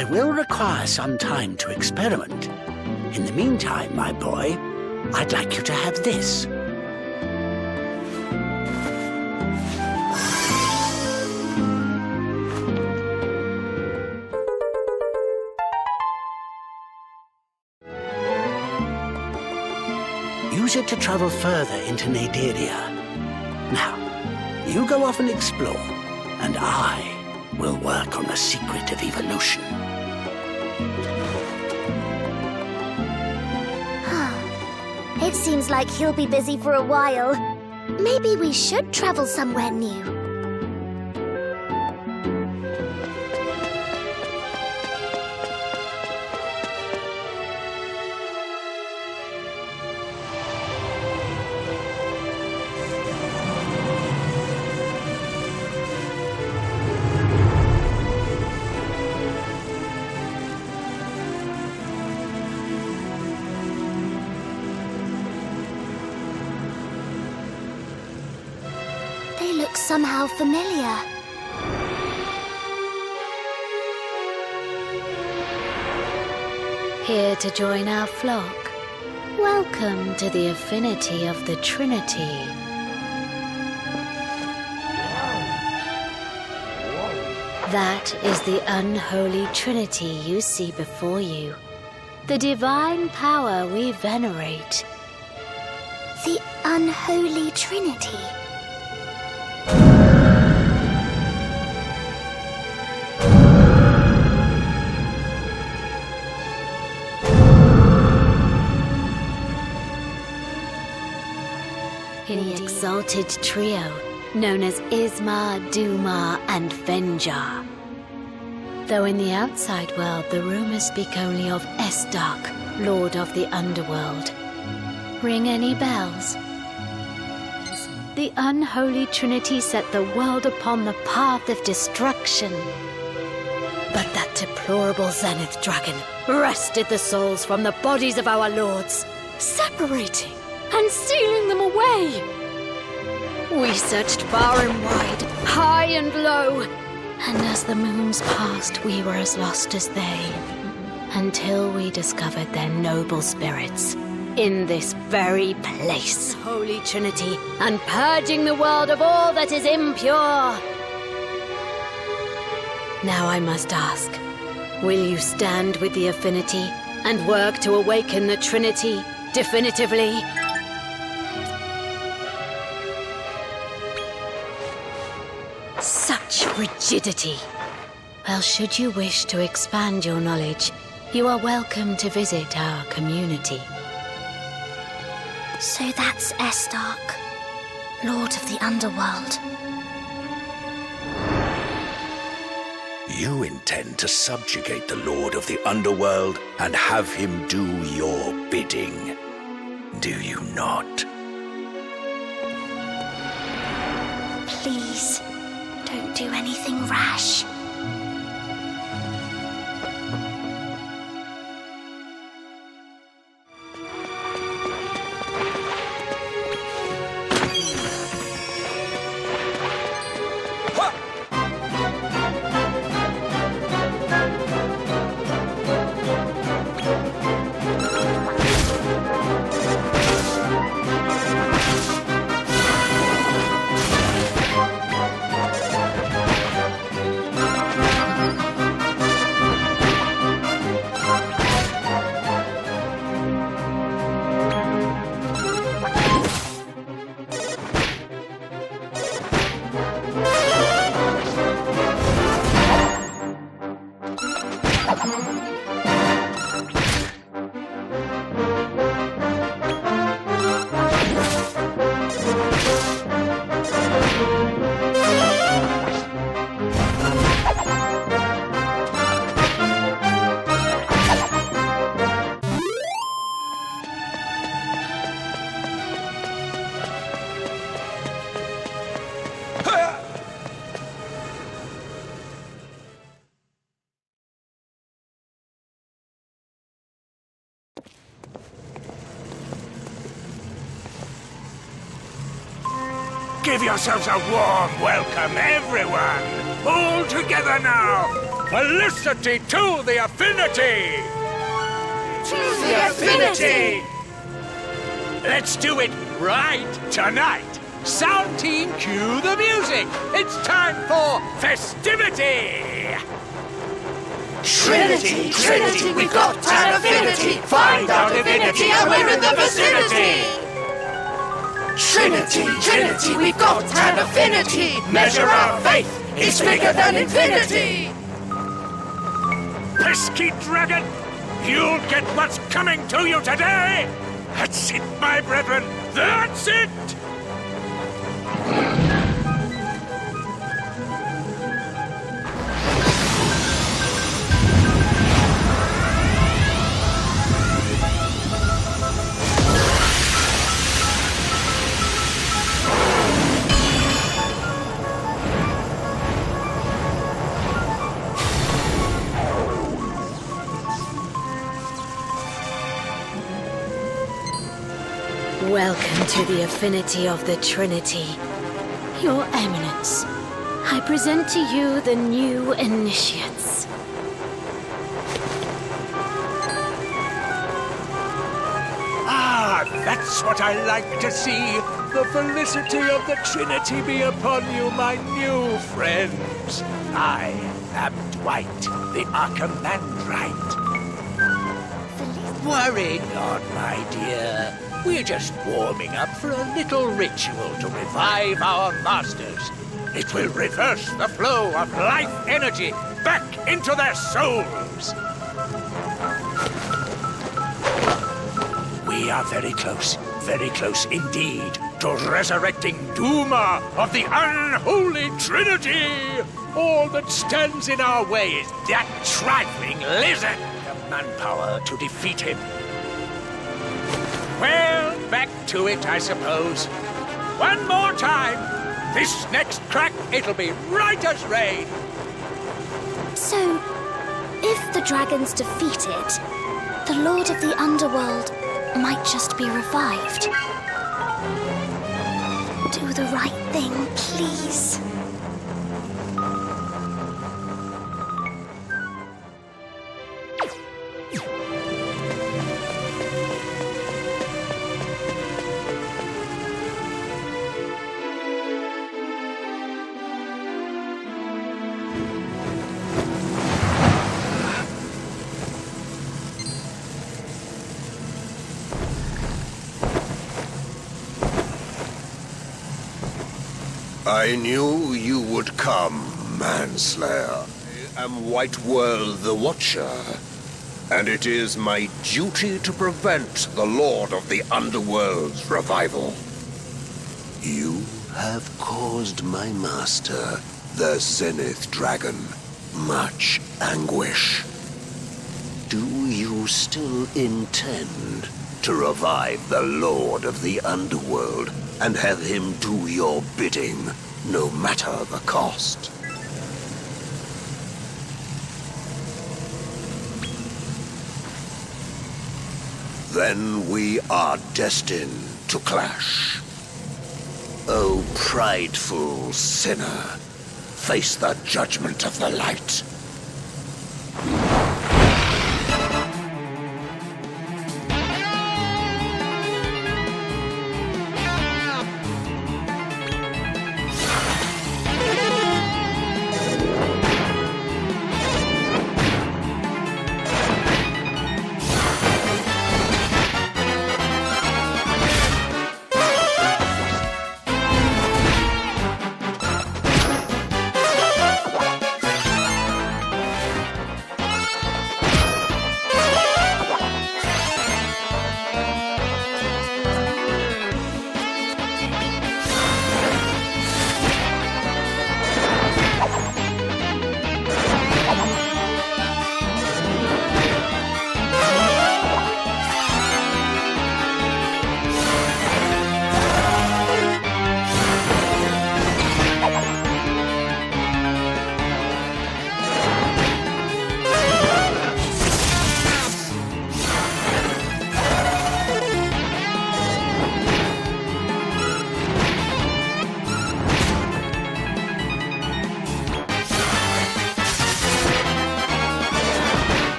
[SPEAKER 5] I will require some time to experiment. In the meantime, my boy, I'd like you to have this. Use it to travel further into Naderia. Now, you go off and explore, and I will work on the secret of evolution.
[SPEAKER 21] It seems like he'll be busy for a while. Maybe we should travel somewhere new. They look somehow familiar.
[SPEAKER 9] Here to join our flock? Welcome to the affinity of the Trinity. That is the unholy Trinity you see before you. The divine power we venerate.
[SPEAKER 21] The unholy Trinity.
[SPEAKER 9] In the exalted trio known as Ismar, Dumar, and Venjar. Though in the outside world the rumors speak only of Estark, Lord of the Underworld. Ring any bells? The unholy Trinity set the world upon the path of destruction. But that deplorable Zenith dragon wrested the souls from the bodies of our lords, separating and stealing them away. We searched far and wide, high and low, and as the moons passed, we were as lost as they, until we discovered their noble spirits in this very place. Holy Trinity, and purging the world of all that is impure. Now I must ask, will you stand with the Affinity and work to awaken the Trinity definitively? Such rigidity. Well, should you wish to expand your knowledge, you are welcome to visit our community.
[SPEAKER 21] So that's Estark, Lord of the Underworld.
[SPEAKER 1] You intend to subjugate the Lord of the Underworld and have him do your bidding, do you not?
[SPEAKER 21] Please, don't do anything rash.
[SPEAKER 16] Give yourselves a warm welcome, everyone! All together now! Felicity to the affinity!
[SPEAKER 3] To the affinity!
[SPEAKER 16] Let's do it right tonight! Sound team, cue the music! It's time for festivity!
[SPEAKER 3] Trinity, Trinity, we've got an affinity! Find our divinity and we're in the vicinity! Trinity, Trinity, we've got an affinity! Measure our faith, it's bigger than infinity!
[SPEAKER 16] Pesky dragon! You'll get what's coming to you today! That's it, my brethren! That's it!
[SPEAKER 9] Welcome to the affinity of the Trinity. Your Eminence, I present to you the new initiates.
[SPEAKER 16] Ah, that's what I like to see. The felicity of the Trinity be upon you, my new friends. I am Dwight, the Archimandrite. Worry not, my dear. We're just warming up for a little ritual to revive our masters. It will reverse the flow of life energy back into their souls. We are very close indeed, to resurrecting Duma of the unholy Trinity. All that stands in our way is that trifling lizard. The manpower to defeat him. Well, back to it, I suppose. One more time. This next crack, it'll be right as rain.
[SPEAKER 21] So, if the dragon's defeated, the Lord of the Underworld might just be revived. Do the right thing, please.
[SPEAKER 4] I knew you would come, Manslayer. I am White World the Watcher, and it is my duty to prevent the Lord of the Underworld's revival. You have caused my master, the Zenith Dragon, much anguish. Do you still intend to revive the Lord of the Underworld and have him do your bidding, no matter the cost? Then we are destined to clash. O prideful sinner, face the judgment of the light.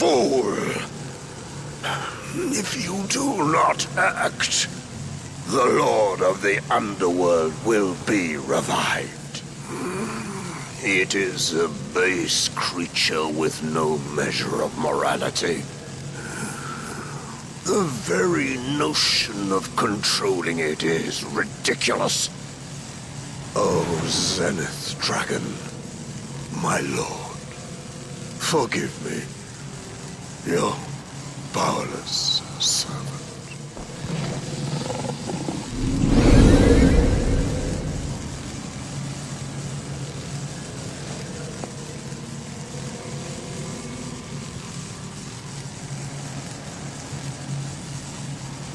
[SPEAKER 4] Fool! If you do not act, the Lord of the Underworld will be revived. It is a base creature with no measure of morality. The very notion of controlling it is ridiculous. Oh, Zenith Dragon, my lord, forgive me, your powerless servant.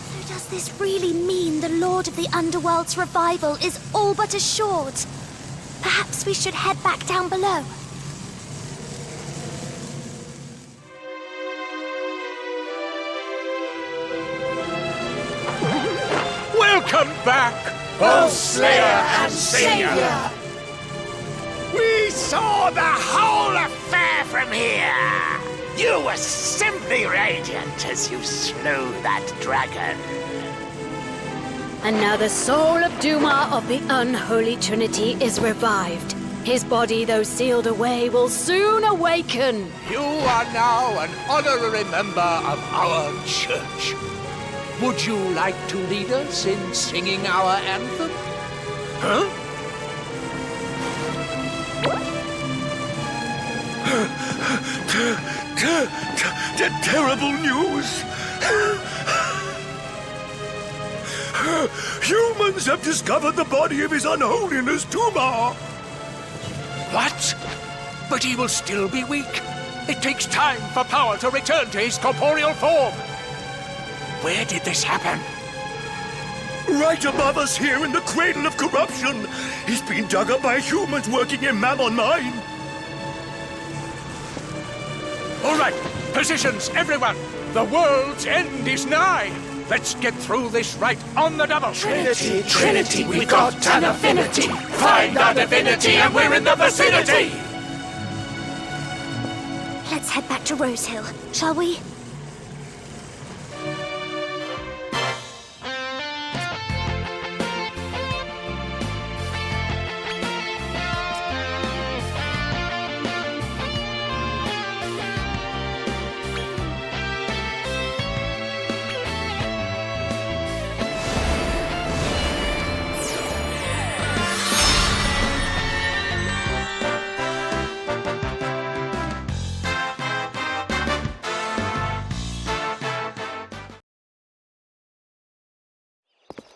[SPEAKER 21] So does this really mean the Lord of the Underworld's revival is all but assured? Perhaps we should head back down below.
[SPEAKER 16] Welcome back,
[SPEAKER 12] O Slayer and Savior!
[SPEAKER 16] We saw the whole affair from here. You were simply radiant as you slew that dragon.
[SPEAKER 9] And now the soul of Duma of the Unholy Trinity is revived. His body, though sealed away, will soon awaken.
[SPEAKER 16] You are now an honorary member of our church. Would you like to lead us in singing our anthem? Huh?
[SPEAKER 4] Terrible news! Humans have discovered the body of His Unholiness Duma!
[SPEAKER 16] What? But he will still be weak. It takes time for power to return to his corporeal form. Where did this happen?
[SPEAKER 4] Right above us here in the cradle of corruption! He's been dug up by humans working in Mammon Mine!
[SPEAKER 16] All right, positions, everyone! The world's end is nigh! Let's get through this right on the double!
[SPEAKER 12] Trinity, Trinity, we got an affinity! Find our divinity and we're in the vicinity!
[SPEAKER 21] Let's head back to Rose Hill, shall we?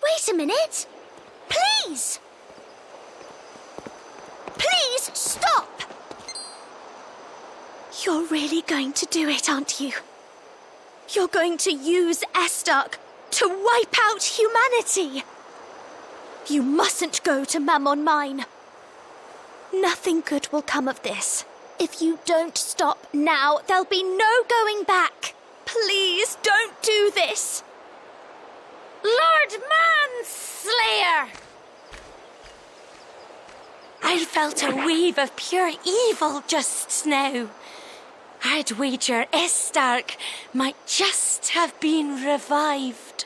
[SPEAKER 21] Wait a minute! Please! Please stop! You're really going to do it, aren't you? You're going to use Estark to wipe out humanity! You mustn't go to Mammon Mine. Nothing good will come of this. If you don't stop now, there'll be no going back. Please don't do this.
[SPEAKER 3] Lord Manslayer!
[SPEAKER 13] I felt a wave of pure evil just now. I'd wager Estark might just have been revived.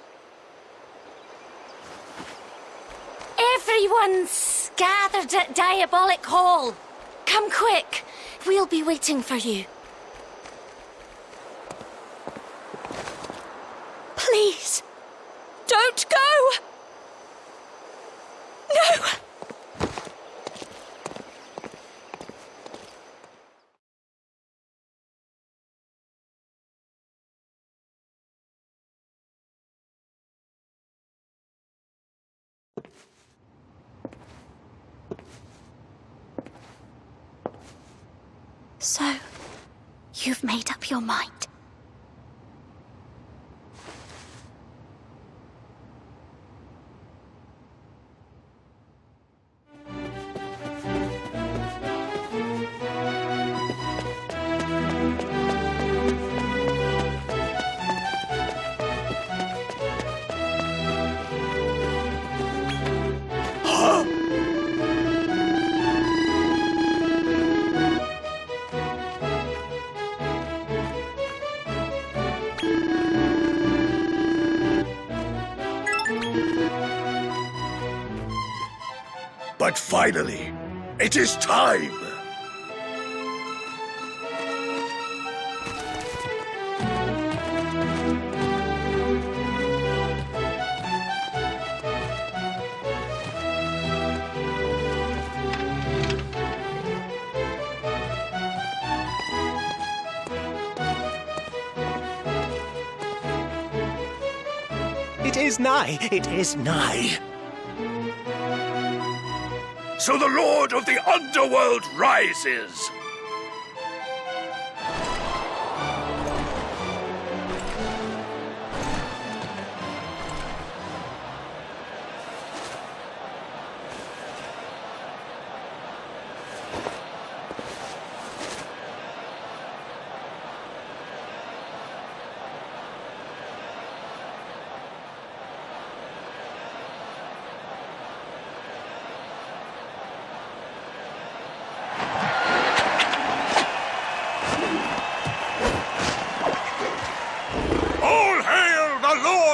[SPEAKER 3] Everyone's gathered at Diabolic Hall.
[SPEAKER 13] Come quick. We'll be waiting for you.
[SPEAKER 21] Please, don't go! No! So, you've made up your mind.
[SPEAKER 4] But finally, it is time!
[SPEAKER 12] It is nigh, it is nigh.
[SPEAKER 1] So the Lord of the Underworld rises!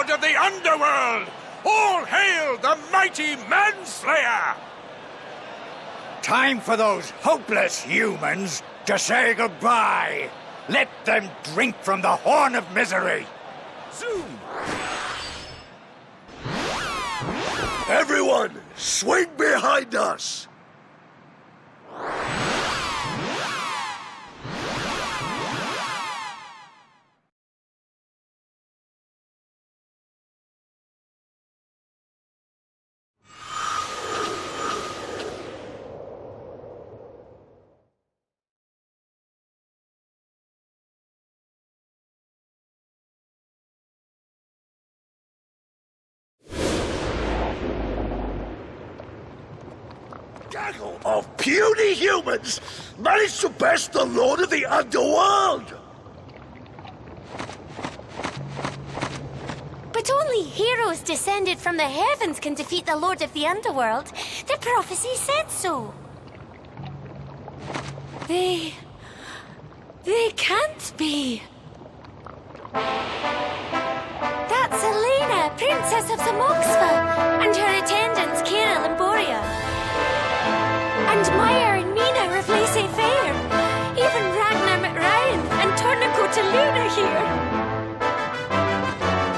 [SPEAKER 16] Of the Underworld! All hail the mighty Manslayer!
[SPEAKER 6] Time for those hopeless humans to say goodbye. Let them drink from the horn of misery.
[SPEAKER 16] Zoom!
[SPEAKER 4] Everyone, swing behind us! Gaggle of puny humans managed to best the Lord of the Underworld!
[SPEAKER 3] But only heroes descended from the heavens can defeat the Lord of the Underworld. The prophecy said so. They can't be. That's Elena, Princess of Zamoxva, and her attendants, Carol and Borea. And Maya and Mina of Laissez-Faire. Even Ragnar McRyan and Tornico to Luna here.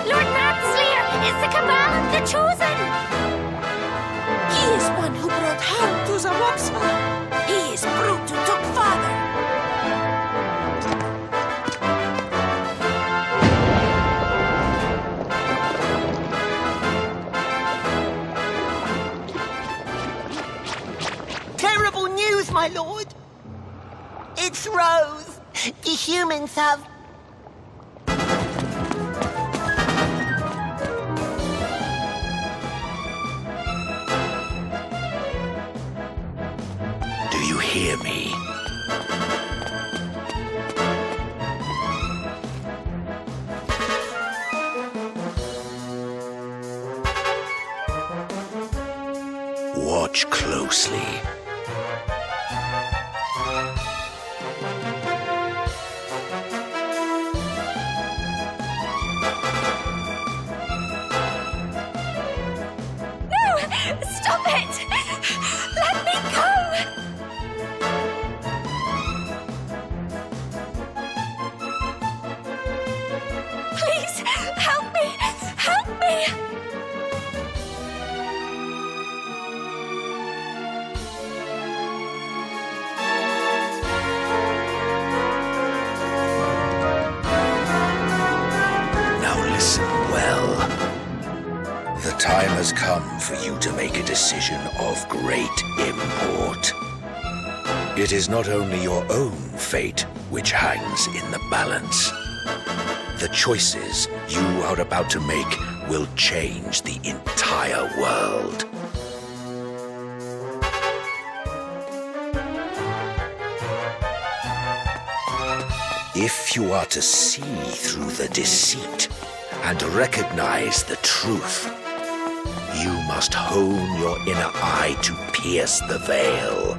[SPEAKER 3] Lord Manslayer is the Cabal of the Chosen.
[SPEAKER 15] He is one who brought harm to Zamoxva. He is brute who took father.
[SPEAKER 14] Terrible news, my lord. It's Rose. The humans have...
[SPEAKER 1] Do you hear me? Watch closely.
[SPEAKER 21] No! Stop it! Let me go! Please, help me! Help me!
[SPEAKER 1] Now listen well. The time has come for you to make a decision of great import. It is not only your own fate which hangs in the balance. The choices you are about to make will change the entire world. If you are to see through the deceit and recognize the truth, you must hone your inner eye to pierce the veil.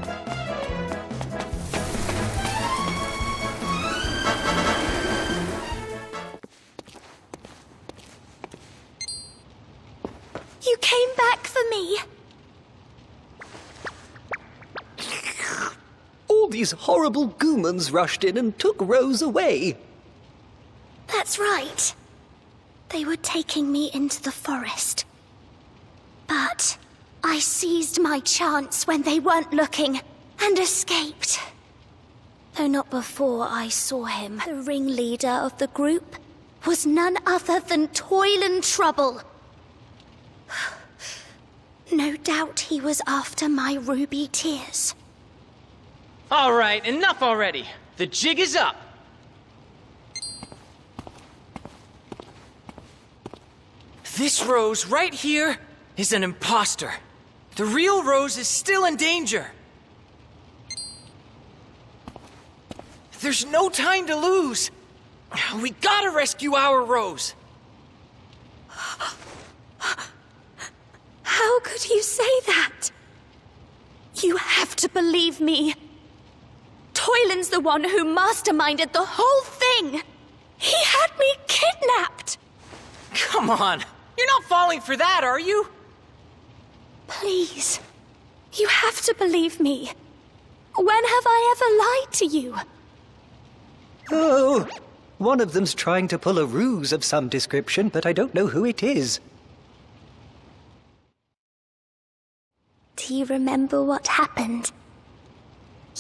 [SPEAKER 21] You came back for me.
[SPEAKER 7] all these horrible goomans rushed in and took Rose away.
[SPEAKER 21] That's right. They were taking me into the forest. But I seized my chance when they weren't looking and escaped. Though not before I saw him. The ringleader of the group was none other than Toylan Trouble. No doubt he was after my ruby tears.
[SPEAKER 2] All right, enough already. The jig is up. This Rose right here is an imposter. The real Rose is still in danger. There's no time to lose. We gotta rescue our Rose.
[SPEAKER 21] How could you say that? You have to believe me. Toylan's the one who masterminded the whole thing. He had me kidnapped.
[SPEAKER 2] Come on. You're not falling for that, are you?
[SPEAKER 21] Please. You have to believe me. When have I ever lied to you?
[SPEAKER 7] Oh, one of them's trying to pull a ruse of some description, but I don't know who it is.
[SPEAKER 21] Do you remember what happened?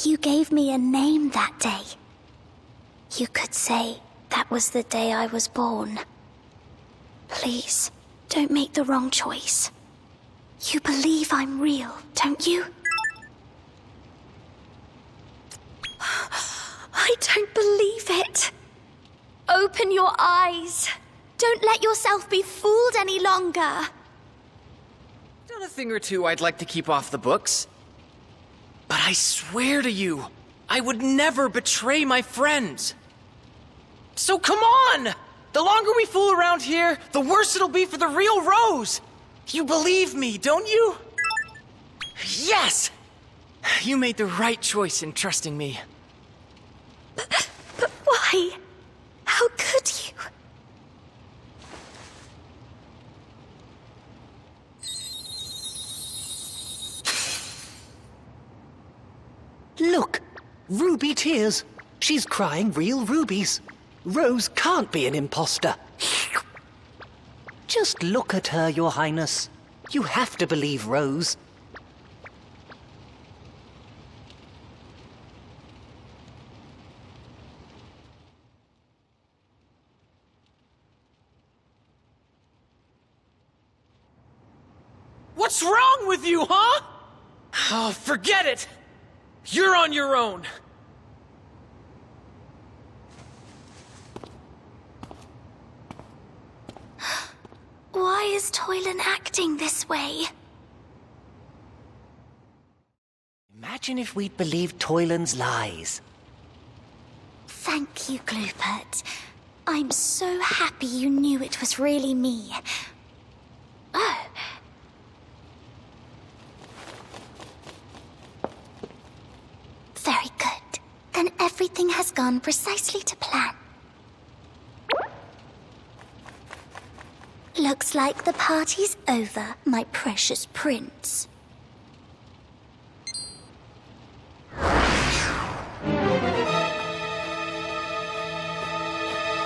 [SPEAKER 21] You gave me a name that day. You could say that was the day I was born. Please, don't make the wrong choice. You believe I'm real, don't you? I don't believe it. Open your eyes. Don't let yourself be fooled any longer.
[SPEAKER 2] Done a thing or two I'd like to keep off the books. But I swear to you, I would never betray my friends. So come on! The longer we fool around here, the worse it'll be for the real Rose. You believe me, don't you? Yes! You made the right choice in trusting me.
[SPEAKER 21] But why? How could you?
[SPEAKER 7] Look! Ruby tears. She's crying real rubies. Rose can't be an imposter. Just look at her, Your Highness. You have to believe Rose.
[SPEAKER 2] What's wrong with you, huh? Oh, forget it! You're on your own.
[SPEAKER 21] Why is Toylan acting this way?
[SPEAKER 7] Imagine if we'd believed Toylan's lies.
[SPEAKER 21] Thank you, Gloopert. I'm so happy you knew it was really me. Oh. Very good. Then everything has gone precisely to plan. Looks like the party's over, my precious prince.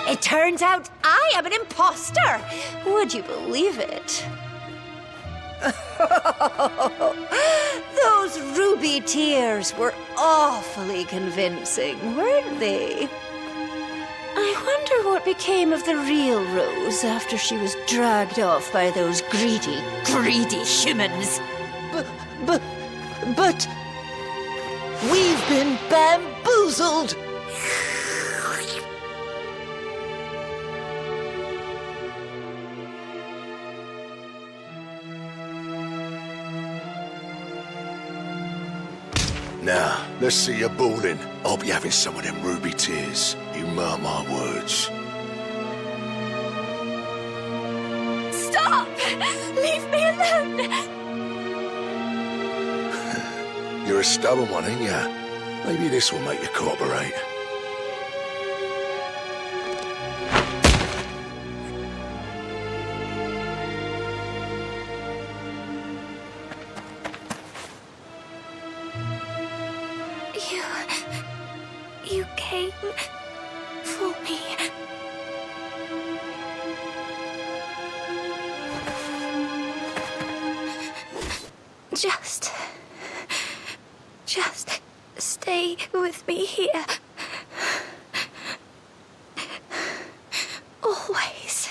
[SPEAKER 13] It turns out I am an imposter. Would you believe it? Those ruby tears were awfully convincing, weren't they? I wonder what became of the real Rose after she was dragged off by those greedy humans. But we've been bamboozled.
[SPEAKER 4] Now, let's see you balling. I'll be having some of them ruby tears. You mark my words.
[SPEAKER 21] Stop! Leave me alone!
[SPEAKER 4] You're a stubborn one, ain't ya? Maybe this will make you cooperate.
[SPEAKER 21] You came for me. Just stay with me here. Always.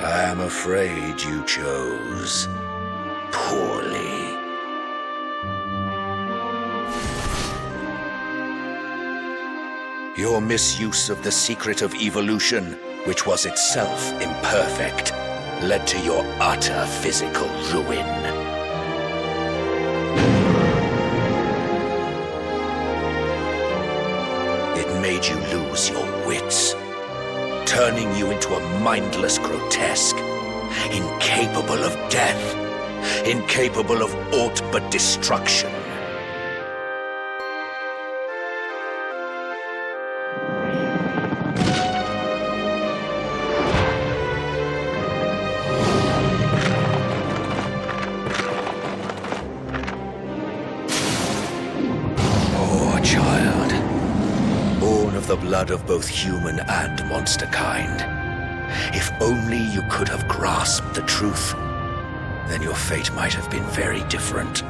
[SPEAKER 1] I'm afraid you chose poorly. Your misuse of the secret of evolution, which was itself imperfect, led to your utter physical ruin. It made you lose your wits, turning you into a mindless grotesque, incapable of death, incapable of aught but destruction. Poor child, born of the blood of both human and monster kind. If only you could have grasped the truth, then your fate might have been very different.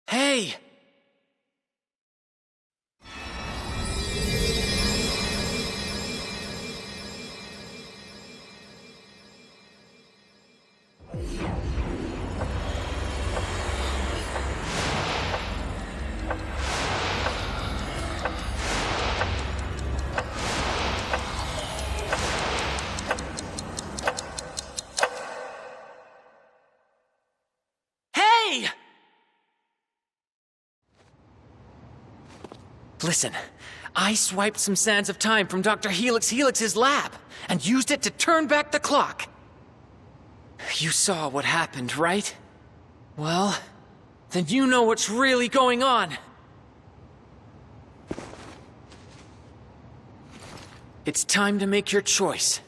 [SPEAKER 2] Hey! Hey! Listen, I swiped some sands of time from Dr. Helix's lab and used it to turn back the clock. You saw what happened, right? Well, then you know what's really going on. It's time to make your choice.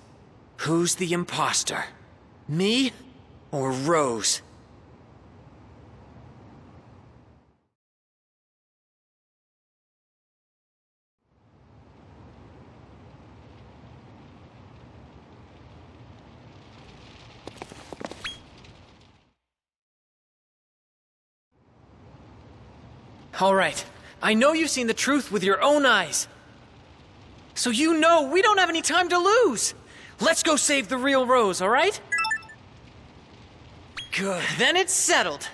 [SPEAKER 2] Who's the imposter? Me or Rose? All right, I know you've seen the truth with your own eyes. So you know we don't have any time to lose. Let's go save the real Rose, all right? Good. Then it's settled.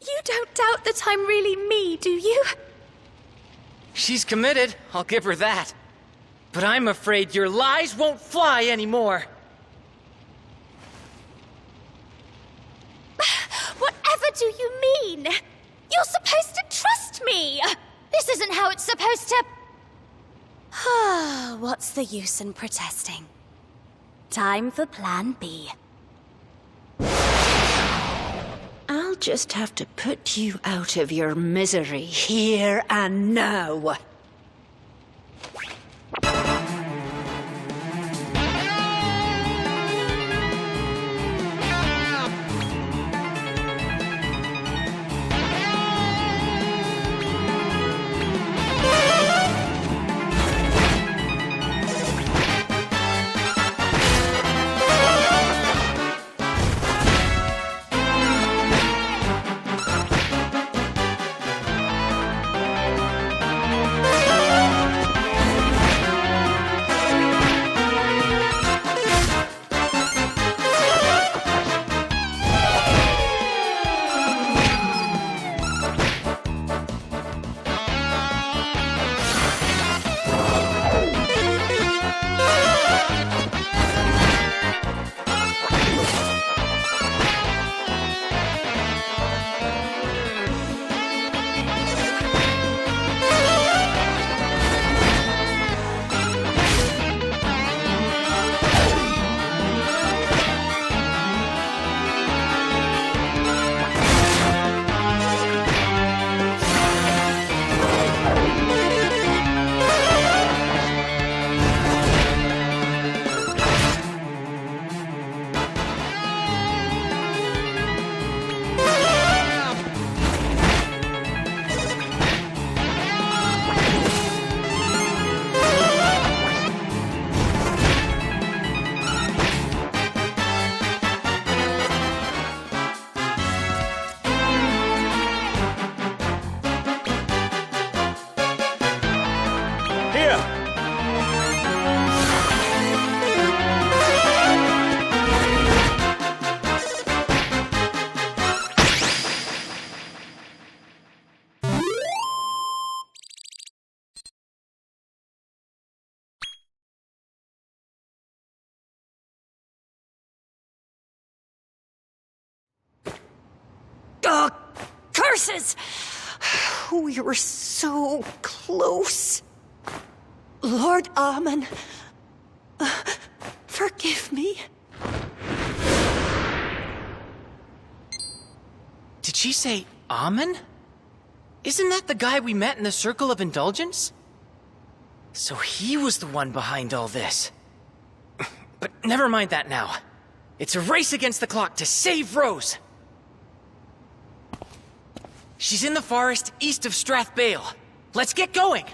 [SPEAKER 21] You don't doubt that I'm really me, do you?
[SPEAKER 2] She's committed, I'll give her that. But I'm afraid your lies won't fly anymore.
[SPEAKER 21] Whatever do you mean? You're supposed to trust me! This isn't how it's supposed to... What's the use in protesting? Time for Plan B.
[SPEAKER 11] I'll just have to put you out of your misery here and now. Curses! We were so close. Lord Amun, forgive me.
[SPEAKER 2] Did she say Amun? Isn't that the guy we met in the Circle of Indulgence? So he was the one behind all this. But never mind that now. It's a race against the clock to save Rose. She's in the forest east of Strathbale. Let's get going!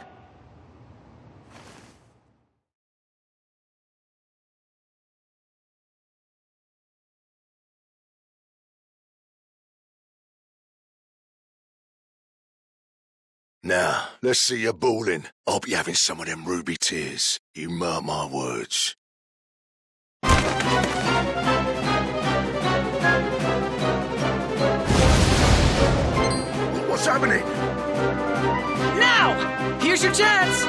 [SPEAKER 4] Now, let's see you bawling. I'll be having some of them ruby tears. You mark my words. What's happening?
[SPEAKER 2] Now! Here's your chance!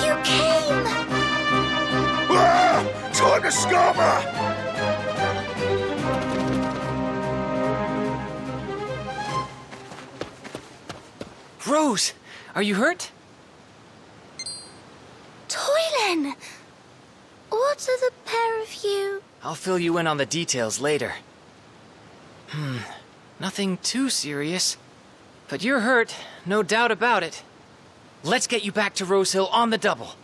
[SPEAKER 21] You came!
[SPEAKER 4] Ah! Time to scamper!
[SPEAKER 2] Rose, are you hurt?
[SPEAKER 21] Toylan! What are the pair of you?
[SPEAKER 2] I'll fill you in on the details later. Nothing too serious. But you're hurt, no doubt about it. Let's get you back to Rose Hill on the double.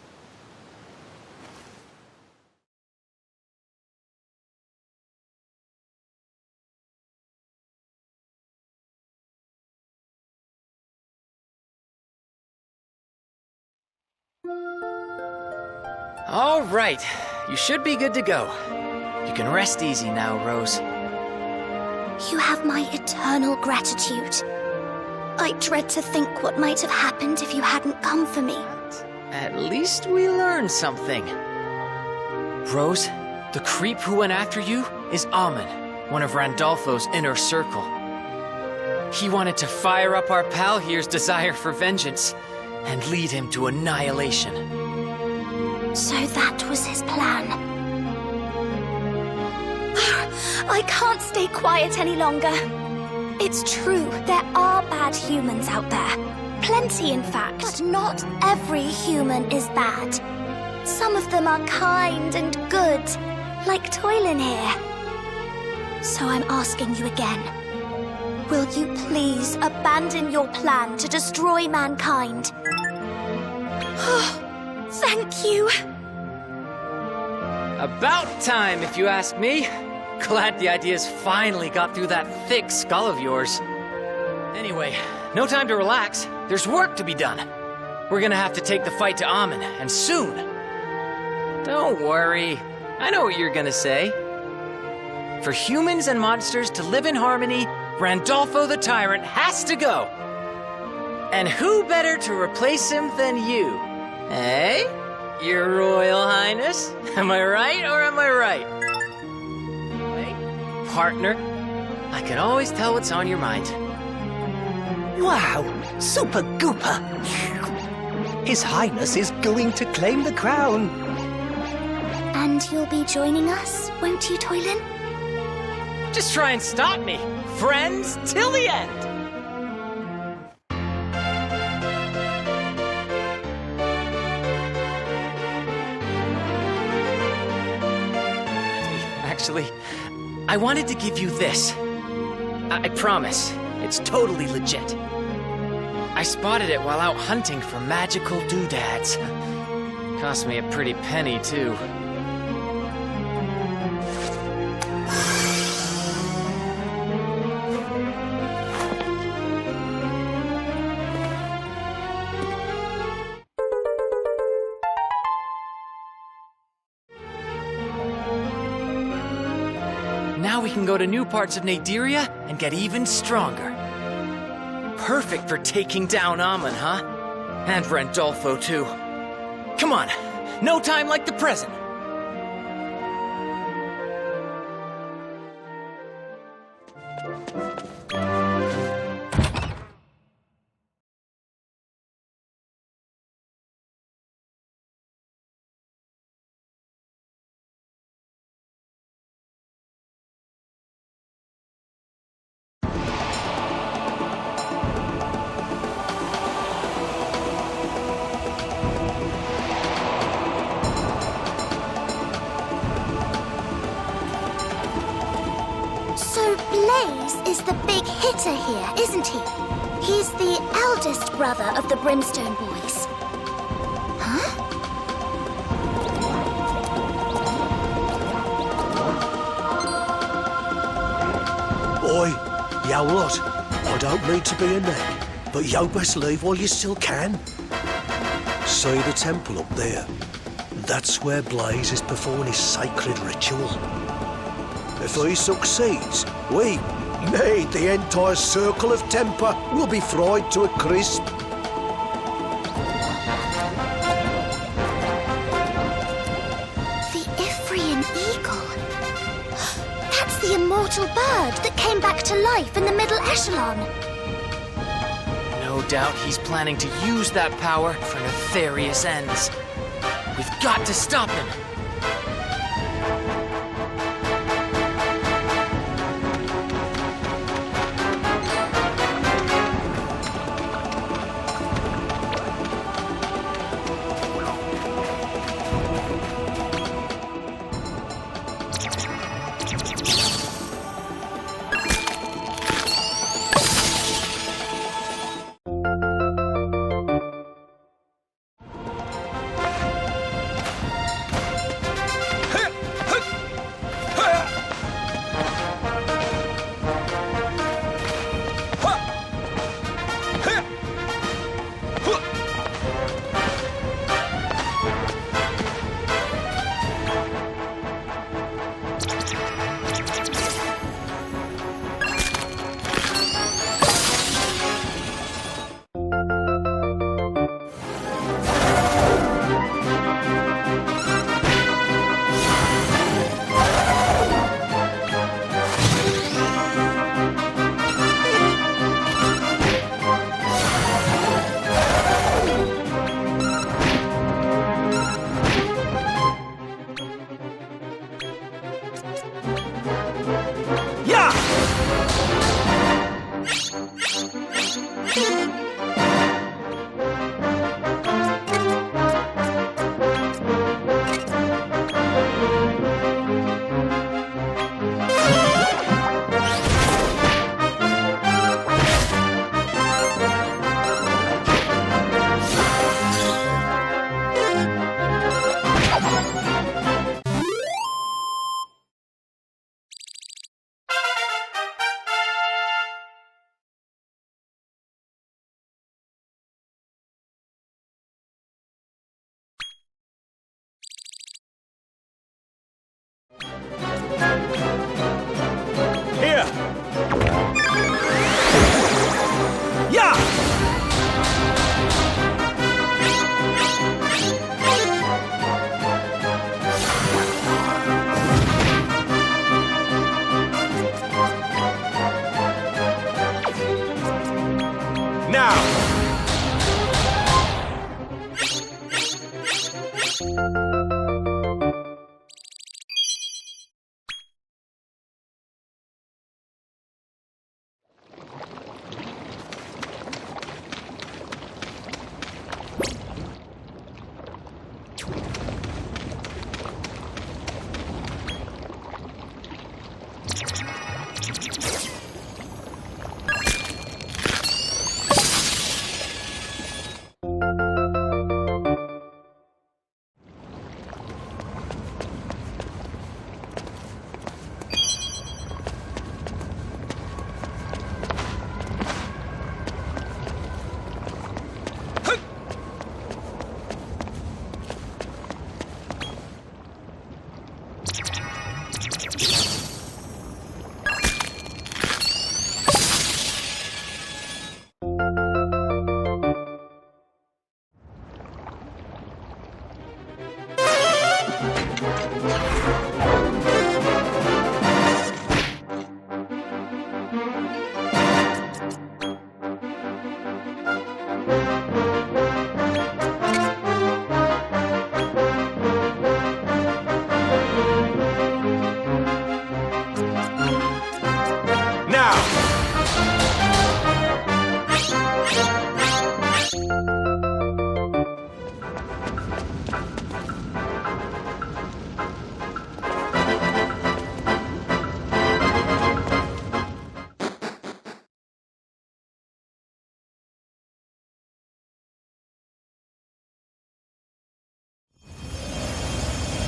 [SPEAKER 2] All right, you should be good to go. You can rest easy now, Rose.
[SPEAKER 21] You have my eternal gratitude. I dread to think what might have happened if you hadn't come for me.
[SPEAKER 2] At least we learned something. Rose, the creep who went after you is Amon, one of Randolfo's inner circle. He wanted to fire up our pal here's desire for vengeance and lead him to annihilation.
[SPEAKER 21] So that was his plan. I can't stay quiet any longer. It's true, there are bad humans out there. Plenty, in fact. But not every human is bad. Some of them are kind and good, like Toylin here. So I'm asking you again. Will you please abandon your plan to destroy mankind? Thank you.
[SPEAKER 2] About time, if you ask me. Glad the ideas finally got through that thick skull of yours. Anyway, no time to relax. There's work to be done. We're gonna have to take the fight to Amon, and soon. Don't worry. I know what you're gonna say. For humans and monsters to live in harmony, Randolfo the Tyrant has to go. And who better to replace him than you? Eh? Your Royal Highness? Am I right or am I right? Hey, partner, I can always tell what's on your mind.
[SPEAKER 7] Wow, super gooper. His Highness is going to claim the crown.
[SPEAKER 21] And you'll be joining us, won't you, Toylin?
[SPEAKER 2] Just try and stop me. Friends till the end. Actually, I wanted to give you this. I promise, it's totally legit. I spotted it while out hunting for magical doodads. Cost me a pretty penny, too. Now we can go to new parts of Naderia and get even stronger. Perfect for taking down Amon, huh? And Randolfo, too. Come on, no time like the present.
[SPEAKER 21] So Blaze is the big hitter here, isn't he? He's the eldest brother of the Brimstone Boys. Huh?
[SPEAKER 4] Oi, yo lot. I don't mean to be a nag, but yo best leave while you still can. See the temple up there? That's where Blaze is performing his sacred ritual. If he succeeds, we, nay, the entire circle of temper, will be fried to a crisp.
[SPEAKER 21] The Ithrian Eagle. That's the immortal bird that came back to life in the Middle Echelon.
[SPEAKER 2] No doubt he's planning to use that power for nefarious ends. We've got to stop him.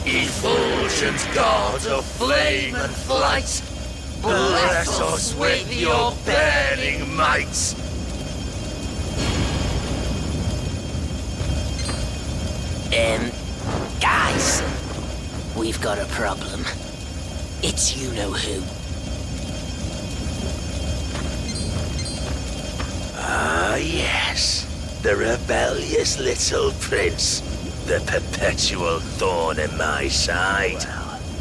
[SPEAKER 1] Effulgent god of flame and flight, bless us with your burning might.
[SPEAKER 17] Guys, we've got a problem. It's you-know-who.
[SPEAKER 1] Ah, yes. The rebellious little prince. The perpetual thorn in my side.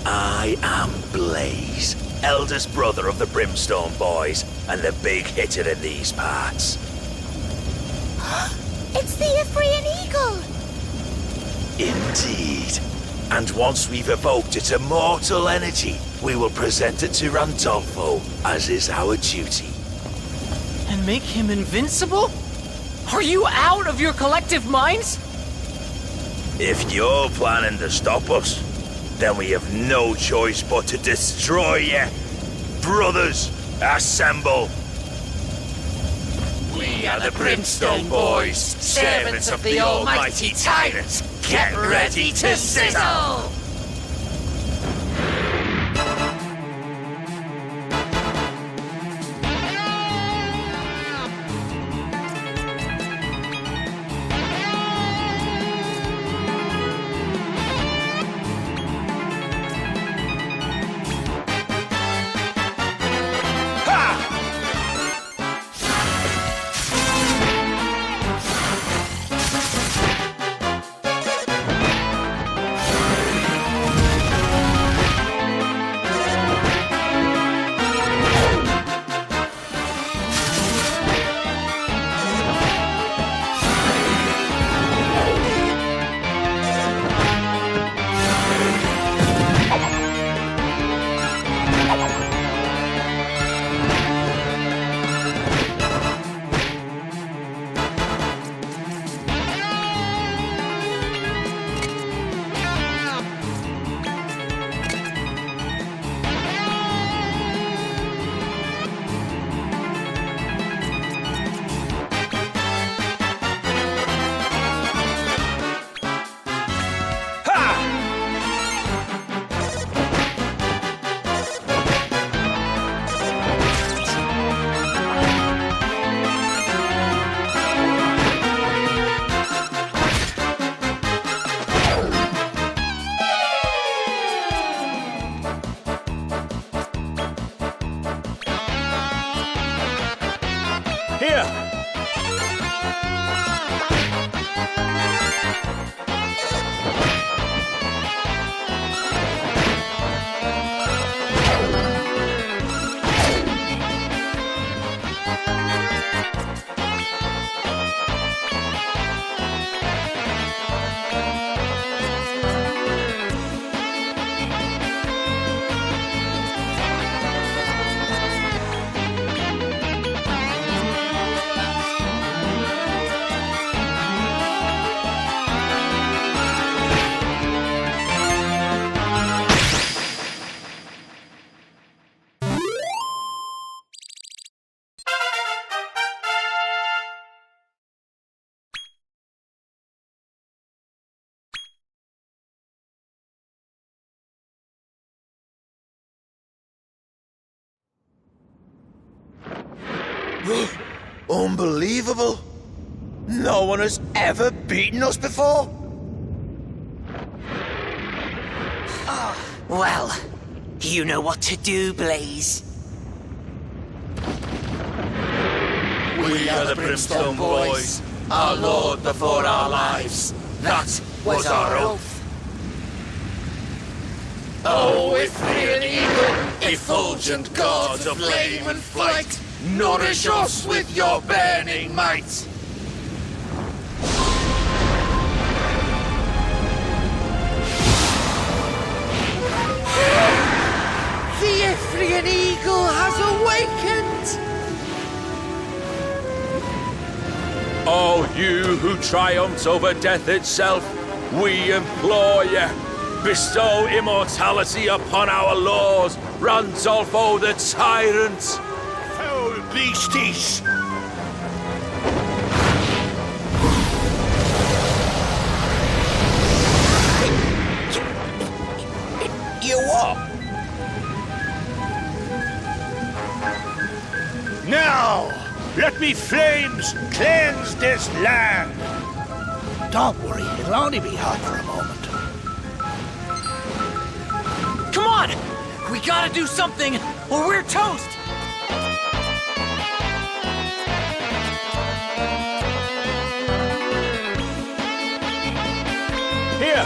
[SPEAKER 1] I am Blaze, eldest brother of the Brimstone Boys, and the big hitter in these parts.
[SPEAKER 21] It's the Ithrian Eagle!
[SPEAKER 1] Indeed. And once we've evoked its immortal energy, we will present it to Randolfo, as is our duty.
[SPEAKER 2] And make him invincible? Are you out of your collective minds?
[SPEAKER 1] If you're planning to stop us, then we have no choice but to destroy you. Brothers, assemble! We are the Brimstone Boys, servants of the almighty tyrant. Get ready to sizzle! Unbelievable! No one has ever beaten us before!
[SPEAKER 17] Well, you know what to do, Blaze.
[SPEAKER 1] We are the Brimstone Boys, our lord before our lives. That was our oath. Oh, Ithrian Eagle, effulgent god of flame and flight, nourish us with your burning might.
[SPEAKER 2] The Ithrian Eagle has awakened!
[SPEAKER 22] Oh, you who triumphed over death itself, we implore you, bestow immortality upon our lord, Randolfo the Tyrant!
[SPEAKER 4] Foul beasties!
[SPEAKER 16] you what? Now, let me flames cleanse this land.
[SPEAKER 4] Don't worry, it'll only be hot for a moment.
[SPEAKER 2] Come on! We gotta do something, or we're toast!
[SPEAKER 16] Here!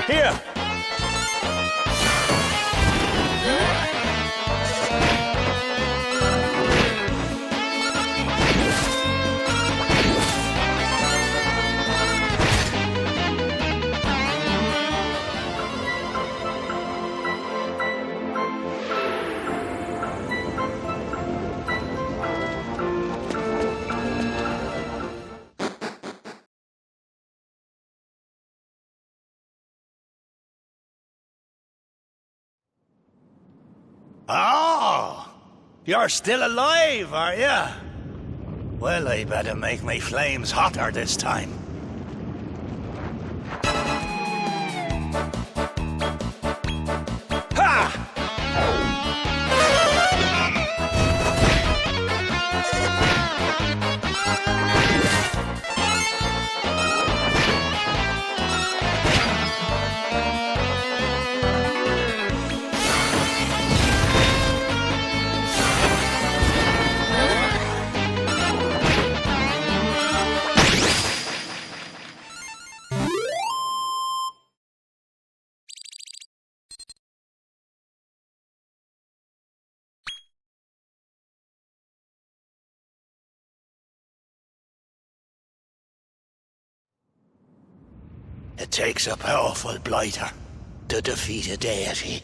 [SPEAKER 16] Here!
[SPEAKER 4] Oh, you're still alive, are you? Well, I better make my flames hotter this time. It takes a powerful blighter to defeat a deity.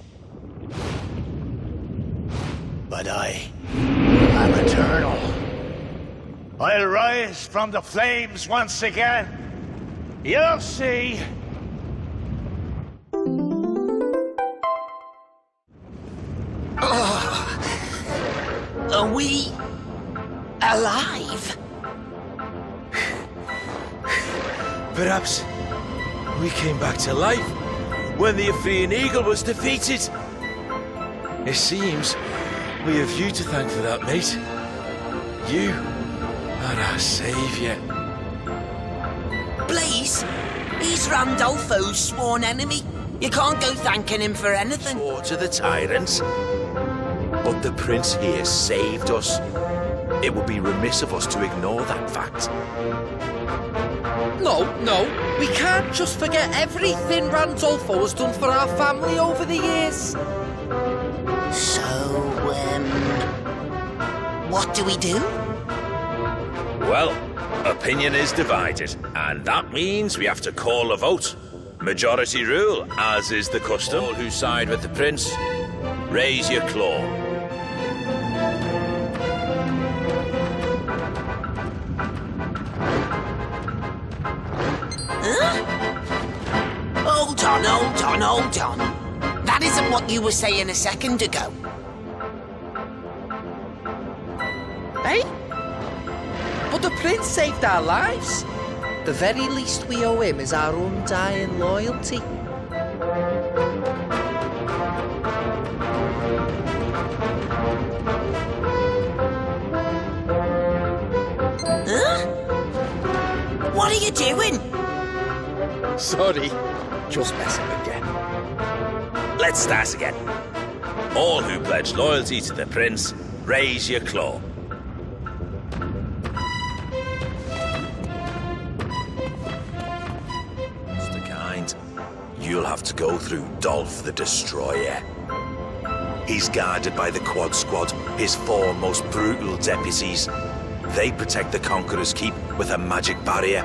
[SPEAKER 4] But I am eternal. I'll rise from the flames once again. You'll see.
[SPEAKER 17] Are we alive?
[SPEAKER 22] Perhaps we came back to life when the Aethean Eagle was defeated. It seems we have you to thank for that, mate. You are our saviour.
[SPEAKER 17] Blaze, he's Randolfo's sworn enemy. You can't go thanking him for anything.
[SPEAKER 22] Swore to the tyrants. But the prince here saved us. It would be remiss of us to ignore that fact.
[SPEAKER 18] No, we can't just forget everything Randolfo has done for our family over the years.
[SPEAKER 17] So, what do we do?
[SPEAKER 22] Well, opinion is divided, and that means we have to call a vote. Majority rule, as is the custom. All who side with the prince, raise your claw.
[SPEAKER 17] Hold on. That isn't what you were saying a second ago.
[SPEAKER 18] Hey? But the prince saved our lives. The very least we owe him is our undying loyalty.
[SPEAKER 17] Huh? What are you doing?
[SPEAKER 22] Sorry, just messing with you. Let's start again. All who pledge loyalty to the prince, raise your claw. Mr. Kind, you'll have to go through Dolph the Destroyer. He's guarded by the Quad Squad, his 4 most brutal deputies. They protect the Conqueror's Keep with a magic barrier.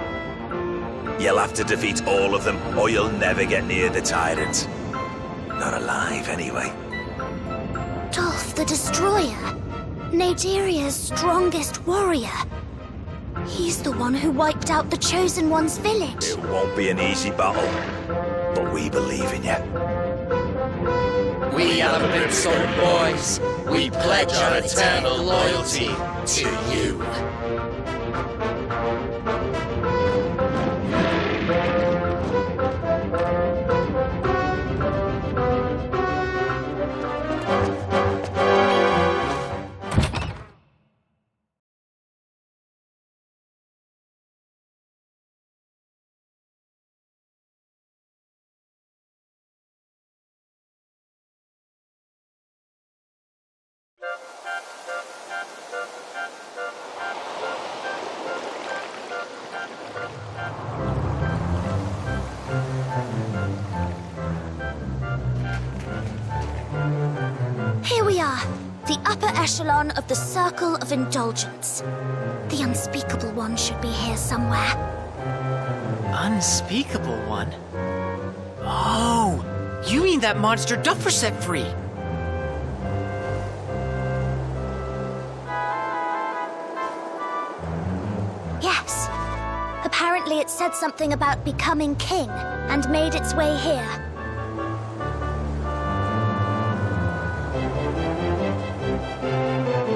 [SPEAKER 8] You'll have to defeat all of them, or you'll never get near the tyrant. Not alive, anyway.
[SPEAKER 21] Dolph the Destroyer, Naderia's strongest warrior. He's the one who wiped out the Chosen One's village.
[SPEAKER 8] It won't be an easy battle, but we believe in you.
[SPEAKER 2] We Elephant Soul Boys, we pledge our eternal loyalty to you.
[SPEAKER 21] Here we are, the upper echelon of the Circle of Indulgence. The Unspeakable One should be here somewhere.
[SPEAKER 2] Unspeakable One? Oh, you mean that monster Duffer set free?
[SPEAKER 21] Yes. Apparently it said something about becoming king and made its way here.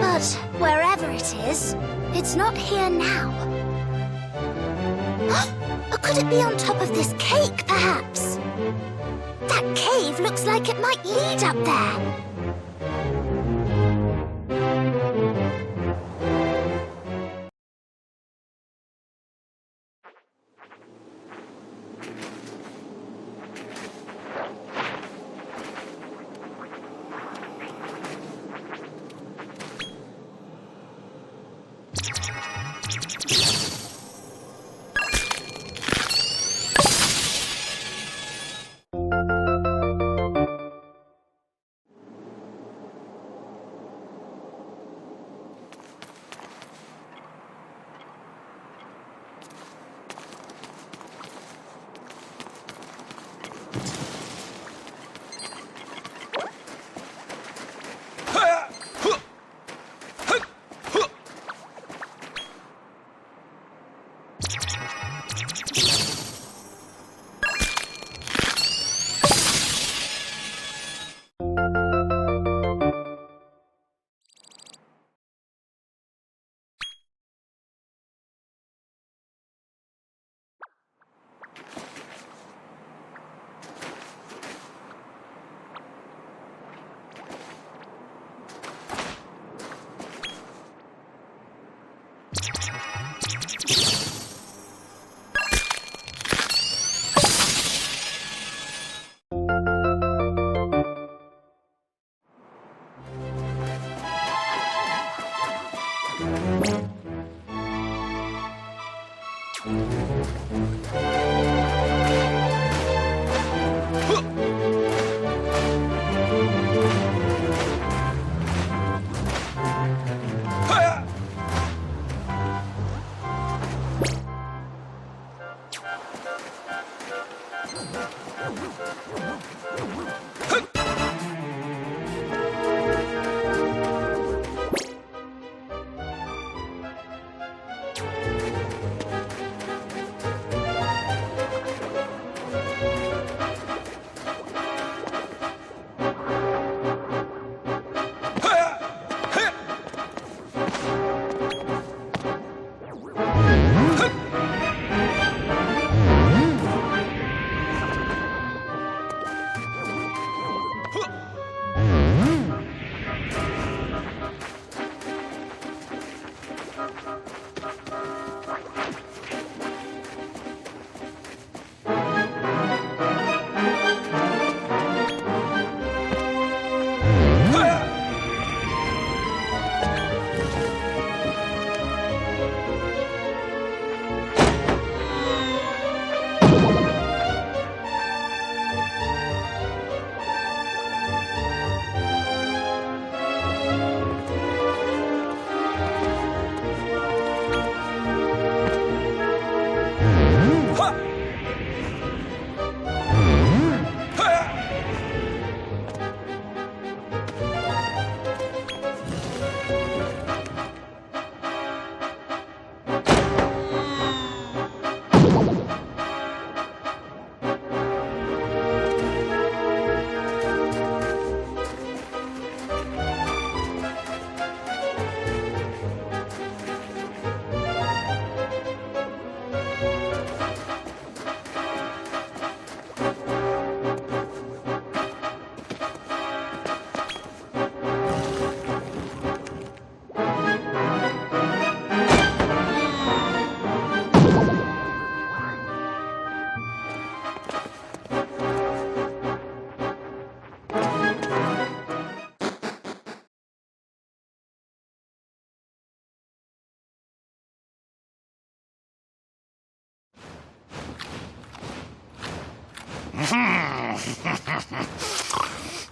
[SPEAKER 21] But wherever it is, it's not here now. Or could it be on top of this cake, perhaps? That cave looks like it might lead up there.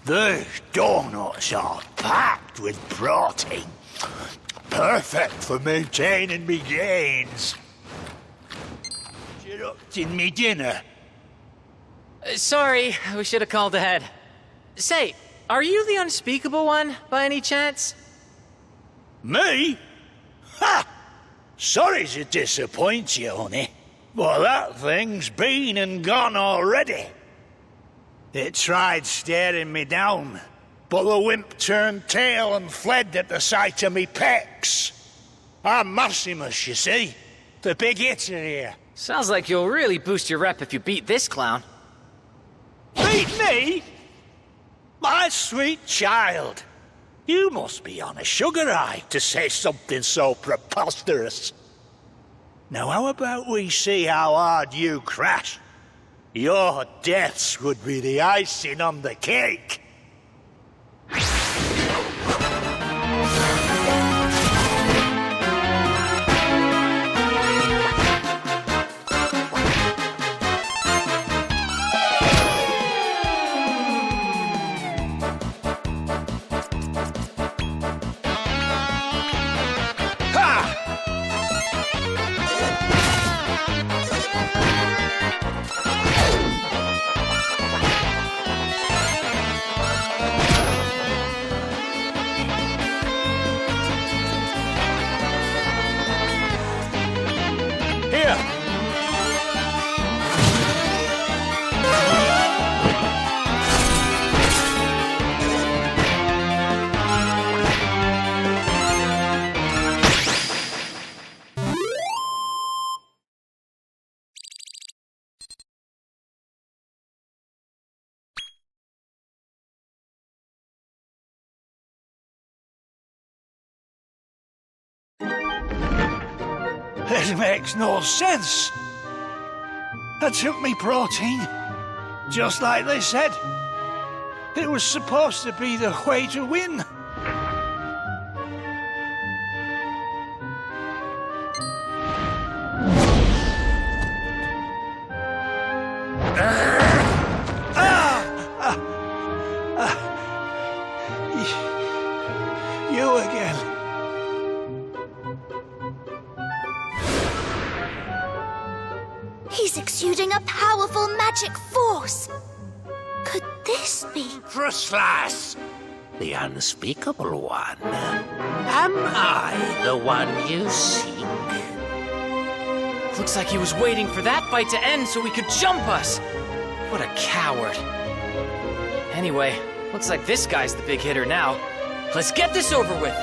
[SPEAKER 6] These donuts are packed with protein. Perfect for maintaining me gains. Interrupting me dinner.
[SPEAKER 2] Sorry, we should have called ahead. Say, are you the unspeakable one, by any chance?
[SPEAKER 6] Me? Ha! Sorry to disappoint you, honey, but that thing's been and gone already. It tried staring me down, but the wimp turned tail and fled at the sight of me pecs. I'm Maximus, you see, the big hitter here.
[SPEAKER 2] Sounds like you'll really boost your rep if you beat this clown.
[SPEAKER 6] Beat me? My sweet child. You must be on a sugar high to say something so preposterous. Now how about we see how hard you crash? Your deaths would be the icing on the cake. This makes no sense. I took me protein, just like they said. It was supposed to be the way to win. You again.
[SPEAKER 21] He's exuding a powerful magic force. Could this be...
[SPEAKER 5] Frostlass, the unspeakable one. Am I the one you seek?
[SPEAKER 2] Looks like he was waiting for that fight to end so he could jump us. What a coward. Anyway, looks like this guy's the big hitter now. Let's get this over with.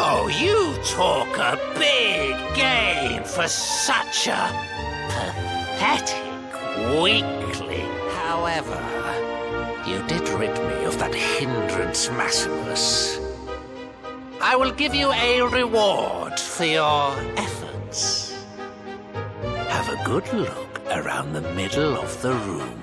[SPEAKER 5] Oh, you talk a big game for such a pathetic weakling. However, you did rid me of that hindrance, Maximus. I will give you a reward for your efforts. Have a good look around the middle of the room.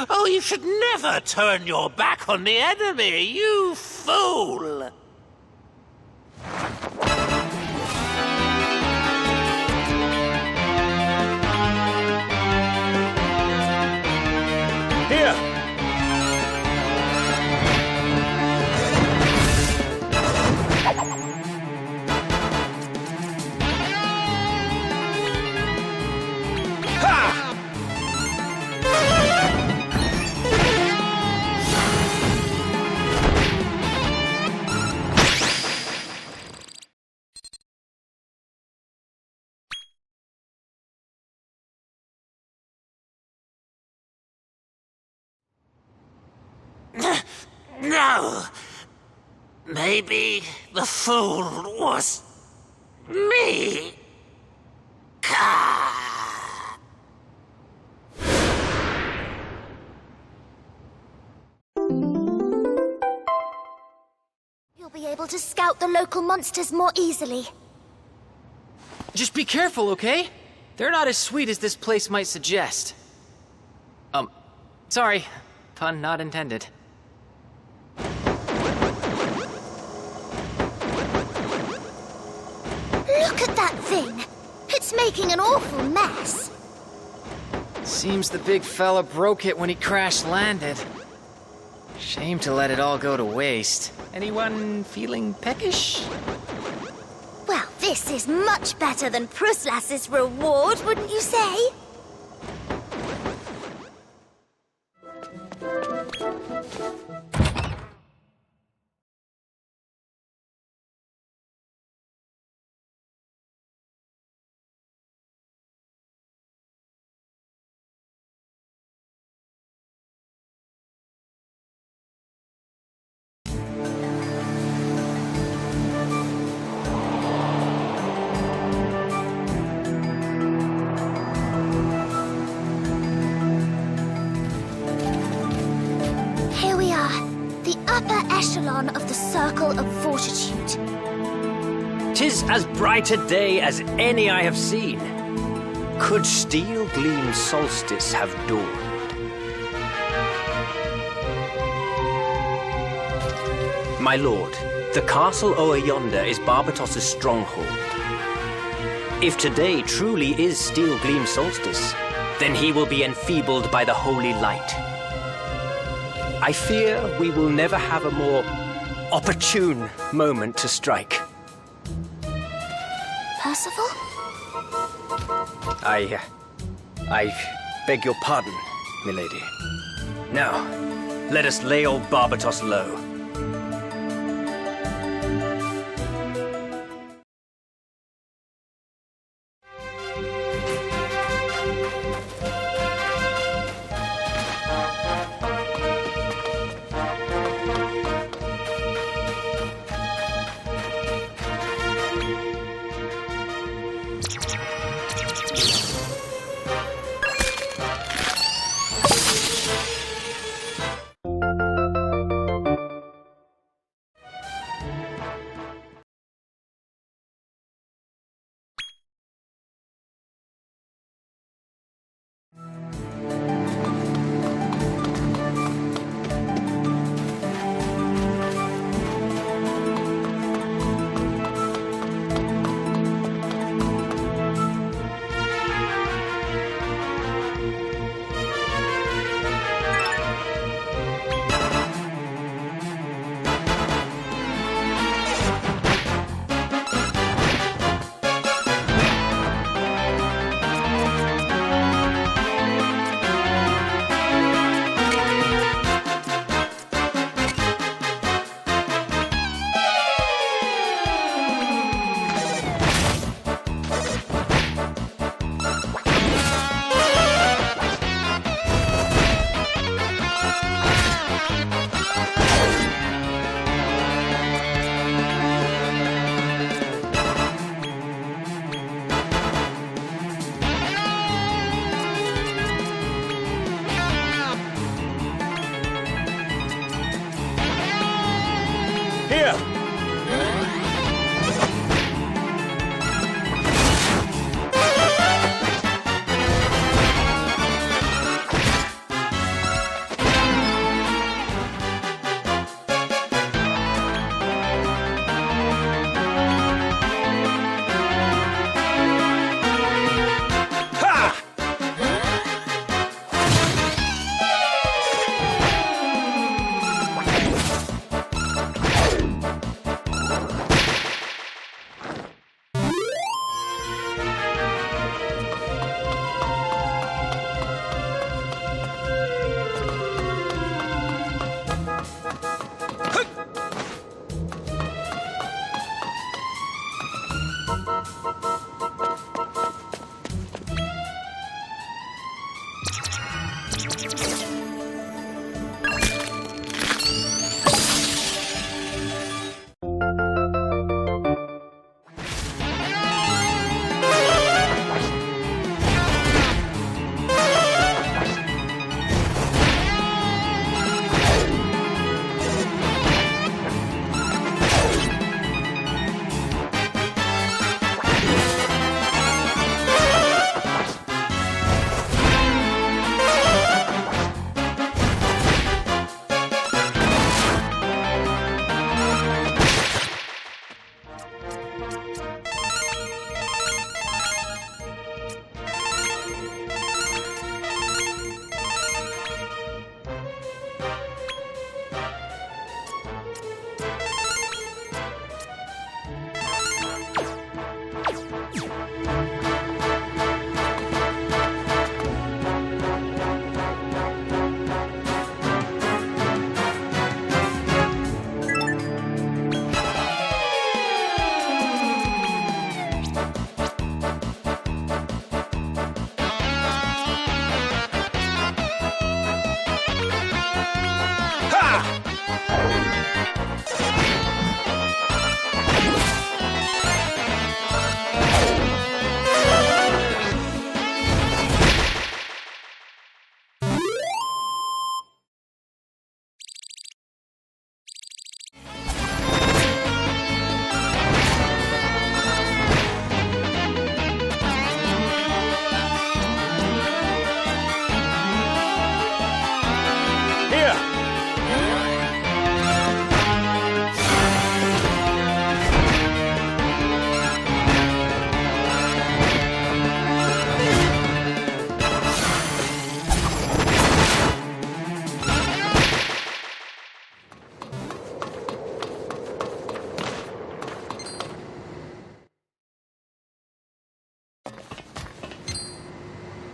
[SPEAKER 5] Oh, you should never turn your back on the enemy, you fool!
[SPEAKER 6] Here!
[SPEAKER 5] No! Maybe the fool was me.
[SPEAKER 21] You'll be able to scout the local monsters more easily.
[SPEAKER 2] Just be careful, okay? They're not as sweet as this place might suggest. Sorry, pun not intended.
[SPEAKER 21] Look at that thing! It's making an awful mess.
[SPEAKER 2] Seems the big fella broke it when he crash-landed. Shame to let it all go to waste. Anyone feeling peckish?
[SPEAKER 21] Well, this is much better than Pruslas's reward, wouldn't you say? Here we are, the upper echelon of the Circle of Fortitude.
[SPEAKER 19] 'Tis as bright a day as any I have seen. Could Steel Gleam Solstice have dawned? My lord, the castle o'er yonder is Barbatos's stronghold. If today truly is Steel Gleam Solstice, then he will be enfeebled by the holy light. I fear we will never have a more opportune moment to strike.
[SPEAKER 21] Percival?
[SPEAKER 19] I beg your pardon, milady. Now, let us lay old Barbatos low.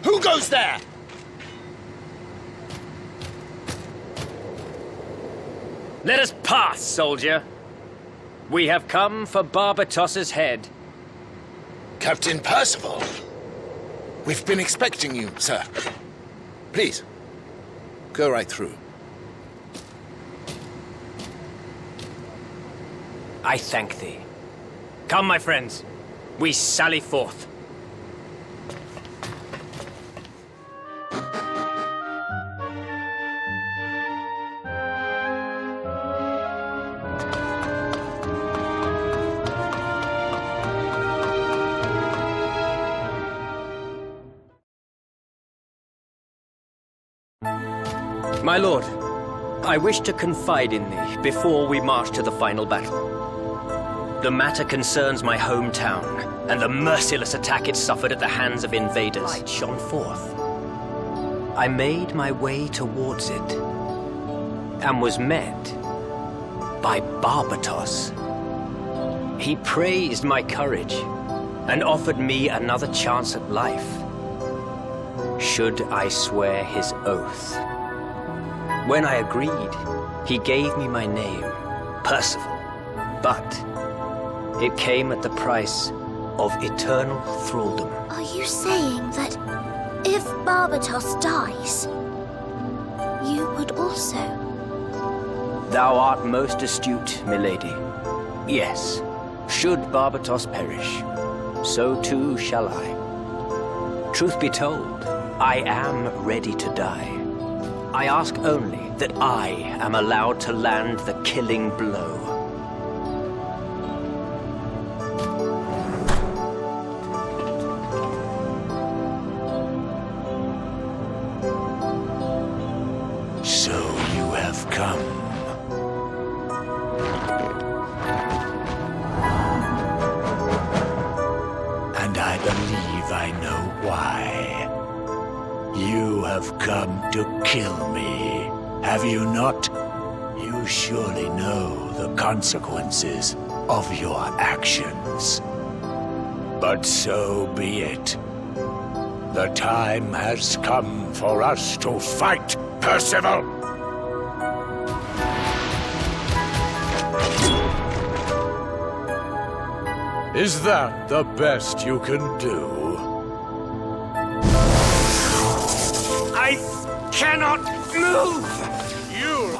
[SPEAKER 6] Who goes there?
[SPEAKER 19] Let us pass, soldier. We have come for Barbatos's head.
[SPEAKER 10] Captain Percival, we've been expecting you, sir. Please, go right through.
[SPEAKER 19] I thank thee. Come, my friends. We sally forth. My lord, I wish to confide in thee before we march to the final battle. The matter concerns my hometown and the merciless attack it suffered at the hands of invaders. Light shone forth. I made my way towards it and was met by Barbatos. He praised my courage and offered me another chance at life, should I swear his oath. When I agreed, he gave me my name, Percival, but it came at the price of eternal thraldom.
[SPEAKER 21] Are you saying that if Barbatos dies, you would also?
[SPEAKER 19] Thou art most astute, milady. Yes, should Barbatos perish, so too shall I. Truth be told, I am ready to die. I ask only that I am allowed to land the killing blow.
[SPEAKER 4] So you have come. And I believe I know why. You have come to kill me, have you not? You surely know the consequences of your actions. But so be it. The time has come for us to fight, Percival!
[SPEAKER 6] Is that the best you can do?
[SPEAKER 16] I cannot move! You...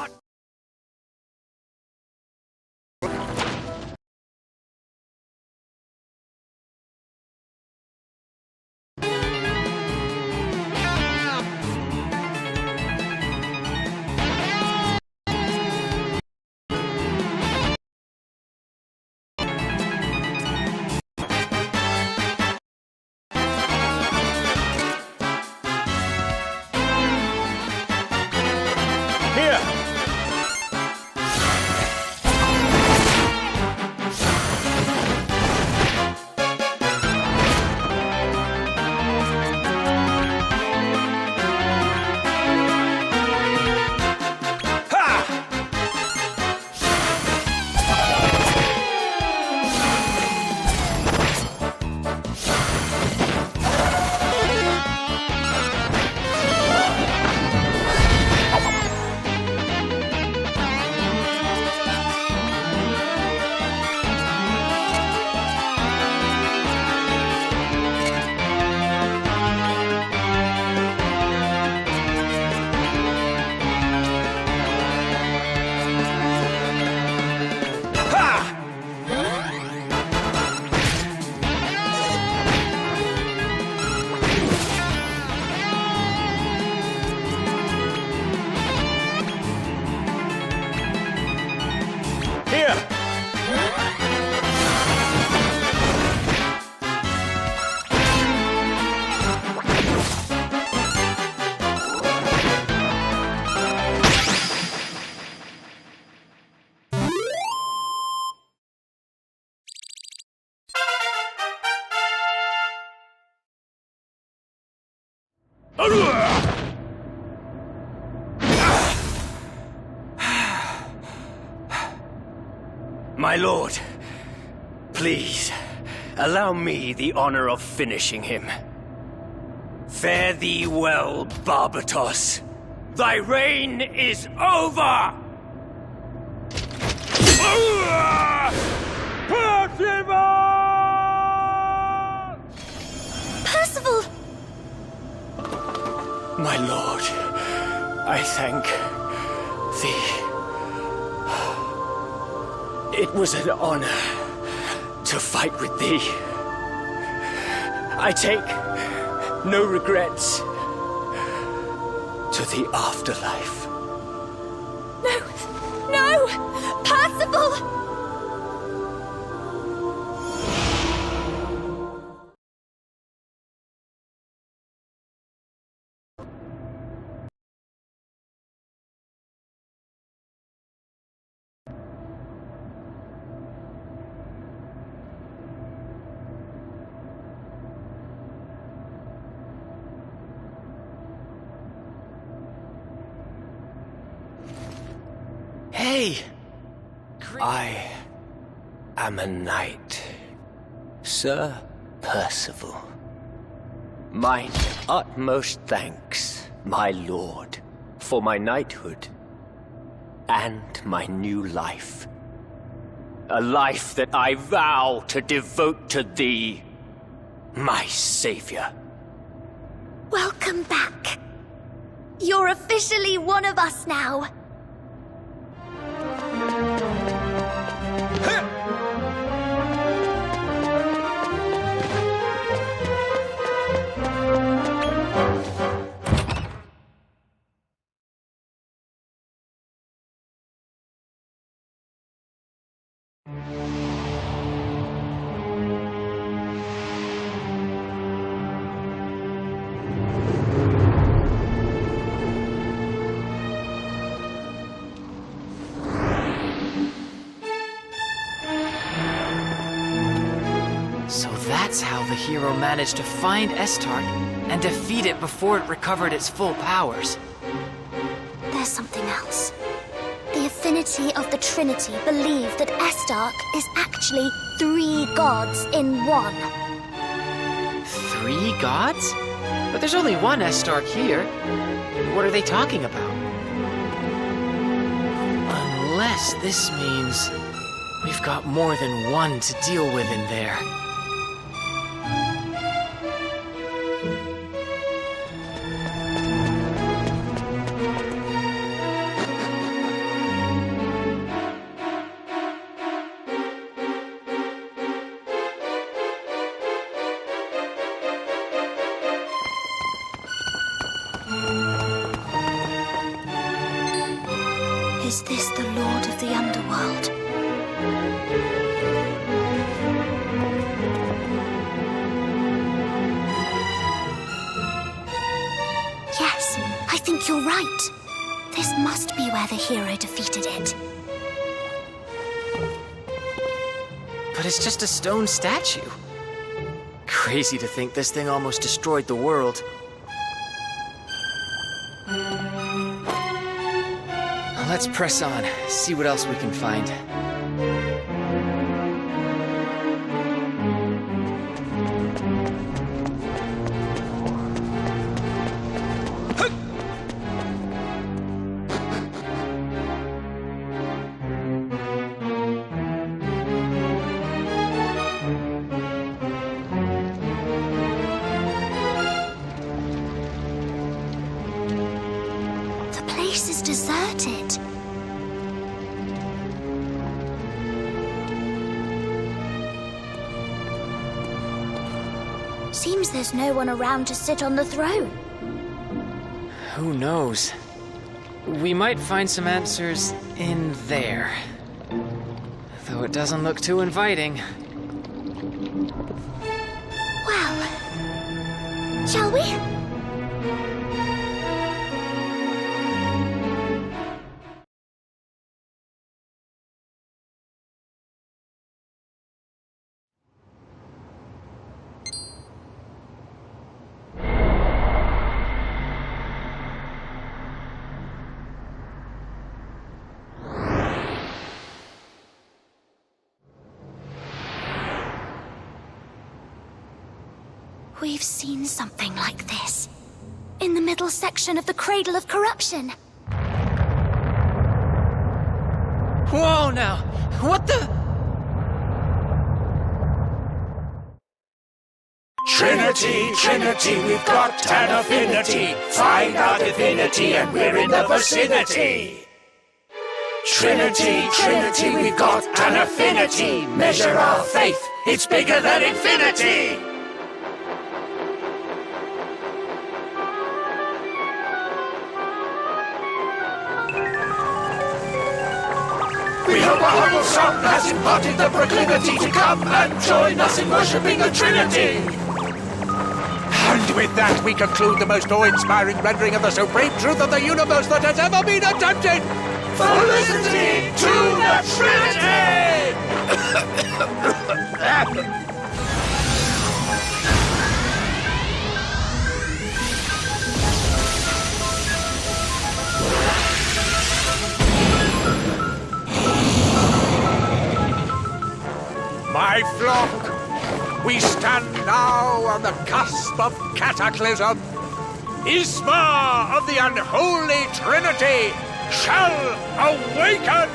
[SPEAKER 19] My lord, please, allow me the honor of finishing him. Fare thee well, Barbatos. Thy reign is over!
[SPEAKER 21] Percival!
[SPEAKER 19] My lord, I thank thee. It was an honor to fight with thee. I take no regrets to the afterlife.
[SPEAKER 21] No! No! Percival!
[SPEAKER 19] Hey! I am a knight. Sir Percival. Mine utmost thanks, my lord, for my knighthood and my new life. A life that I vow to devote to thee, my savior.
[SPEAKER 21] Welcome back. You're officially one of us now.
[SPEAKER 2] That's how the hero managed to find Estark and defeat it before it recovered its full powers.
[SPEAKER 21] There's something else. The Affinity of the Trinity believe that Estark is actually 3 gods in one.
[SPEAKER 2] 3 gods? But there's only one Estark here. What are they talking about? Unless this means we've got more than one to deal with in there.
[SPEAKER 21] Is this the Lord of the Underworld? Yes, I think you're right. This must be where the hero defeated it.
[SPEAKER 2] But it's just a stone statue. Crazy to think this thing almost destroyed the world. Let's press on, see what else we can find.
[SPEAKER 21] The place is deserted. Seems there's no one around to sit on the throne.
[SPEAKER 2] Who knows? We might find some answers in there. Though it doesn't look too inviting.
[SPEAKER 21] Well, shall we? we've seen something like this. In the middle section of the Cradle of Corruption.
[SPEAKER 2] Whoa now! What the?
[SPEAKER 16] Trinity, Trinity, we've got an affinity. Find our divinity and we're in the vicinity. Trinity, Trinity, we've got an affinity. Measure our faith, it's bigger than infinity. We hope our humble song has imparted the proclivity to come and join us in worshipping the Trinity. And with that, we conclude the most awe-inspiring rendering of the supreme truth of the universe that has ever been attempted. Felicity to the Trinity! My flock, we stand now on the cusp of cataclysm. Isma of the unholy Trinity shall awaken!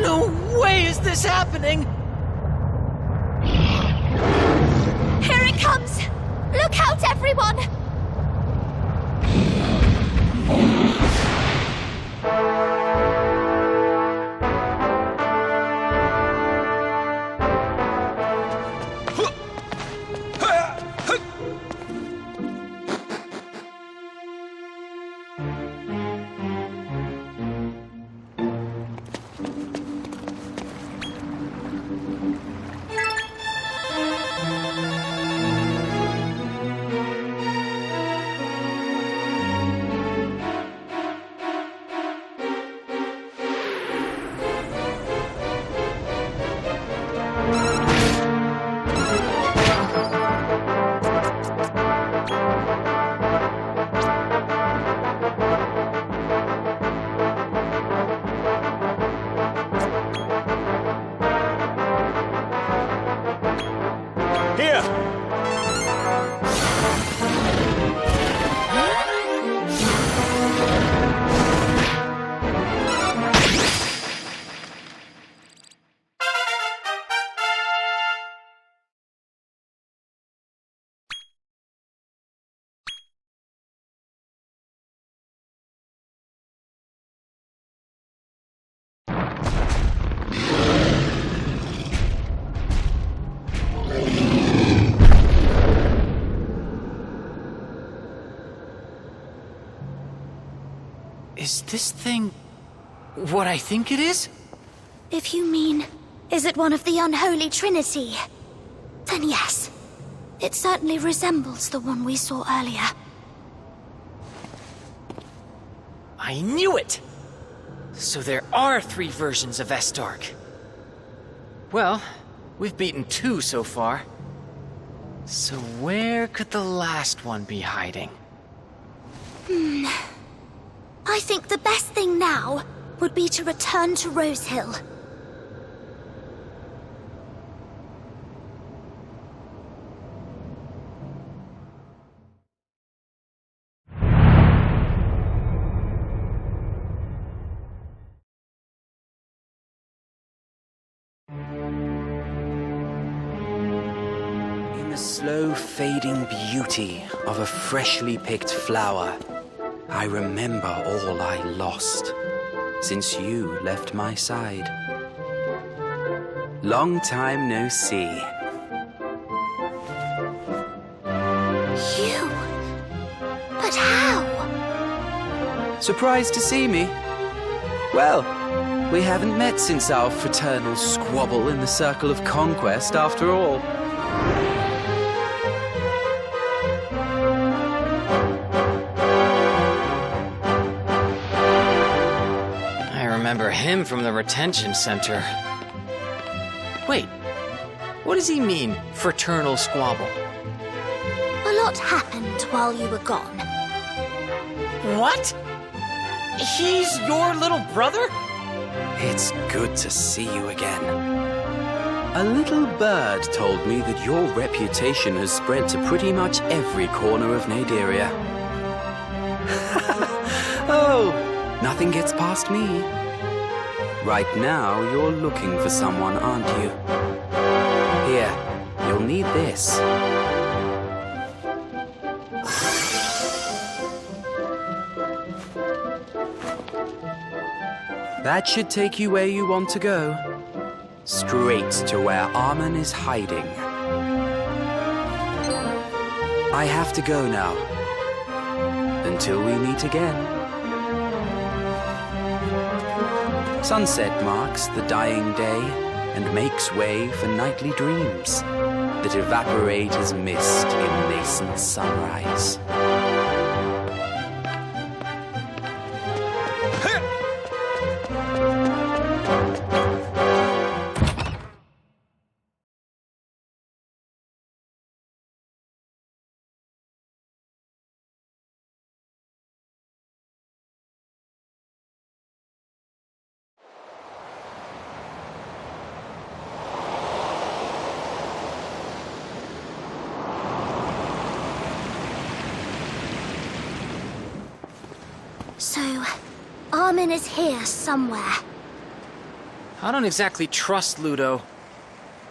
[SPEAKER 2] No way is this happening!
[SPEAKER 21] Here it comes! Look out, everyone!
[SPEAKER 2] Is this thing what I think it is?
[SPEAKER 21] If you mean, is it one of the unholy Trinity? Then yes. It certainly resembles the one we saw earlier.
[SPEAKER 2] I knew it! So there are 3 versions of Estark. Well, we've beaten 2 so far. So where could the last one be hiding?
[SPEAKER 21] I think the best thing now would be to return to Rosehill.
[SPEAKER 9] In the slow fading beauty of a freshly picked flower, I remember all I lost since you left my side. Long time no see.
[SPEAKER 21] You? But how?
[SPEAKER 9] Surprised to see me? Well, we haven't met since our fraternal squabble in the Circle of Conquest after all.
[SPEAKER 2] Remember him from the retention center. Wait, what does he mean, fraternal squabble?
[SPEAKER 21] A lot happened while you were gone.
[SPEAKER 2] What? He's your little brother?
[SPEAKER 9] It's good to see you again. A little bird told me that your reputation has spread to pretty much every corner of Naderia. Oh, nothing gets past me. Right now, you're looking for someone, aren't you? Here, you'll need this. That should take you where you want to go. Straight to where Armen is hiding. I have to go now. Until we meet again. Sunset marks the dying day and makes way for nightly dreams that evaporate as mist in nascent sunrise.
[SPEAKER 21] So, Armen is here somewhere.
[SPEAKER 2] I don't exactly trust Ludo,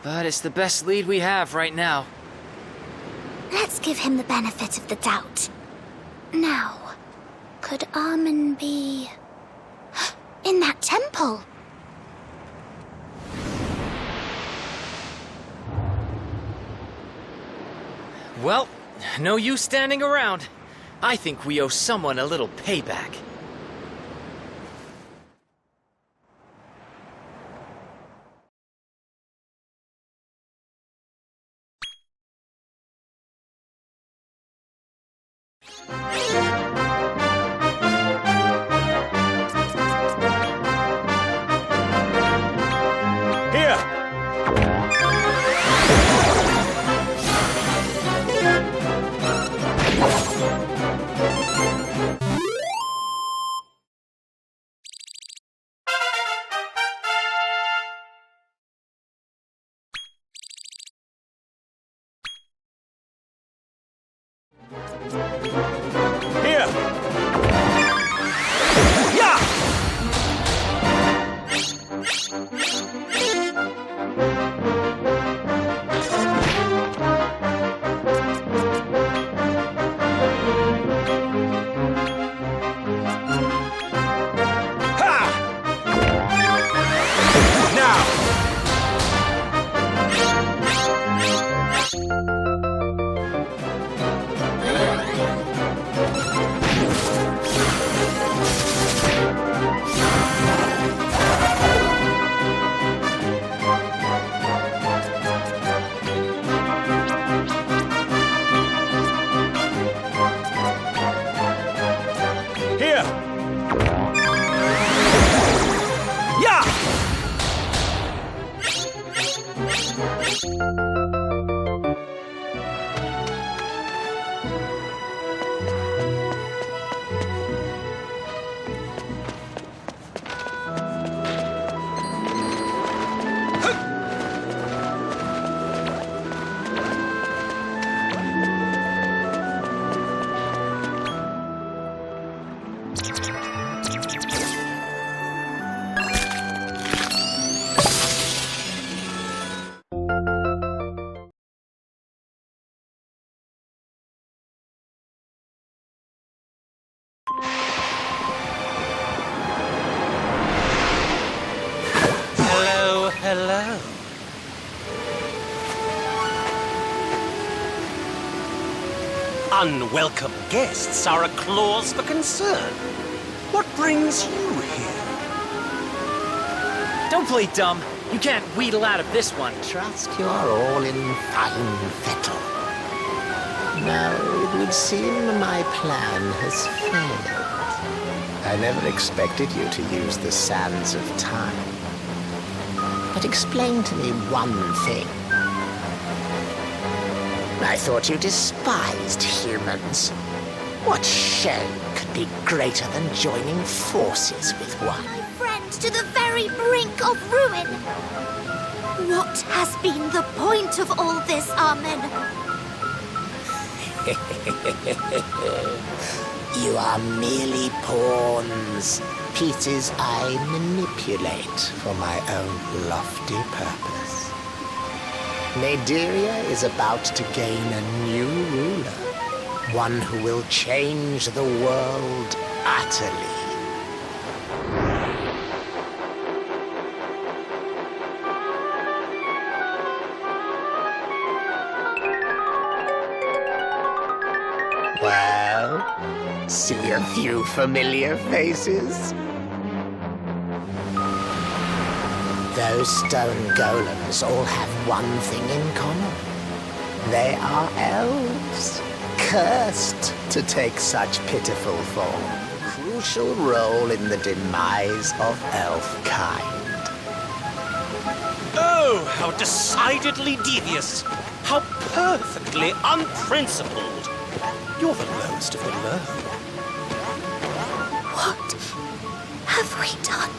[SPEAKER 2] but it's the best lead we have right now.
[SPEAKER 21] Let's give him the benefit of the doubt. Now, could Armen be... in that temple?
[SPEAKER 2] Well, no use standing around. I think we owe someone a little payback.
[SPEAKER 7] Hello. Unwelcome guests are a cause for concern. What brings you here?
[SPEAKER 2] Don't play dumb. You can't wheedle out of this one.
[SPEAKER 12] Trust you're all in fine fettle. Now, it would seem my plan has failed. I never expected you to use the sands of time. But explain to me one thing. I thought you despised humans. What shame could be greater than joining forces with one.
[SPEAKER 21] Friend to the very brink of ruin. What has been the point of all this, Armin?
[SPEAKER 12] You are merely pawns, pieces I manipulate for my own lofty purpose. Naderia is about to gain a new ruler, one who will change the world utterly. Well, see a few familiar faces? Those stone golems all have one thing in common. They are elves, cursed to take such pitiful form. Crucial role in the demise of elf kind.
[SPEAKER 3] Oh, how decidedly devious! How perfectly unprincipled! You're the lowest of the low.
[SPEAKER 21] What have we done?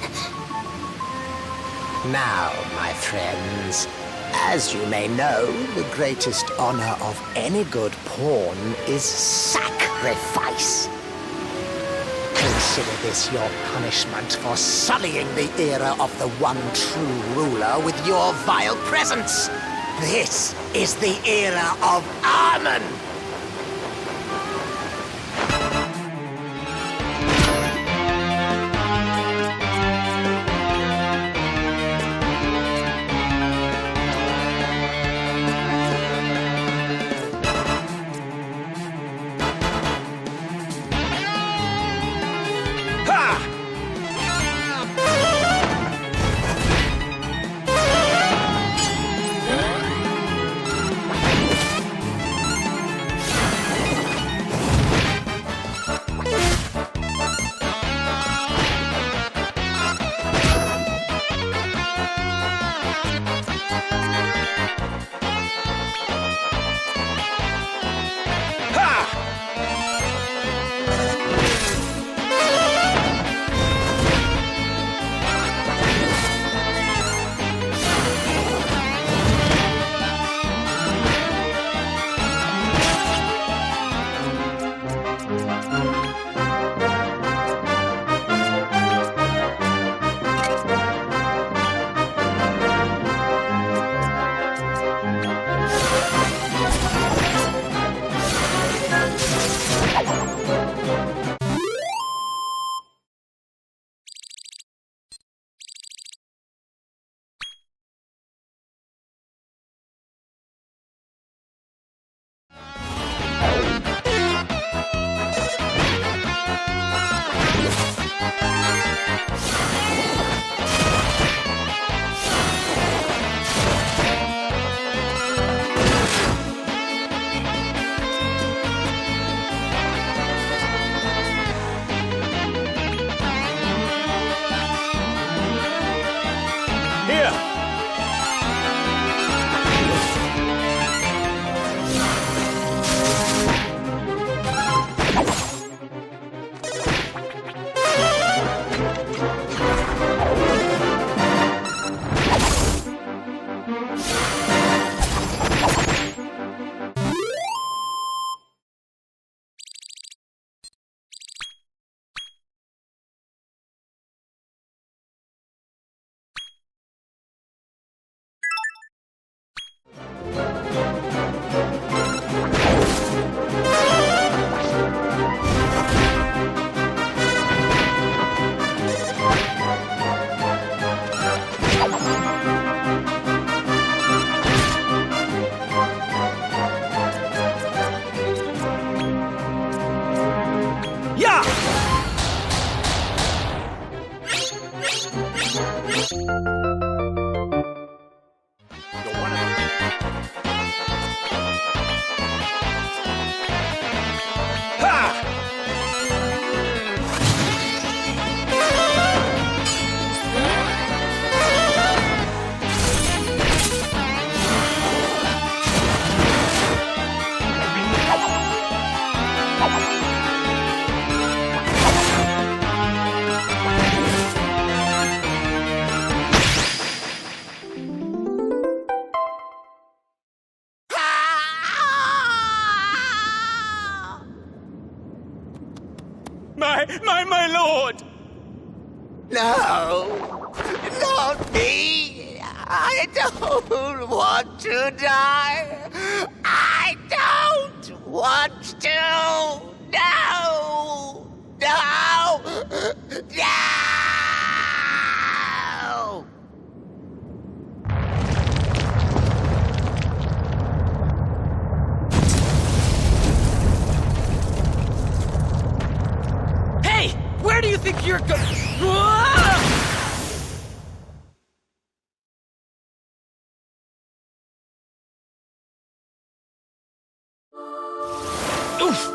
[SPEAKER 12] Now, my friends, as you may know, the greatest honor of any good pawn is sacrifice. Consider this your punishment for sullying the era of the one true ruler with your vile presence. This is the era of Armin.
[SPEAKER 2] time, my lord!
[SPEAKER 12] No! Not me! I don't want to die! I don't want to! No! No! No!
[SPEAKER 2] Hey! Where do you think you're going? Oof!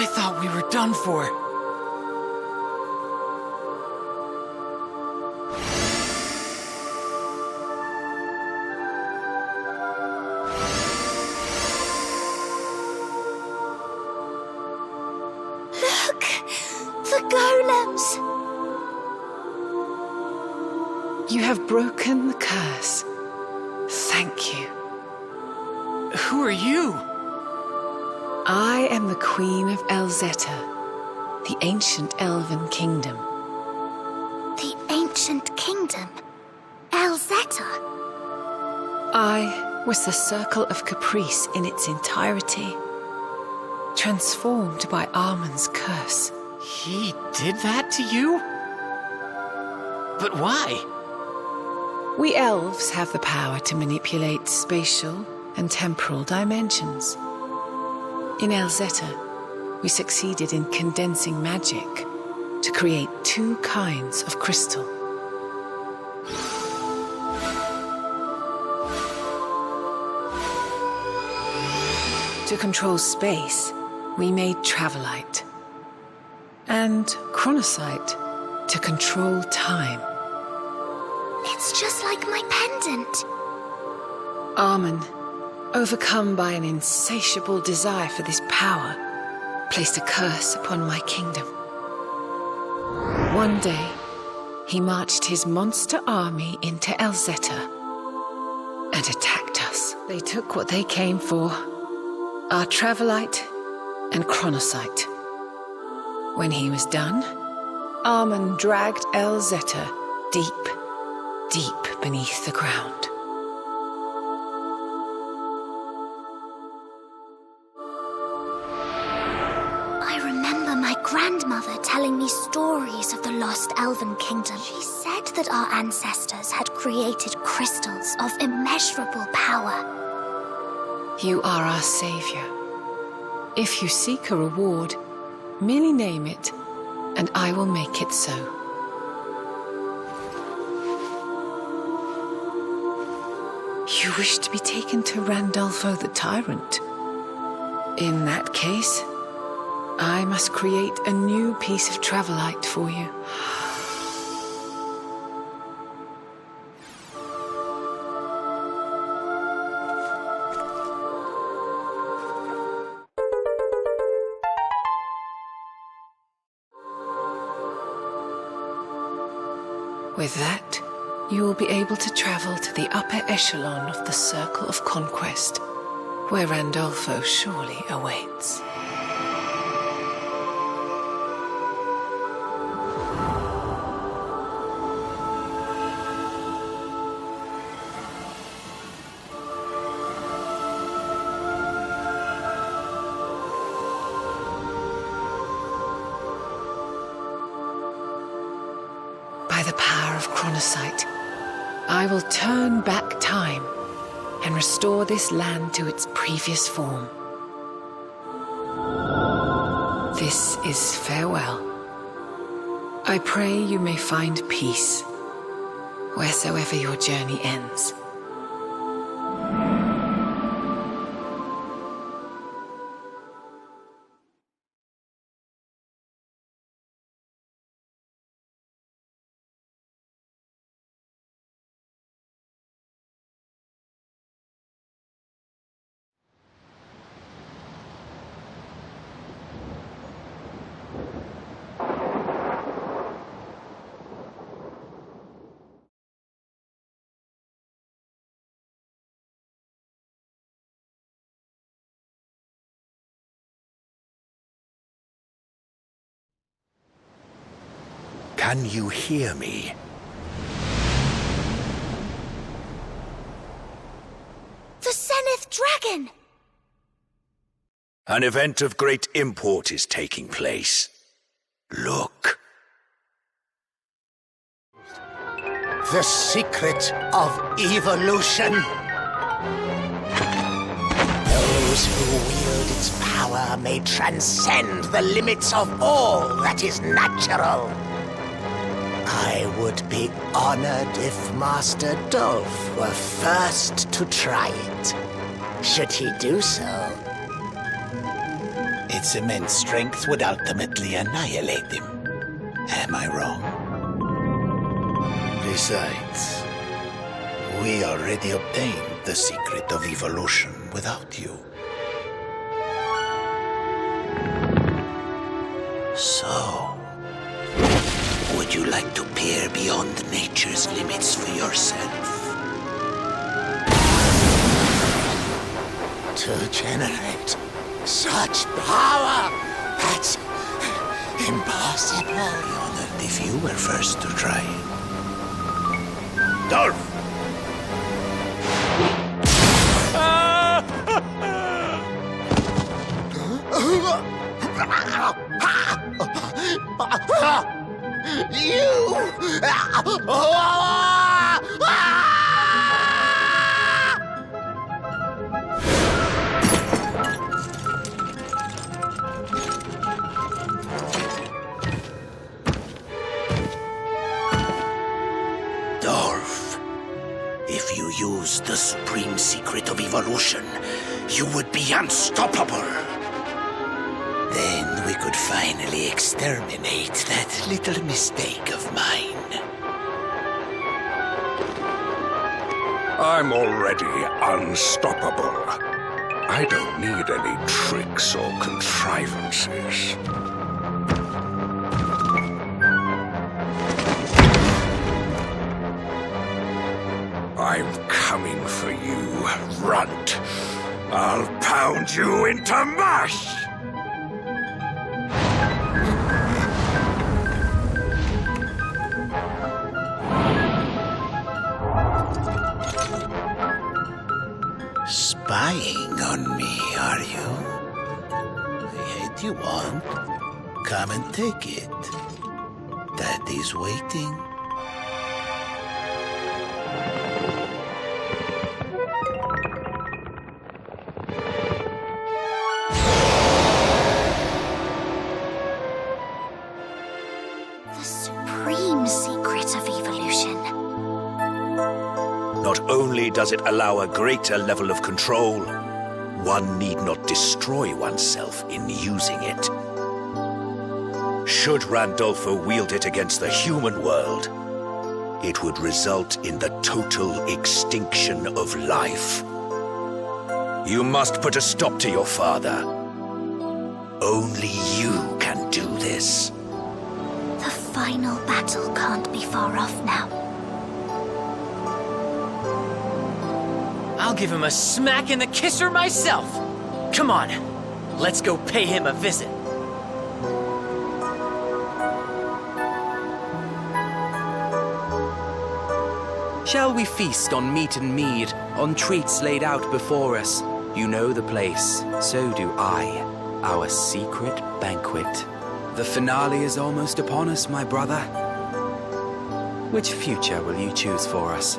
[SPEAKER 2] I thought we were done for.
[SPEAKER 21] Look! The golems!
[SPEAKER 15] You have broken the curse. Thank you.
[SPEAKER 2] Who are you?
[SPEAKER 15] I am the Queen of Elzeta, the ancient elven kingdom.
[SPEAKER 21] The ancient kingdom? Elzeta?
[SPEAKER 15] I was the Circle of Caprice in its entirety, transformed by Armen's curse.
[SPEAKER 2] He did that to you? But why?
[SPEAKER 15] We elves have the power to manipulate spatial and temporal dimensions. In Elzeta, we succeeded in condensing magic to create two kinds of crystal. To control space, we made Travelite. And Chronocyte to control time.
[SPEAKER 21] It's just like my pendant.
[SPEAKER 15] Armen, overcome by an insatiable desire for this power, placed a curse upon my kingdom. One day, he marched his monster army into Elzeta and attacked us. They took what they came for, our Travelite and Chronocyte. When he was done, Armen dragged Elzeta deep, deep beneath the ground.
[SPEAKER 21] I remember my grandmother telling me stories of the lost elven kingdom. She said that our ancestors had created crystals of immeasurable power.
[SPEAKER 15] You are our savior. If you seek a reward, merely name it, and I will make it so. You wish to be taken to Randolfo the Tyrant? In that case, I must create a new piece of Travelite for you. With that, you will be able to travel to the upper echelon of the Circle of Conquest, where Randolfo surely awaits. By the power of Chronocyte, I will turn back time and restore this land to its previous form. This is farewell. I pray you may find peace wheresoever your journey ends.
[SPEAKER 1] Can you hear me?
[SPEAKER 21] The Zenith Dragon!
[SPEAKER 1] An event of great import is taking place. Look.
[SPEAKER 12] The secret of evolution. Those who wield its power may transcend the limits of all that is natural. I would be honored if Master Dolph were first to try it. Should he do so, its immense strength would ultimately annihilate him. Am I wrong?
[SPEAKER 6] Besides, we already obtained the secret of evolution without you.
[SPEAKER 12] So, would you like to peer beyond nature's limits for yourself? To generate such power? That's impossible.
[SPEAKER 6] Honored if you were first to try it. Dolph!
[SPEAKER 12] Dolph, if you used the supreme secret of evolution, you would be unstoppable. Then we could finally exterminate that little mistake of mine.
[SPEAKER 14] I'm already unstoppable. I don't need any tricks or contrivances. I'm coming for you, runt. I'll pound you into mush!
[SPEAKER 6] Spying on me, are you? Yet you want? Come and take it. Daddy's waiting.
[SPEAKER 21] The supreme secret of evolution.
[SPEAKER 1] Not only does it allow a greater level of control, one need not destroy oneself in using it. Should Randolpho wield it against the human world, it would result in the total extinction of life. You must put a stop to your father. Only you can do this.
[SPEAKER 21] The final battle can't be far off now.
[SPEAKER 2] I'll give him a smack in the kisser myself. Come on, let's go pay him a visit.
[SPEAKER 9] Shall we feast on meat and mead, on treats laid out before us? You know the place, so do I. Our secret banquet. The finale is almost upon us, my brother. Which future will you choose for us?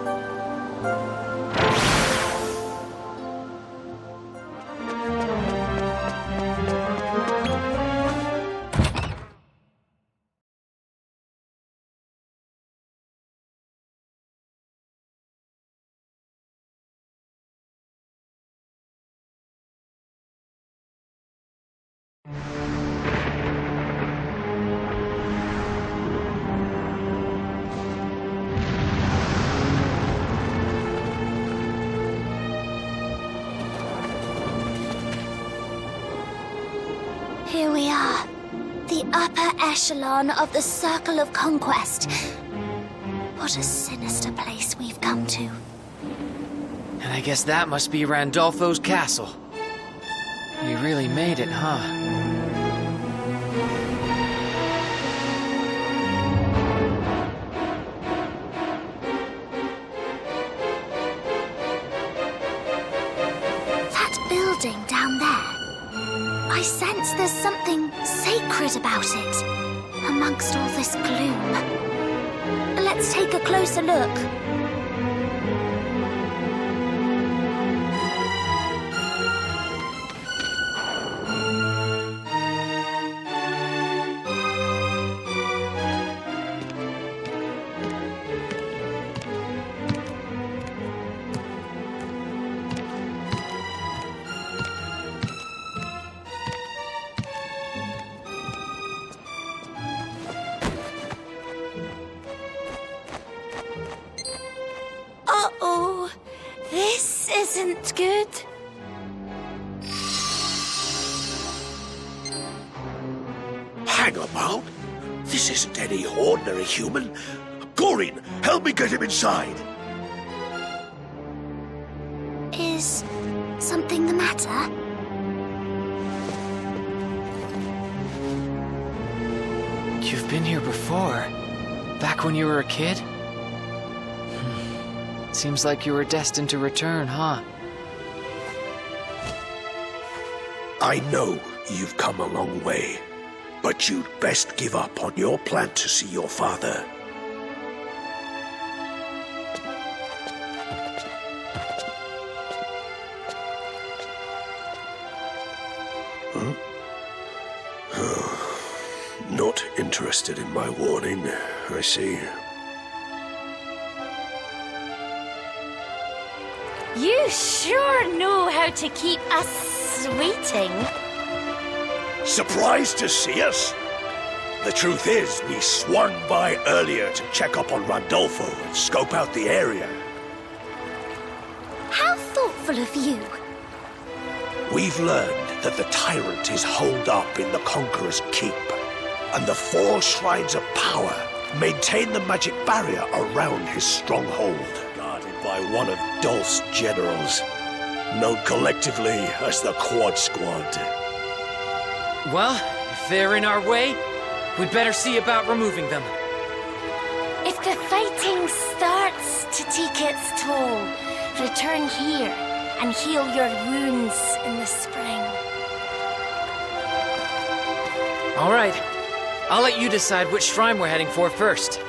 [SPEAKER 21] Here we are. The upper echelon of the Circle of Conquest. What a sinister place we've come to.
[SPEAKER 2] And I guess that must be Randolpho's castle. We really made it, huh?
[SPEAKER 21] building down there. I sense there's something sacred about it, amongst all this gloom. Let's take a closer look. Uh-oh, this isn't good.
[SPEAKER 4] Hang about. This isn't any ordinary human. Gorin, help me get him inside.
[SPEAKER 21] Is something the matter?
[SPEAKER 2] You've been here before. Back when you were a kid? Seems like you were destined to return, huh?
[SPEAKER 4] I know you've come a long way, but you'd best give up on your plan to see your father. Huh? Not interested in my warning, I see.
[SPEAKER 21] You sure know how to keep us waiting.
[SPEAKER 4] Surprised to see us? The truth is, we swung by earlier to check up on Randolfo and scope out the area.
[SPEAKER 21] How thoughtful of you.
[SPEAKER 4] We've learned that the tyrant is holed up in the Conqueror's Keep, and the 4 Shrines of Power maintain the magic barrier around his stronghold, guarded by one of Dolph's generals, known collectively as the Quad Squad.
[SPEAKER 2] Well, if they're in our way, we'd better see about removing them.
[SPEAKER 21] If the fighting starts to take its toll, return here and heal your wounds in the spring.
[SPEAKER 2] All right. I'll let you decide which shrine we're heading for first.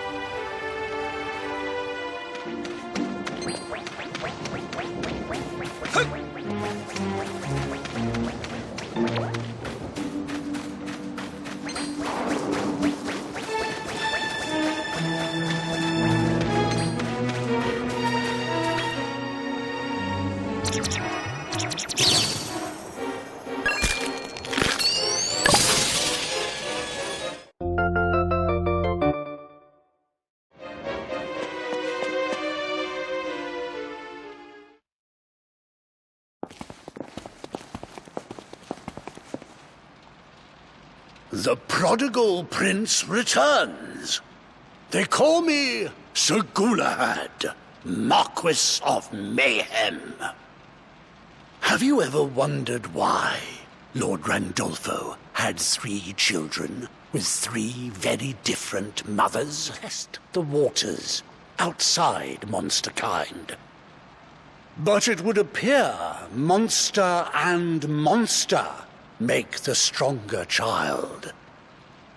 [SPEAKER 4] The prodigal prince returns. They call me Sir Galahad, Marquis of Mayhem. Have you ever wondered why Lord Randolfo had 3 children with 3 very different mothers? Test the waters outside Monsterkind. But it would appear monster and monster make the stronger child,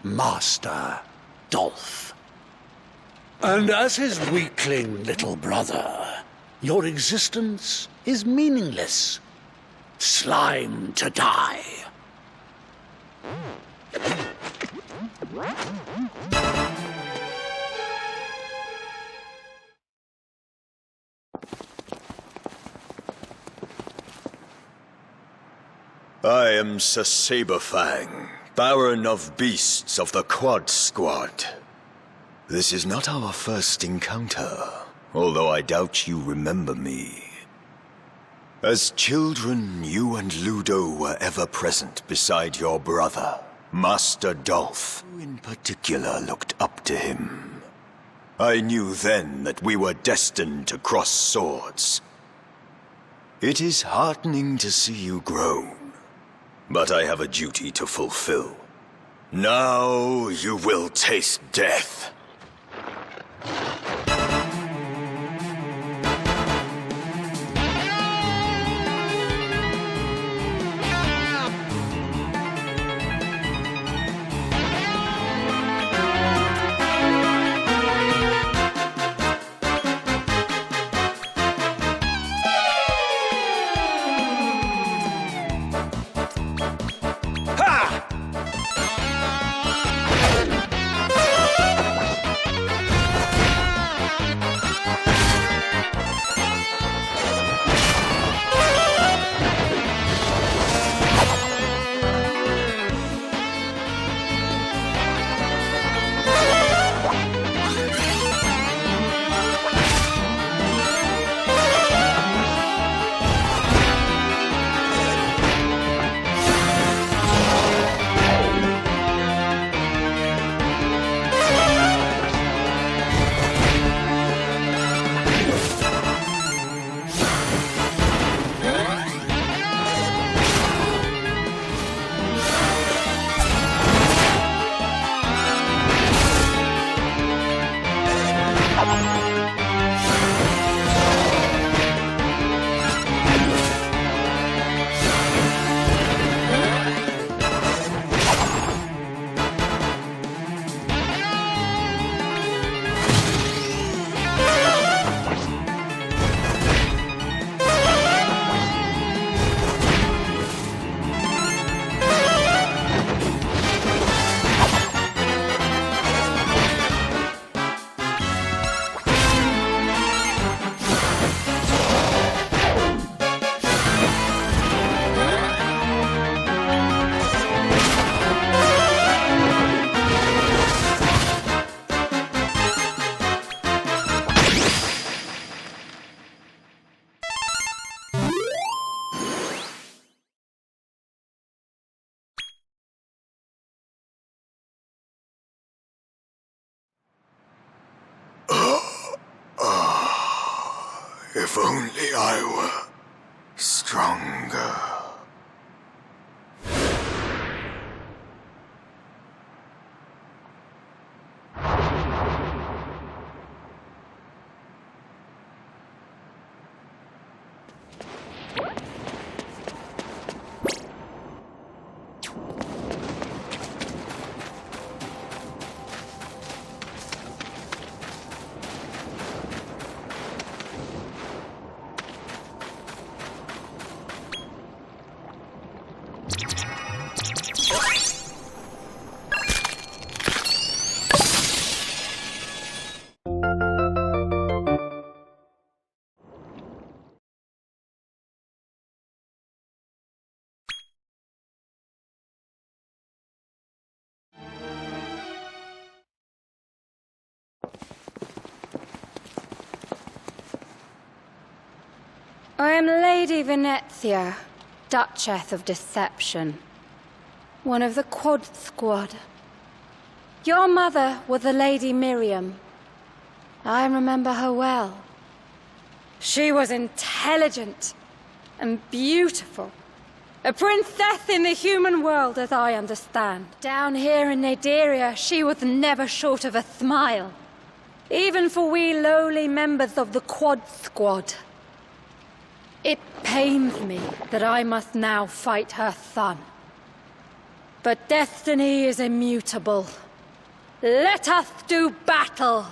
[SPEAKER 4] Master Dolph. And as his weakling little brother, your existence is meaningless. Slime to die.
[SPEAKER 1] I am Sir Saberfang, Baron of Beasts of the Quad Squad. This is not our first encounter, although I doubt you remember me. As children, you and Ludo were ever present beside your brother, Master Dolph. You in particular looked up to him. I knew then that we were destined to cross swords. It is heartening to see you grown. But I have a duty to fulfill. Now you will taste death.
[SPEAKER 14] If only I were stronger.
[SPEAKER 13] I am Lady Venezia, Duchess of Deception, one of the Quad Squad. Your mother was the Lady Miriam. I remember her well. She was intelligent and beautiful. A princess in the human world, as I understand. Down here in Naderia, she was never short of a smile. Even for we lowly members of the Quad Squad. It pains me that I must now fight her son. But destiny is immutable. Let us do battle!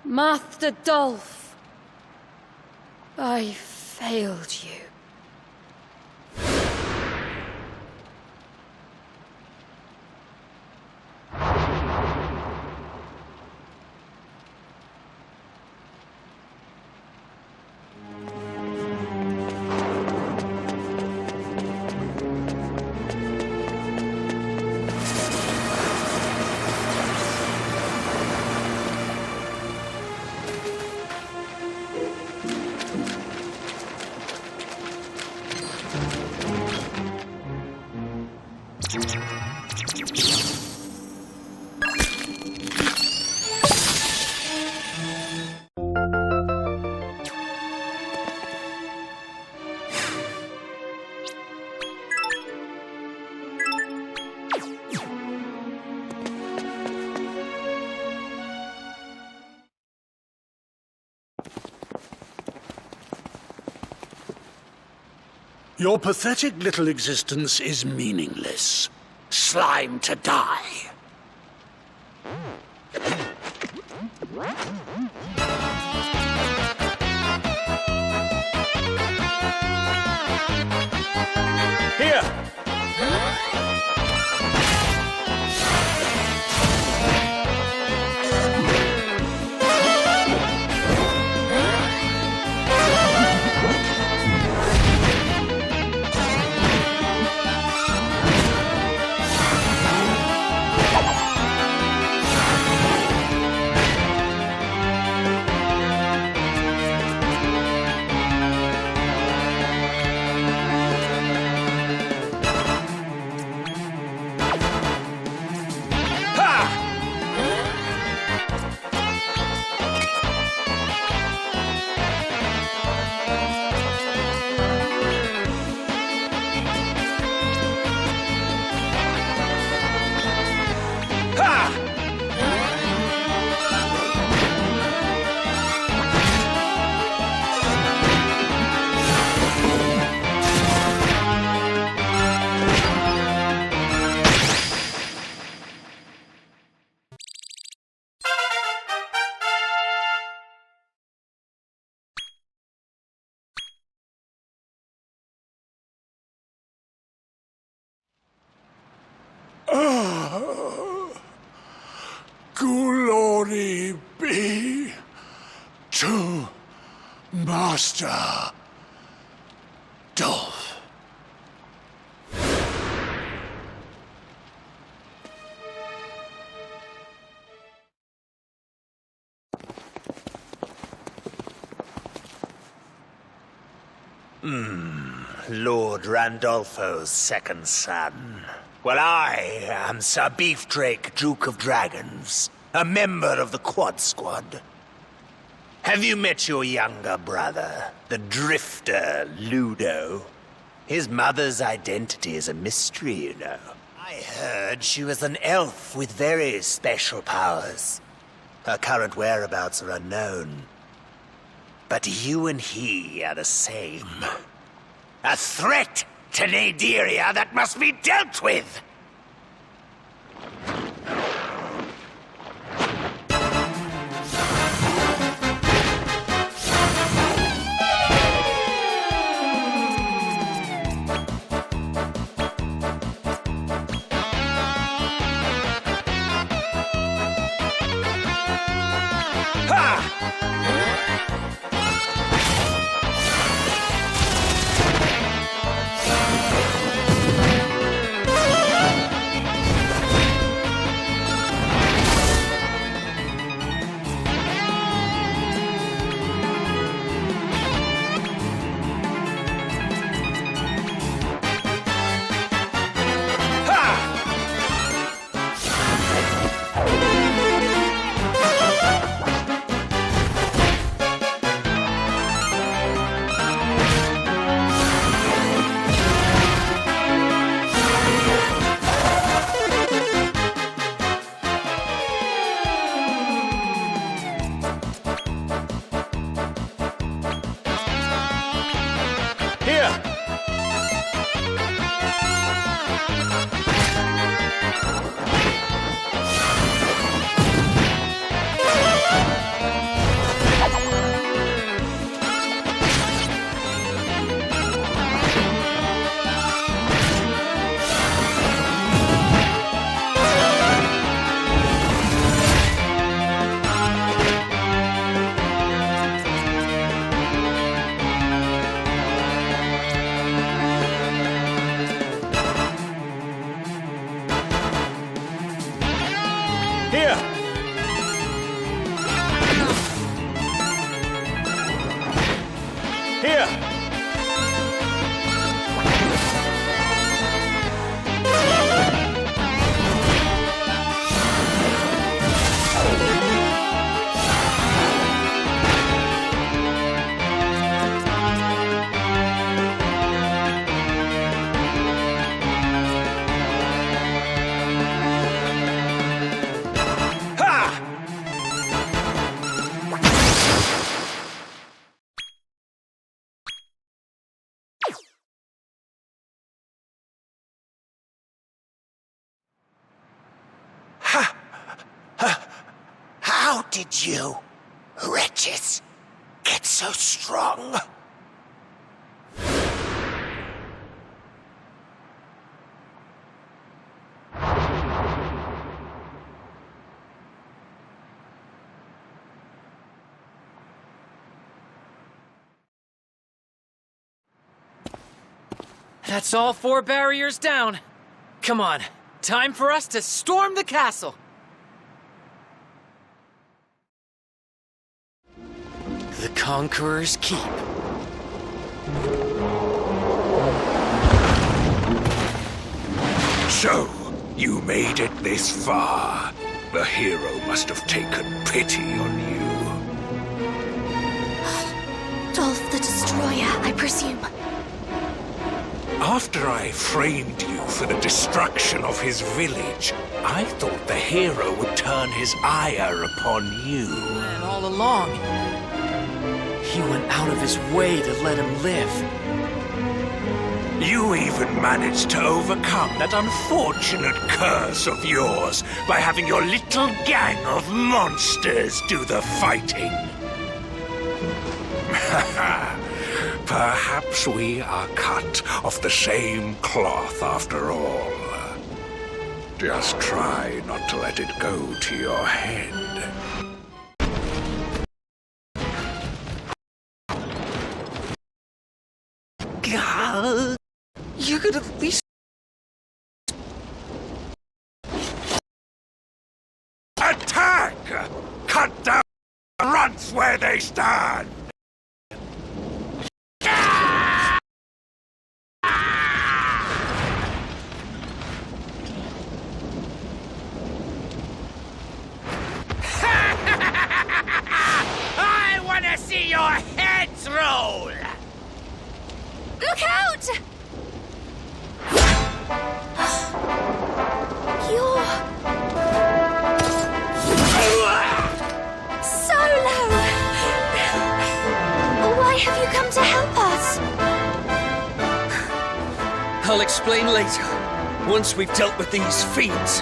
[SPEAKER 13] Master Dolph, I failed you.
[SPEAKER 4] Your pathetic little existence is meaningless. Slime to die.
[SPEAKER 3] Here!
[SPEAKER 14] be to Master Dolph.
[SPEAKER 4] Lord Randolfo's second son. Well, I am Sir Beefdrake, Duke of Dragons, a member of the Quad Squad. Have you met your younger brother, the drifter Ludo? His mother's identity is a mystery, you know. I heard she was an elf with very special powers. Her current whereabouts are unknown. But you and he are the same. A threat to Naderia that must be dealt with! How did you, wretches, get so strong?
[SPEAKER 2] That's all 4 barriers down. Come on, time for us to storm the castle. The Conqueror's Keep.
[SPEAKER 6] So, you made it this far. The hero must have taken pity on you.
[SPEAKER 21] Dolph the Destroyer, I presume.
[SPEAKER 6] After I framed you for the destruction of his village, I thought the hero would turn his ire upon you.
[SPEAKER 2] And all along, he went out of his way to let him live.
[SPEAKER 6] You even managed to overcome that unfortunate curse of yours by having your little gang of monsters do the fighting. Perhaps we are cut of the same cloth after all. Just try not to let it go to your head.
[SPEAKER 14] where they stand!
[SPEAKER 16] I want to see your heads roll!
[SPEAKER 21] Look out! You're... Solo! Why have you come to help us?
[SPEAKER 2] I'll explain later, once we've dealt with these fiends.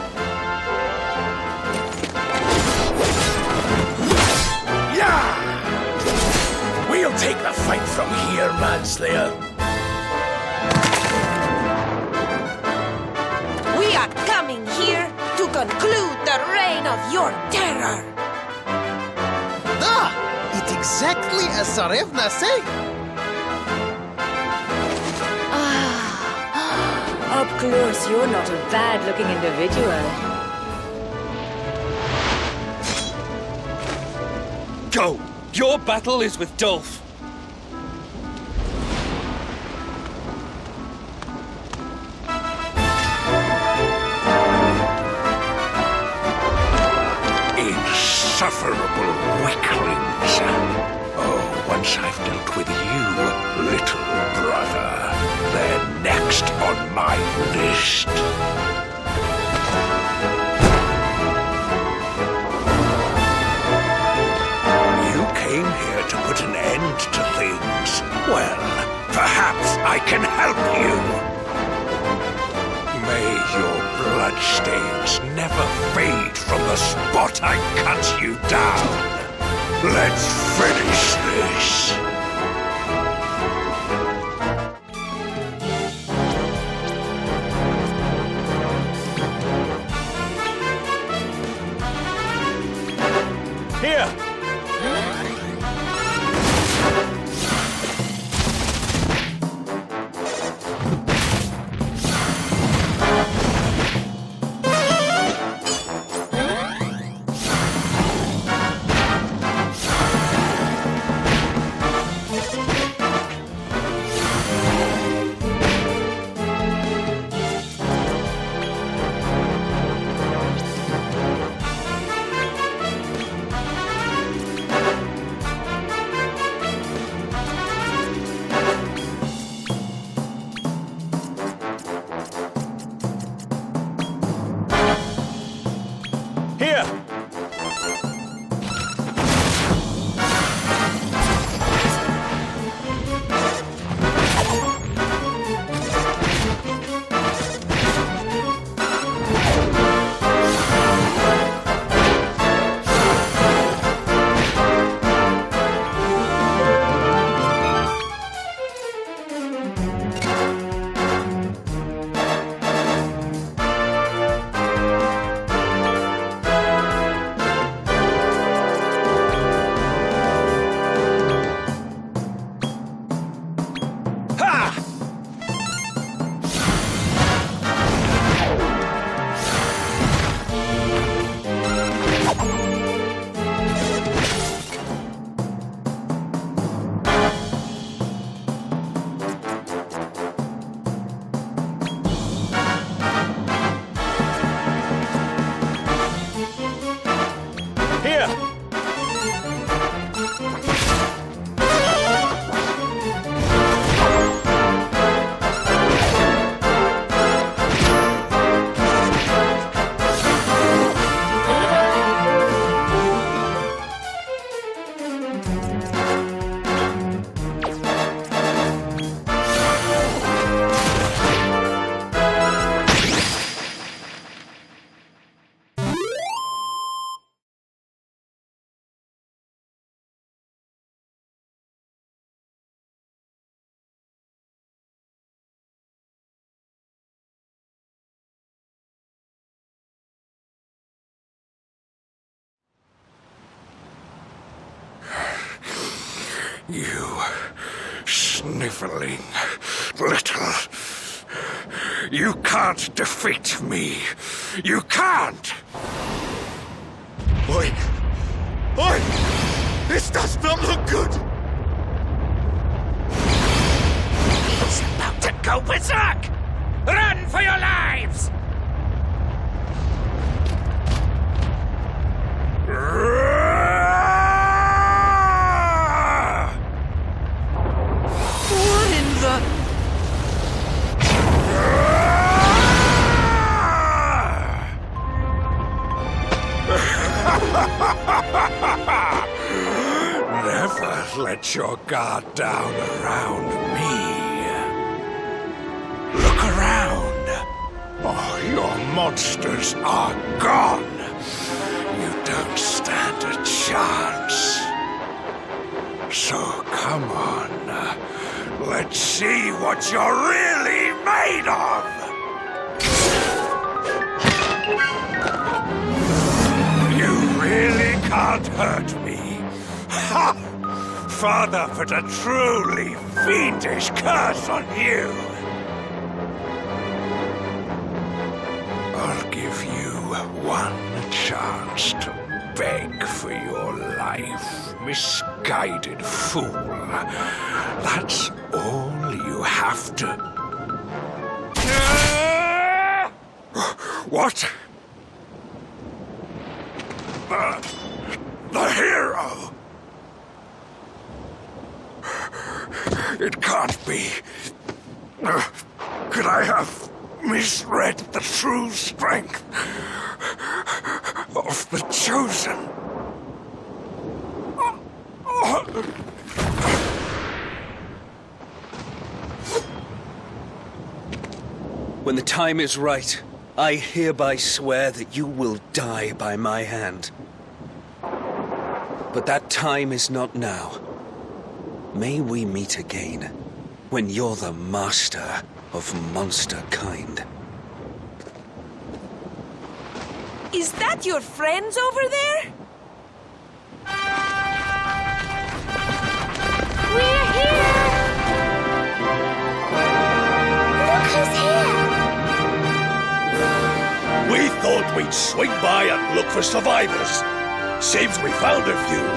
[SPEAKER 4] Yeah! We'll take the fight from here, Manslayer.
[SPEAKER 17] We are coming here to conclude the reign of your terror.
[SPEAKER 7] Ah! It's exactly as Tsarevna said.
[SPEAKER 11] Up close, you're not a bad-looking individual.
[SPEAKER 2] Go! Your battle is with Dolph.
[SPEAKER 14] Insufferable weaklings. Oh, once I've dealt with you, little brother, they're next on my list. You came here to put an end to things. Well, perhaps I can help you. May your bloodstains never fade from the spot I cut you down. Let's finish this.
[SPEAKER 3] Here!
[SPEAKER 14] You sniveling little... You can't defeat me. You can't! Oi! Oi! This does not look good!
[SPEAKER 16] He's about to go berserk! Run for your lives!
[SPEAKER 2] What in the...
[SPEAKER 14] Never let your guard down around me. Look around. Oh, your monsters are gone. You don't stand a chance. So come on. Let's see what you're really made of. You really can't hurt me. Ha! Father put a truly fiendish curse on you. I'll give you one chance to beg for your life, misguided fool. That's all you have to... What? The hero! It can't be. Could I have misread the true strength of the Chosen?
[SPEAKER 1] When the time is right, I hereby swear that you will die by my hand. But that time is not now. May we meet again, when you're the master of monster kind.
[SPEAKER 17] Is that your friends over there?
[SPEAKER 21] We're here! Look who's here!
[SPEAKER 4] We thought we'd swing by and look for survivors. Seems we found a few.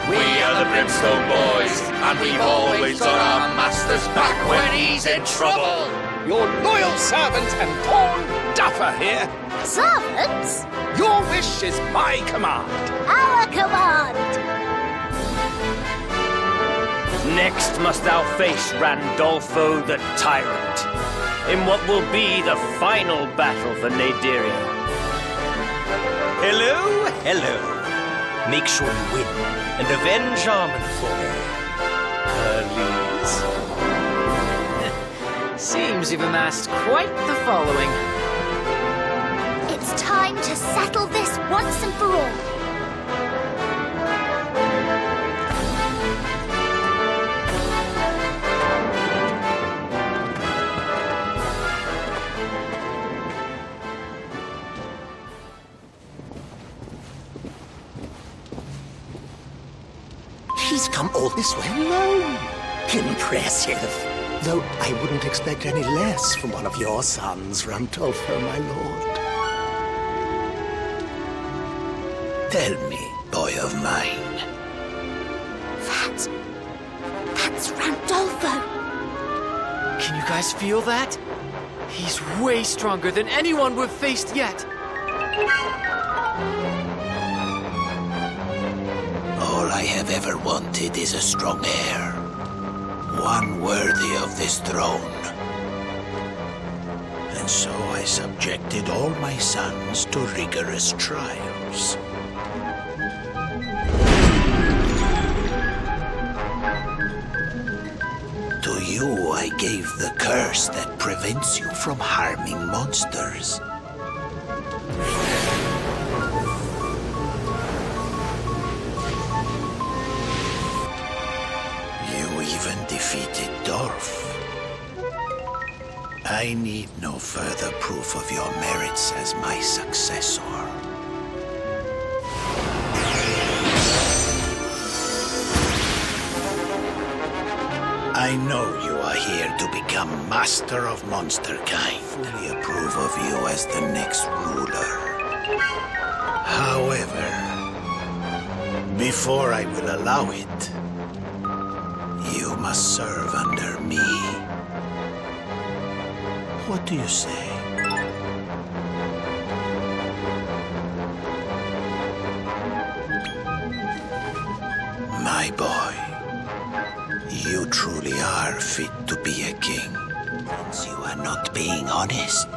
[SPEAKER 22] We are the Brimstone Boys, and we've always got our master's back when he's in trouble.
[SPEAKER 6] Your loyal servant and born duffer here.
[SPEAKER 21] Servants?
[SPEAKER 6] Your wish is my command.
[SPEAKER 21] Our command!
[SPEAKER 19] Next must thou face Randolfo the Tyrant, in what will be the final battle for Naderia.
[SPEAKER 3] Hello, hello. Make sure you win and avenge Armin for me.
[SPEAKER 2] Please. Seems you've amassed quite the following.
[SPEAKER 21] It's time to settle this once and for all.
[SPEAKER 12] He's come all this way alone. Impressive. Though I wouldn't expect any less from one of your sons, Randolfo, my lord.
[SPEAKER 4] Tell me, boy of mine.
[SPEAKER 21] That's Randolfo.
[SPEAKER 2] Can you guys feel that? He's way stronger than anyone we've faced yet.
[SPEAKER 4] All I have ever wanted is a strong heir. One worthy of this throne. And so I subjected all my sons to rigorous trials. To you I gave the curse that prevents you from harming monsters. Even defeated Dolph. I need no further proof of your merits as my successor. I know you are here to become master of monsterkind. Fully approve of you as the next ruler. However, Before I will allow it, you must serve under me. What do you say? My boy, you truly are fit to be a king. Since you are not being honest,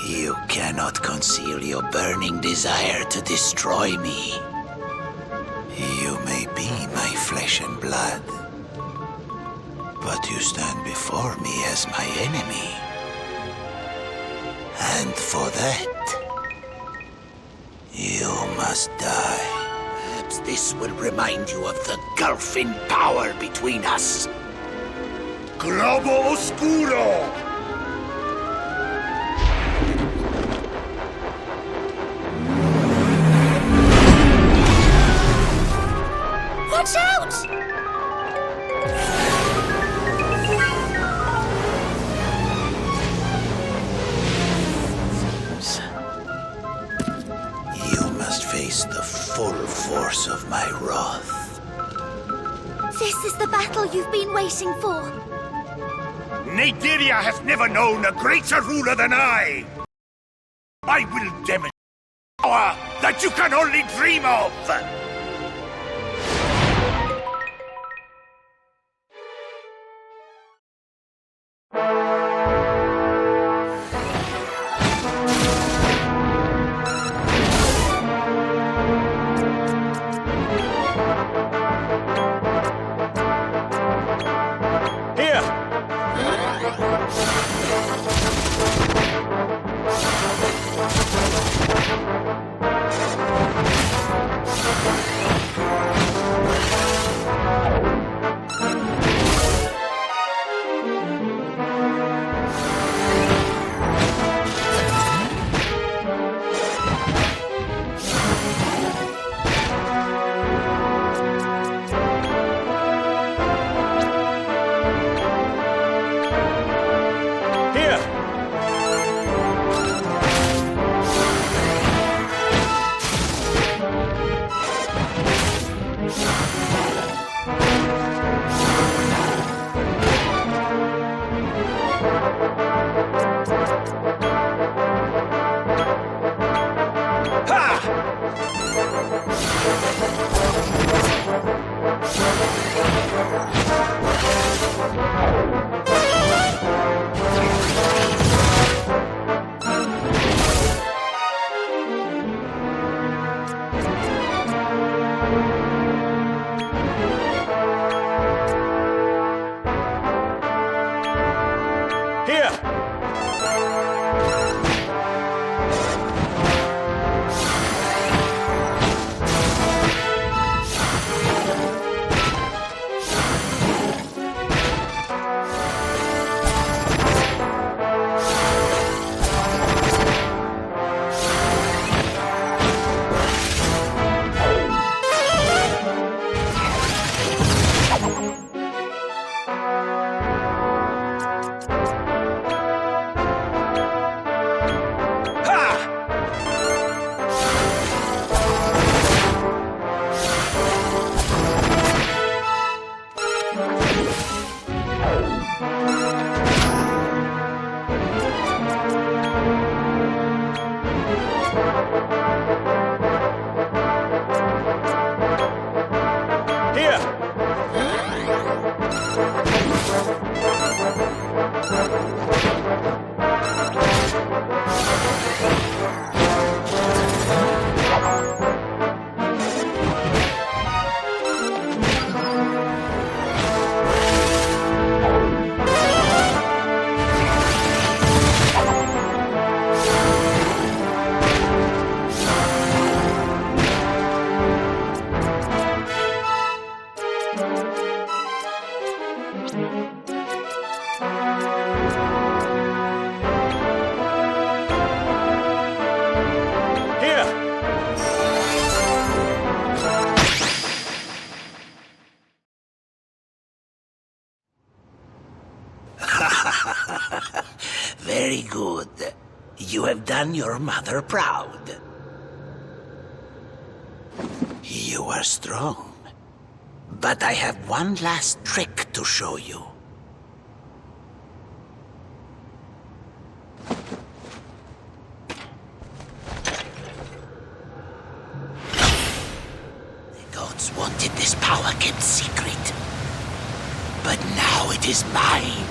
[SPEAKER 4] you cannot conceal your burning desire to destroy me. You may be my flesh and blood, but you stand before me as my enemy. And for that, you must die. Perhaps this will remind you of the gulf in power between us.
[SPEAKER 6] Globo Oscuro!
[SPEAKER 21] Watch out!
[SPEAKER 4] You must face the full force of my wrath.
[SPEAKER 21] This is the battle you've been waiting for.
[SPEAKER 6] Naderia has never known a greater ruler than I! I will demonstrate power that you can only dream of!
[SPEAKER 4] Very good. You have done your mother proud.
[SPEAKER 5] You are strong. But I have one last trick to show you. The gods wanted this power kept secret. But now it is mine.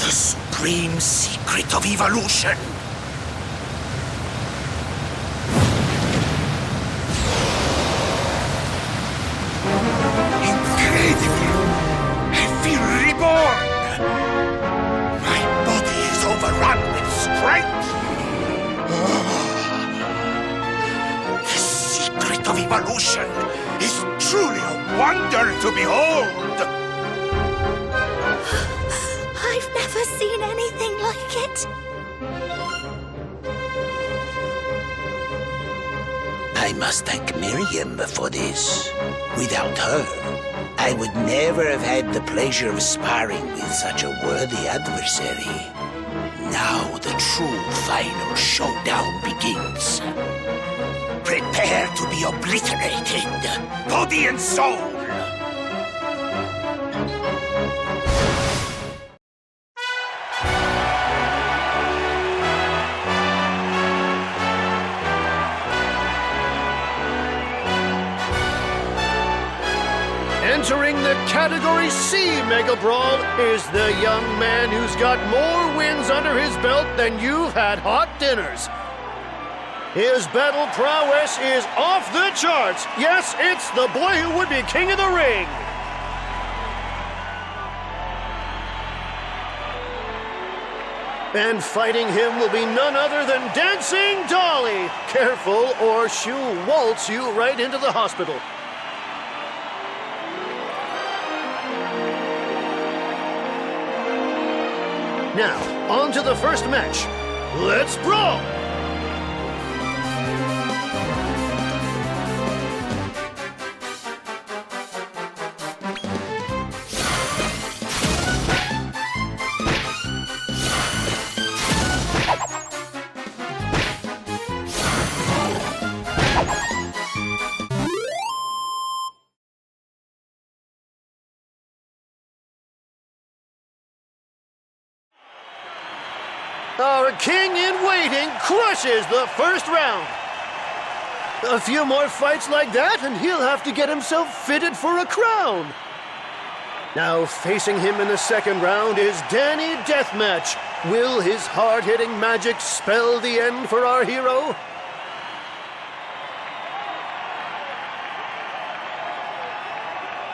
[SPEAKER 5] The supreme secret of evolution. Incredible! I feel reborn! My body is overrun with strength! The secret of evolution is truly a wonder to behold!
[SPEAKER 21] I've never seen anything like it.
[SPEAKER 5] I must thank Miriam for this. Without her, I would never have had the pleasure of sparring with such a worthy adversary. Now the true final showdown begins. Prepare to be obliterated, body and soul!
[SPEAKER 18] Entering the Category C Mega Brawl is the young man who's got more wins under his belt than you've had hot dinners. His battle prowess is off the charts. Yes, it's the boy who would be king of the ring. And fighting him will be none other than Dancing Dolly. Careful, or she'll waltz you right into the hospital. Now, on to the first match. Let's brawl! Our king in waiting crushes the first round. A few more fights like that and he'll have to get himself fitted for a crown. Now facing him in the second round is Danny Deathmatch. Will his hard-hitting magic spell the end for our hero?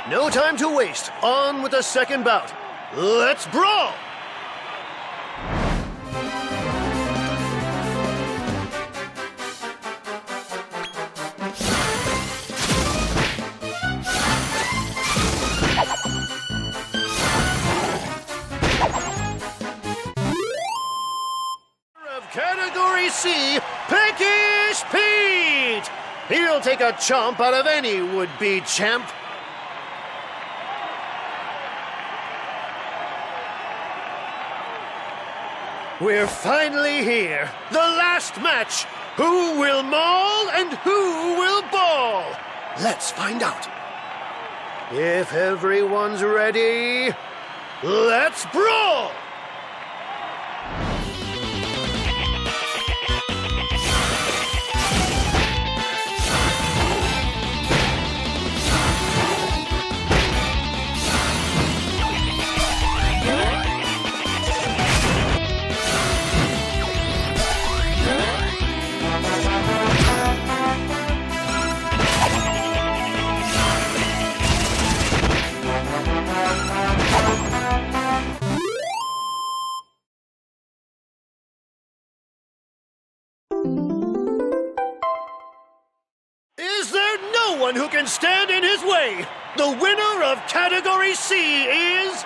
[SPEAKER 18] No time to waste. On with the second bout. Let's brawl! Category C, Peckish Pete! He'll take a chomp out of any would-be champ. We're finally here. The last match. Who will maul and who will ball? Let's find out. If everyone's ready, let's brawl! Is there no one who can stand in his way? The winner of Category C is...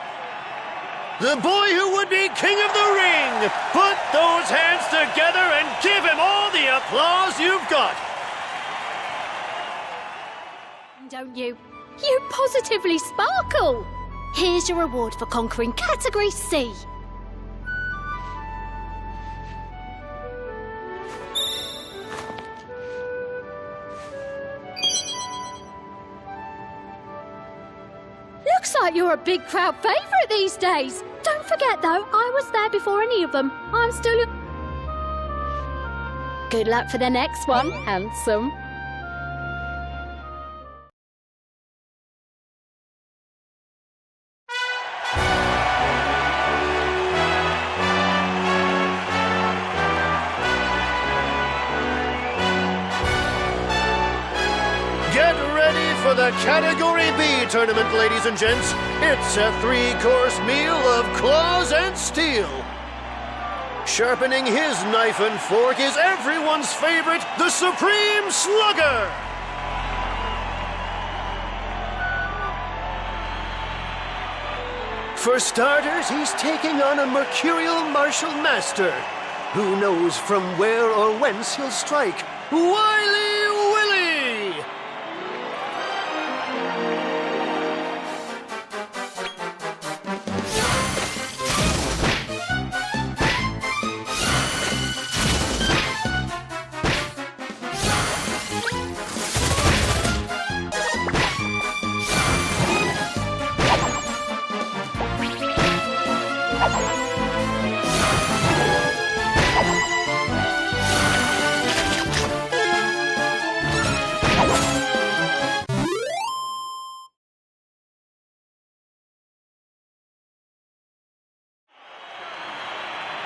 [SPEAKER 18] the boy who would be king of the ring! Put those hands together and give him all the applause you've got!
[SPEAKER 21] Don't you? You positively sparkle! Here's your reward for conquering Category C. like you're a big crowd favourite these days. Don't forget, though, I was there before any of them. I'm still... Good luck for the next one, handsome.
[SPEAKER 18] Get ready for the Category B tournament, ladies and gents. It's a 3-course meal of claws and steel. Sharpening his knife and fork is everyone's favorite, the Supreme Slugger. For starters, he's taking on a mercurial martial master. Who knows from where or whence he'll strike? Wily Willie!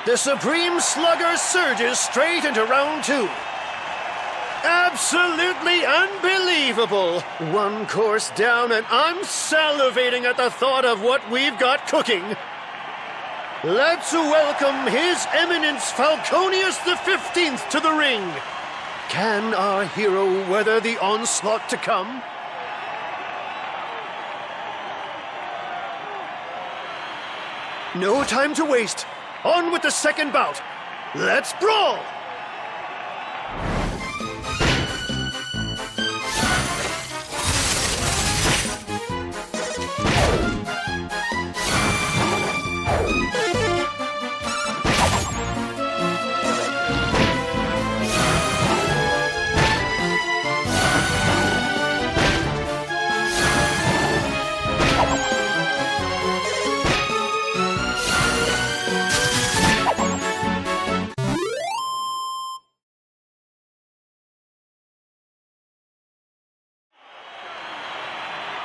[SPEAKER 18] The Supreme Slugger surges straight into round 2. Absolutely unbelievable! 1 course down, and I'm salivating at the thought of what we've got cooking. Let's welcome His Eminence Falconius the 15th to the ring. Can our hero weather the onslaught to come? No time to waste. On with the second bout. Let's brawl!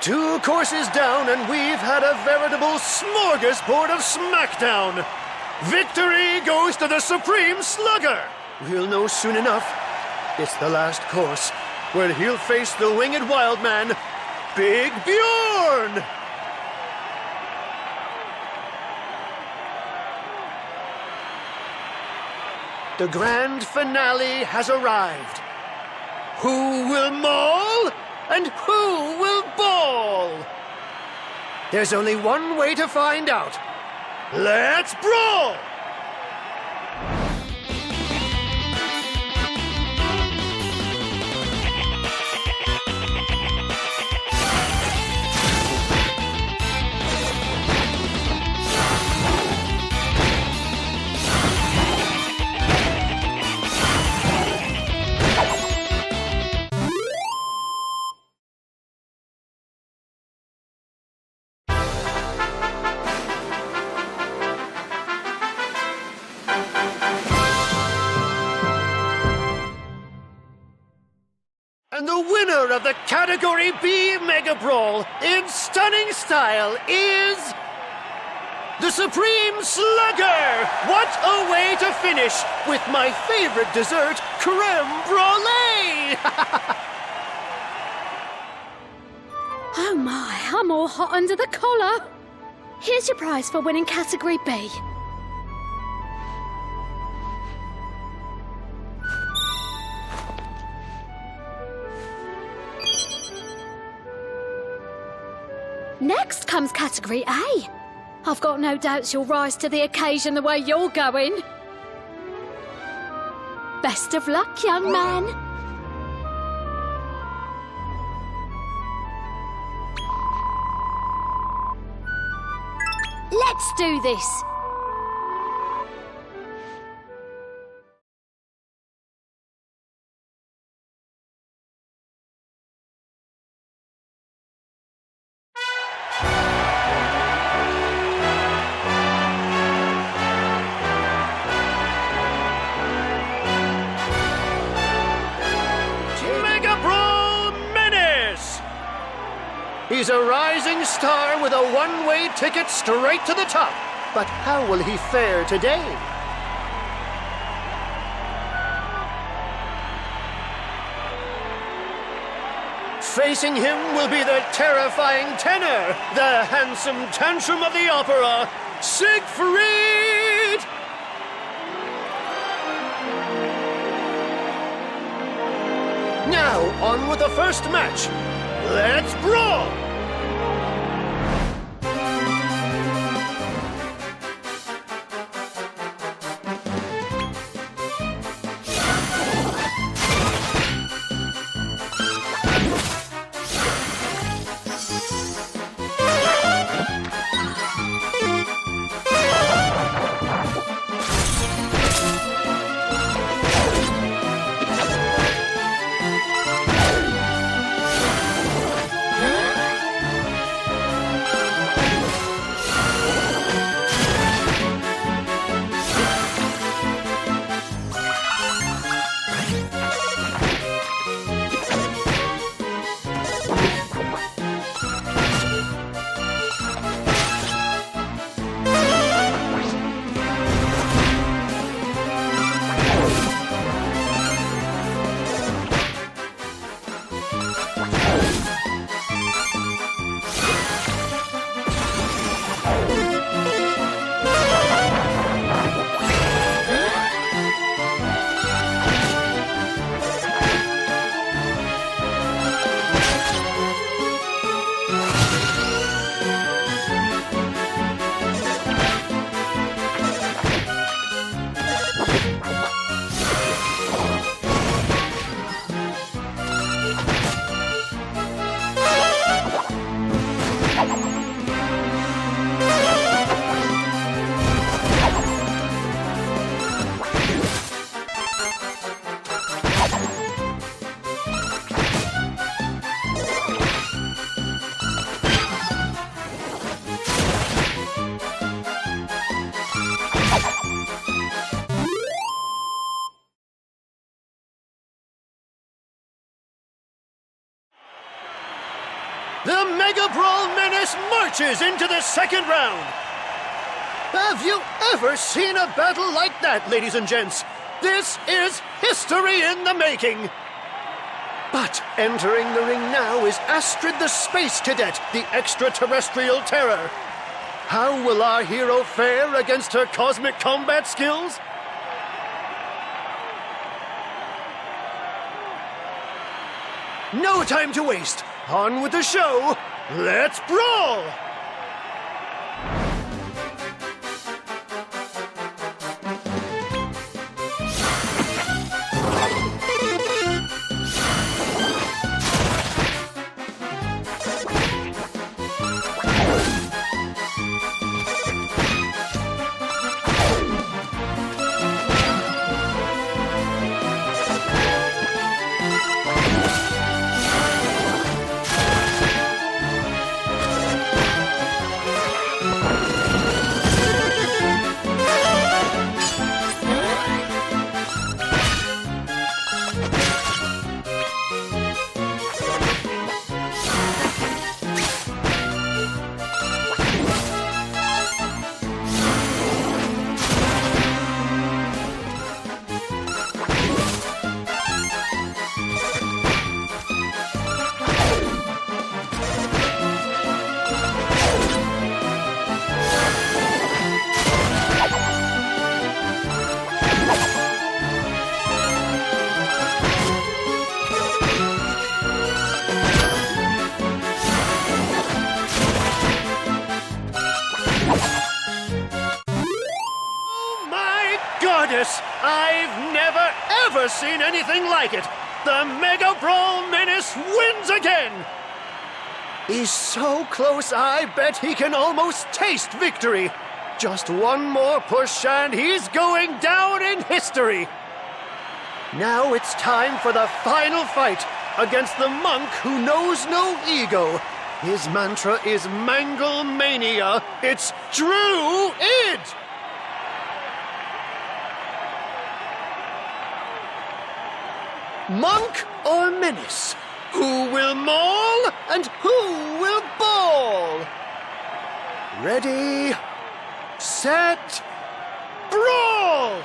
[SPEAKER 18] Two courses down, and we've had a veritable smorgasbord of smackdown. Victory goes to the Supreme Slugger. We'll know soon enough. It's the last course, where he'll face the winged wild man, Big Bjorn. The grand finale has arrived. Who will maul? And who will ball? There's only one way to find out. Let's brawl! And the winner of the Category B Mega Brawl in stunning style is... the Supreme Slugger! What a way to finish with my favorite dessert, creme brulee!
[SPEAKER 21] Oh my, I'm all hot under the collar. Here's your prize for winning Category B. Next comes Category A. I've got no doubts you'll rise to the occasion the way you're going. Best of luck, young man. Let's do this.
[SPEAKER 18] He's a rising star with a one-way ticket straight to the top. But how will he fare today? Facing him will be the terrifying tenor, the handsome tantrum of the opera, Siegfried! Now, on with the first match. Let's brawl! The Mega Brawl Menace marches into the second round. Have you ever seen a battle like that, ladies and gents? This is history in the making. But entering the ring now is Astrid the Space Cadet, the extraterrestrial terror. How will our hero fare against her cosmic combat skills? No time to waste. On with the show. Let's brawl! I've never, ever seen anything like it! The Mega Brawl Menace wins again! He's so close, I bet he can almost taste victory! Just one more push and he's going down in history! Now it's time for the final fight against the monk who knows no ego. His mantra is Manglemania. It's Druid! Monk or Menace? Who will maul and who will ball? Ready, set, brawl!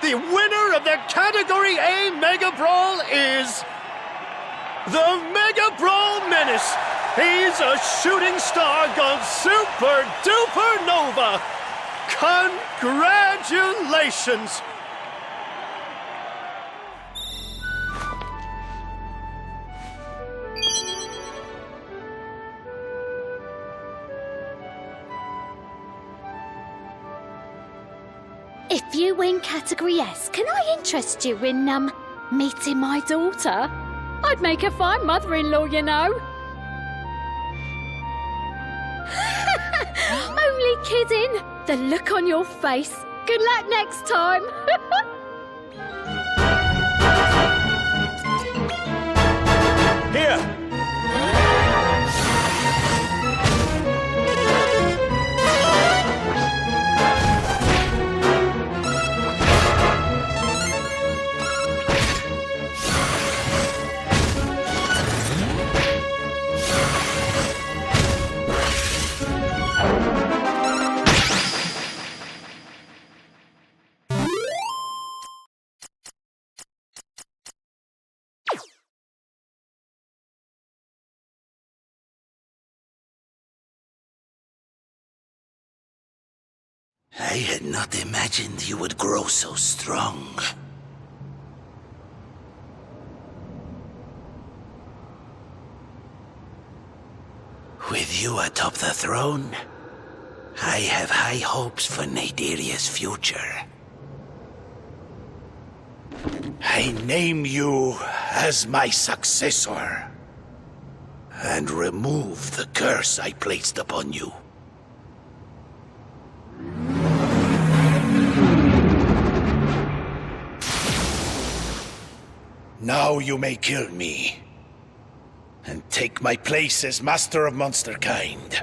[SPEAKER 18] The winner of the Category A Mega Brawl is the Mega Brawl Menace. He's a shooting star gone super duper nova. Congratulations!
[SPEAKER 21] If you win Category S, can I interest you in, meeting my daughter? I'd make a fine mother-in-law, you know. Only kidding. The look on your face. Good luck next time.
[SPEAKER 16] Here!
[SPEAKER 5] I had not imagined you would grow so strong. With you atop the throne, I have high hopes for Naderia's future.
[SPEAKER 4] I name you as my successor, and remove the curse I placed upon you. Now you may kill me, and take my place as Master of Monsterkind.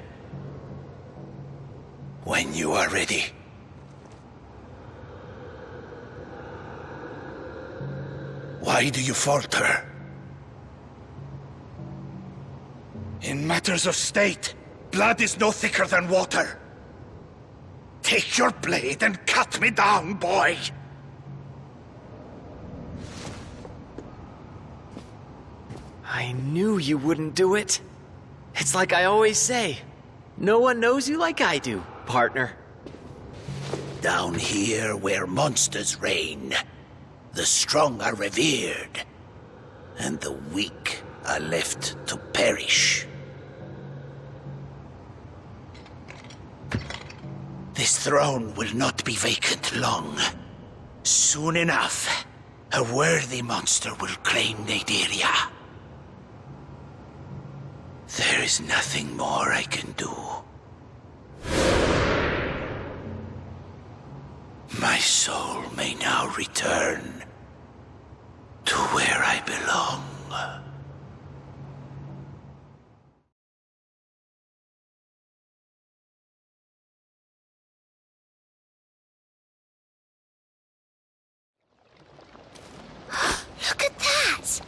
[SPEAKER 4] When you are ready. Why do you falter? In matters of state, blood is no thicker than water. Take your blade and cut me down, boy!
[SPEAKER 2] I knew you wouldn't do it. It's like I always say, no one knows you like I do, partner.
[SPEAKER 4] Down here where monsters reign, the strong are revered, and the weak are left to perish. This throne will not be vacant long. Soon enough, a worthy monster will claim Naderia. There is nothing more I can do. My soul may now return to where I belong.
[SPEAKER 21] Look at that!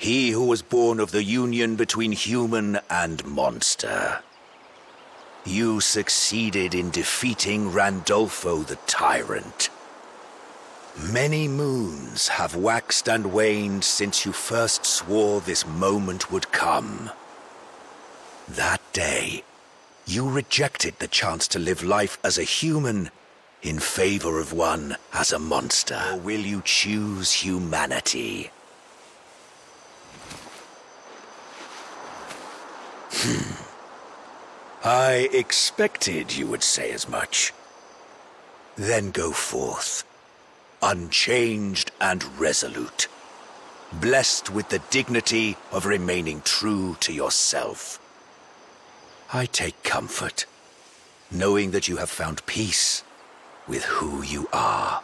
[SPEAKER 1] He who was born of the union between human and monster. You succeeded in defeating Randolfo the Tyrant. Many moons have waxed and waned since you first swore this moment would come. That day, you rejected the chance to live life as a human in favor of one as a monster. Or will you choose humanity? I expected you would say as much. Then go forth, unchanged and resolute, blessed with the dignity of remaining true to yourself. I take comfort, knowing that you have found peace with who you are.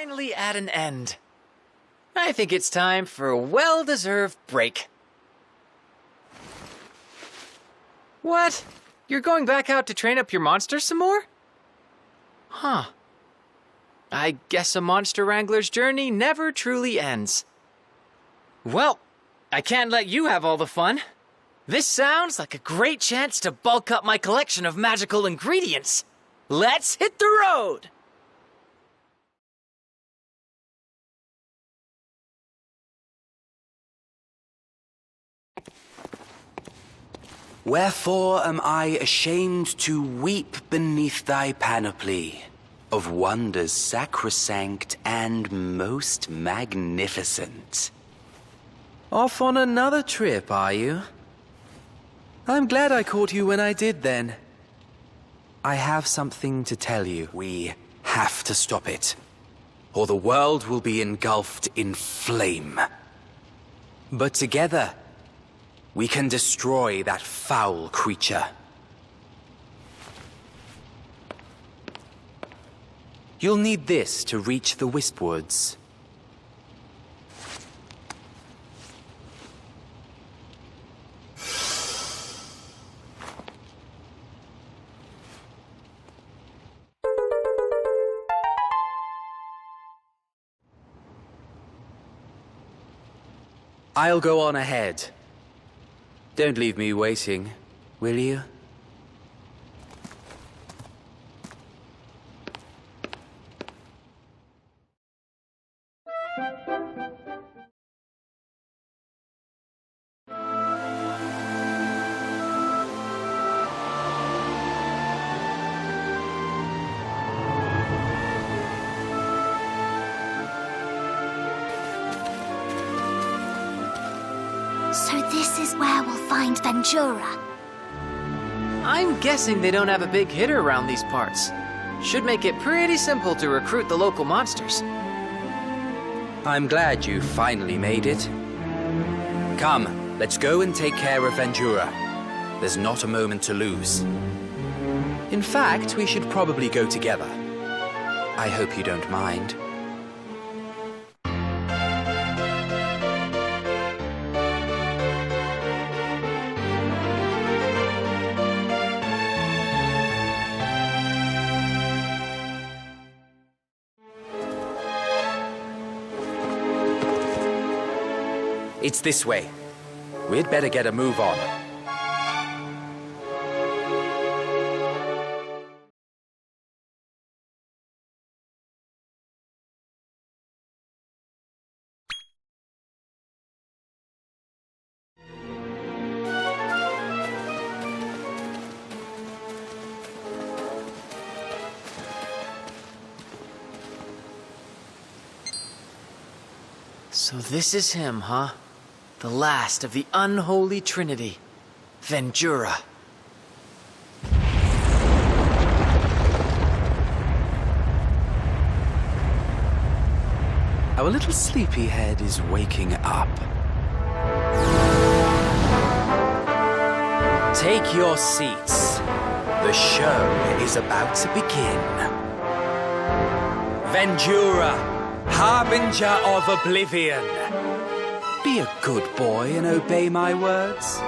[SPEAKER 2] Finally at an end. I think it's time for a well-deserved break. What? You're going back out to train up your monsters some more? Huh. I guess a monster wrangler's journey never truly ends. Well, I can't let you have all the fun. This sounds like a great chance to bulk up my collection of magical ingredients. Let's hit the road!
[SPEAKER 9] Wherefore am I ashamed to weep beneath thy panoply of wonders sacrosanct and most magnificent? Off on another trip, are you? I'm glad I caught you when I did then. I have something to tell you. We have to stop it, or the world will be engulfed in flame. But together, we can destroy that foul creature. You'll need this to reach the Wispwoods. I'll go on ahead. Don't leave me waiting, will you?
[SPEAKER 21] So this is where we'll find Venjura.
[SPEAKER 2] I'm guessing they don't have a big hitter around these parts. Should make it pretty simple to recruit the local monsters.
[SPEAKER 9] I'm glad you finally made it. Come, let's go and take care of Venjura. There's not a moment to lose. In fact, we should probably go together. I hope you don't mind. It's this way. We'd better get a move on.
[SPEAKER 2] So this is him, huh? The last of the unholy trinity, Venjura.
[SPEAKER 9] Our little sleepyhead is waking up. Take your seats. The show is about to begin. Venjura, harbinger of oblivion. Be a good boy and obey my words.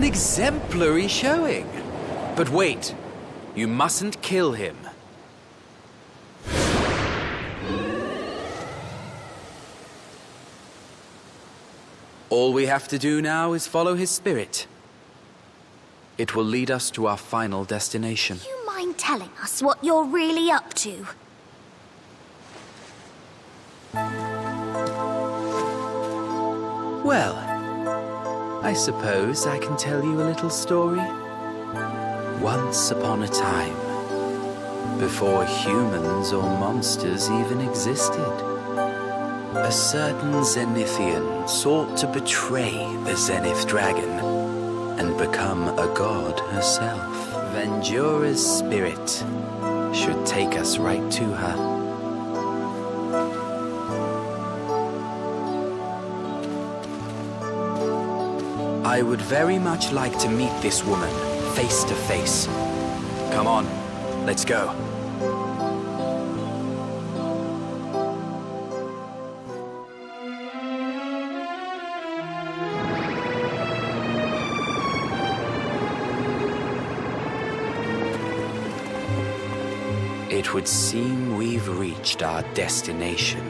[SPEAKER 9] An exemplary showing. But wait, you mustn't kill him. All we have to do now is follow his spirit. It will lead us to our final destination.
[SPEAKER 21] Do you mind telling us what you're really up to?
[SPEAKER 9] Well, I suppose I can tell you a little story. Once upon a time, before humans or monsters even existed, a certain Zenithian sought to betray the Zenith Dragon and become a god herself. Venjura's spirit should take us right to her. I would very much like to meet this woman face to face. Come on, let's go. It would seem we've reached our destination.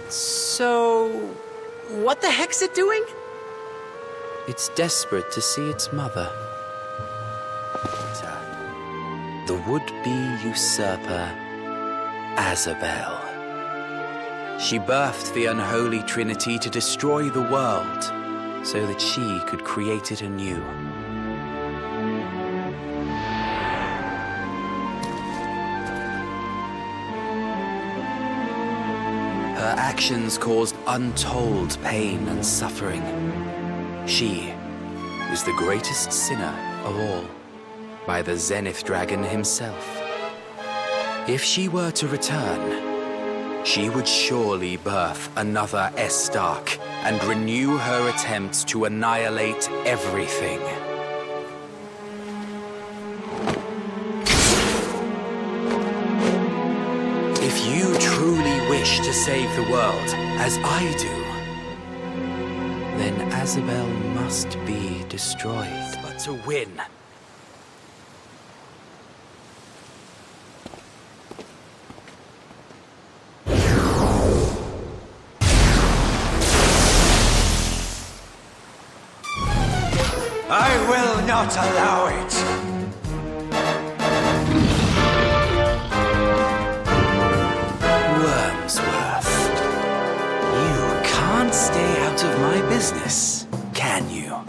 [SPEAKER 2] So, what the heck's it doing?
[SPEAKER 9] It's desperate to see its mother. The would-be usurper, Azabel. She birthed the unholy trinity to destroy the world, so that she could create it anew. Her actions caused untold pain and suffering. She is the greatest sinner of all, by the Zenith Dragon himself. If she were to return, she would surely birth another Estark and renew her attempts to annihilate everything. If you truly wish to save the world, as I do, then Azabel must be destroyed. But to win,
[SPEAKER 16] I will not allow it!
[SPEAKER 9] Wormsworth, you can't stay out of my business, can you?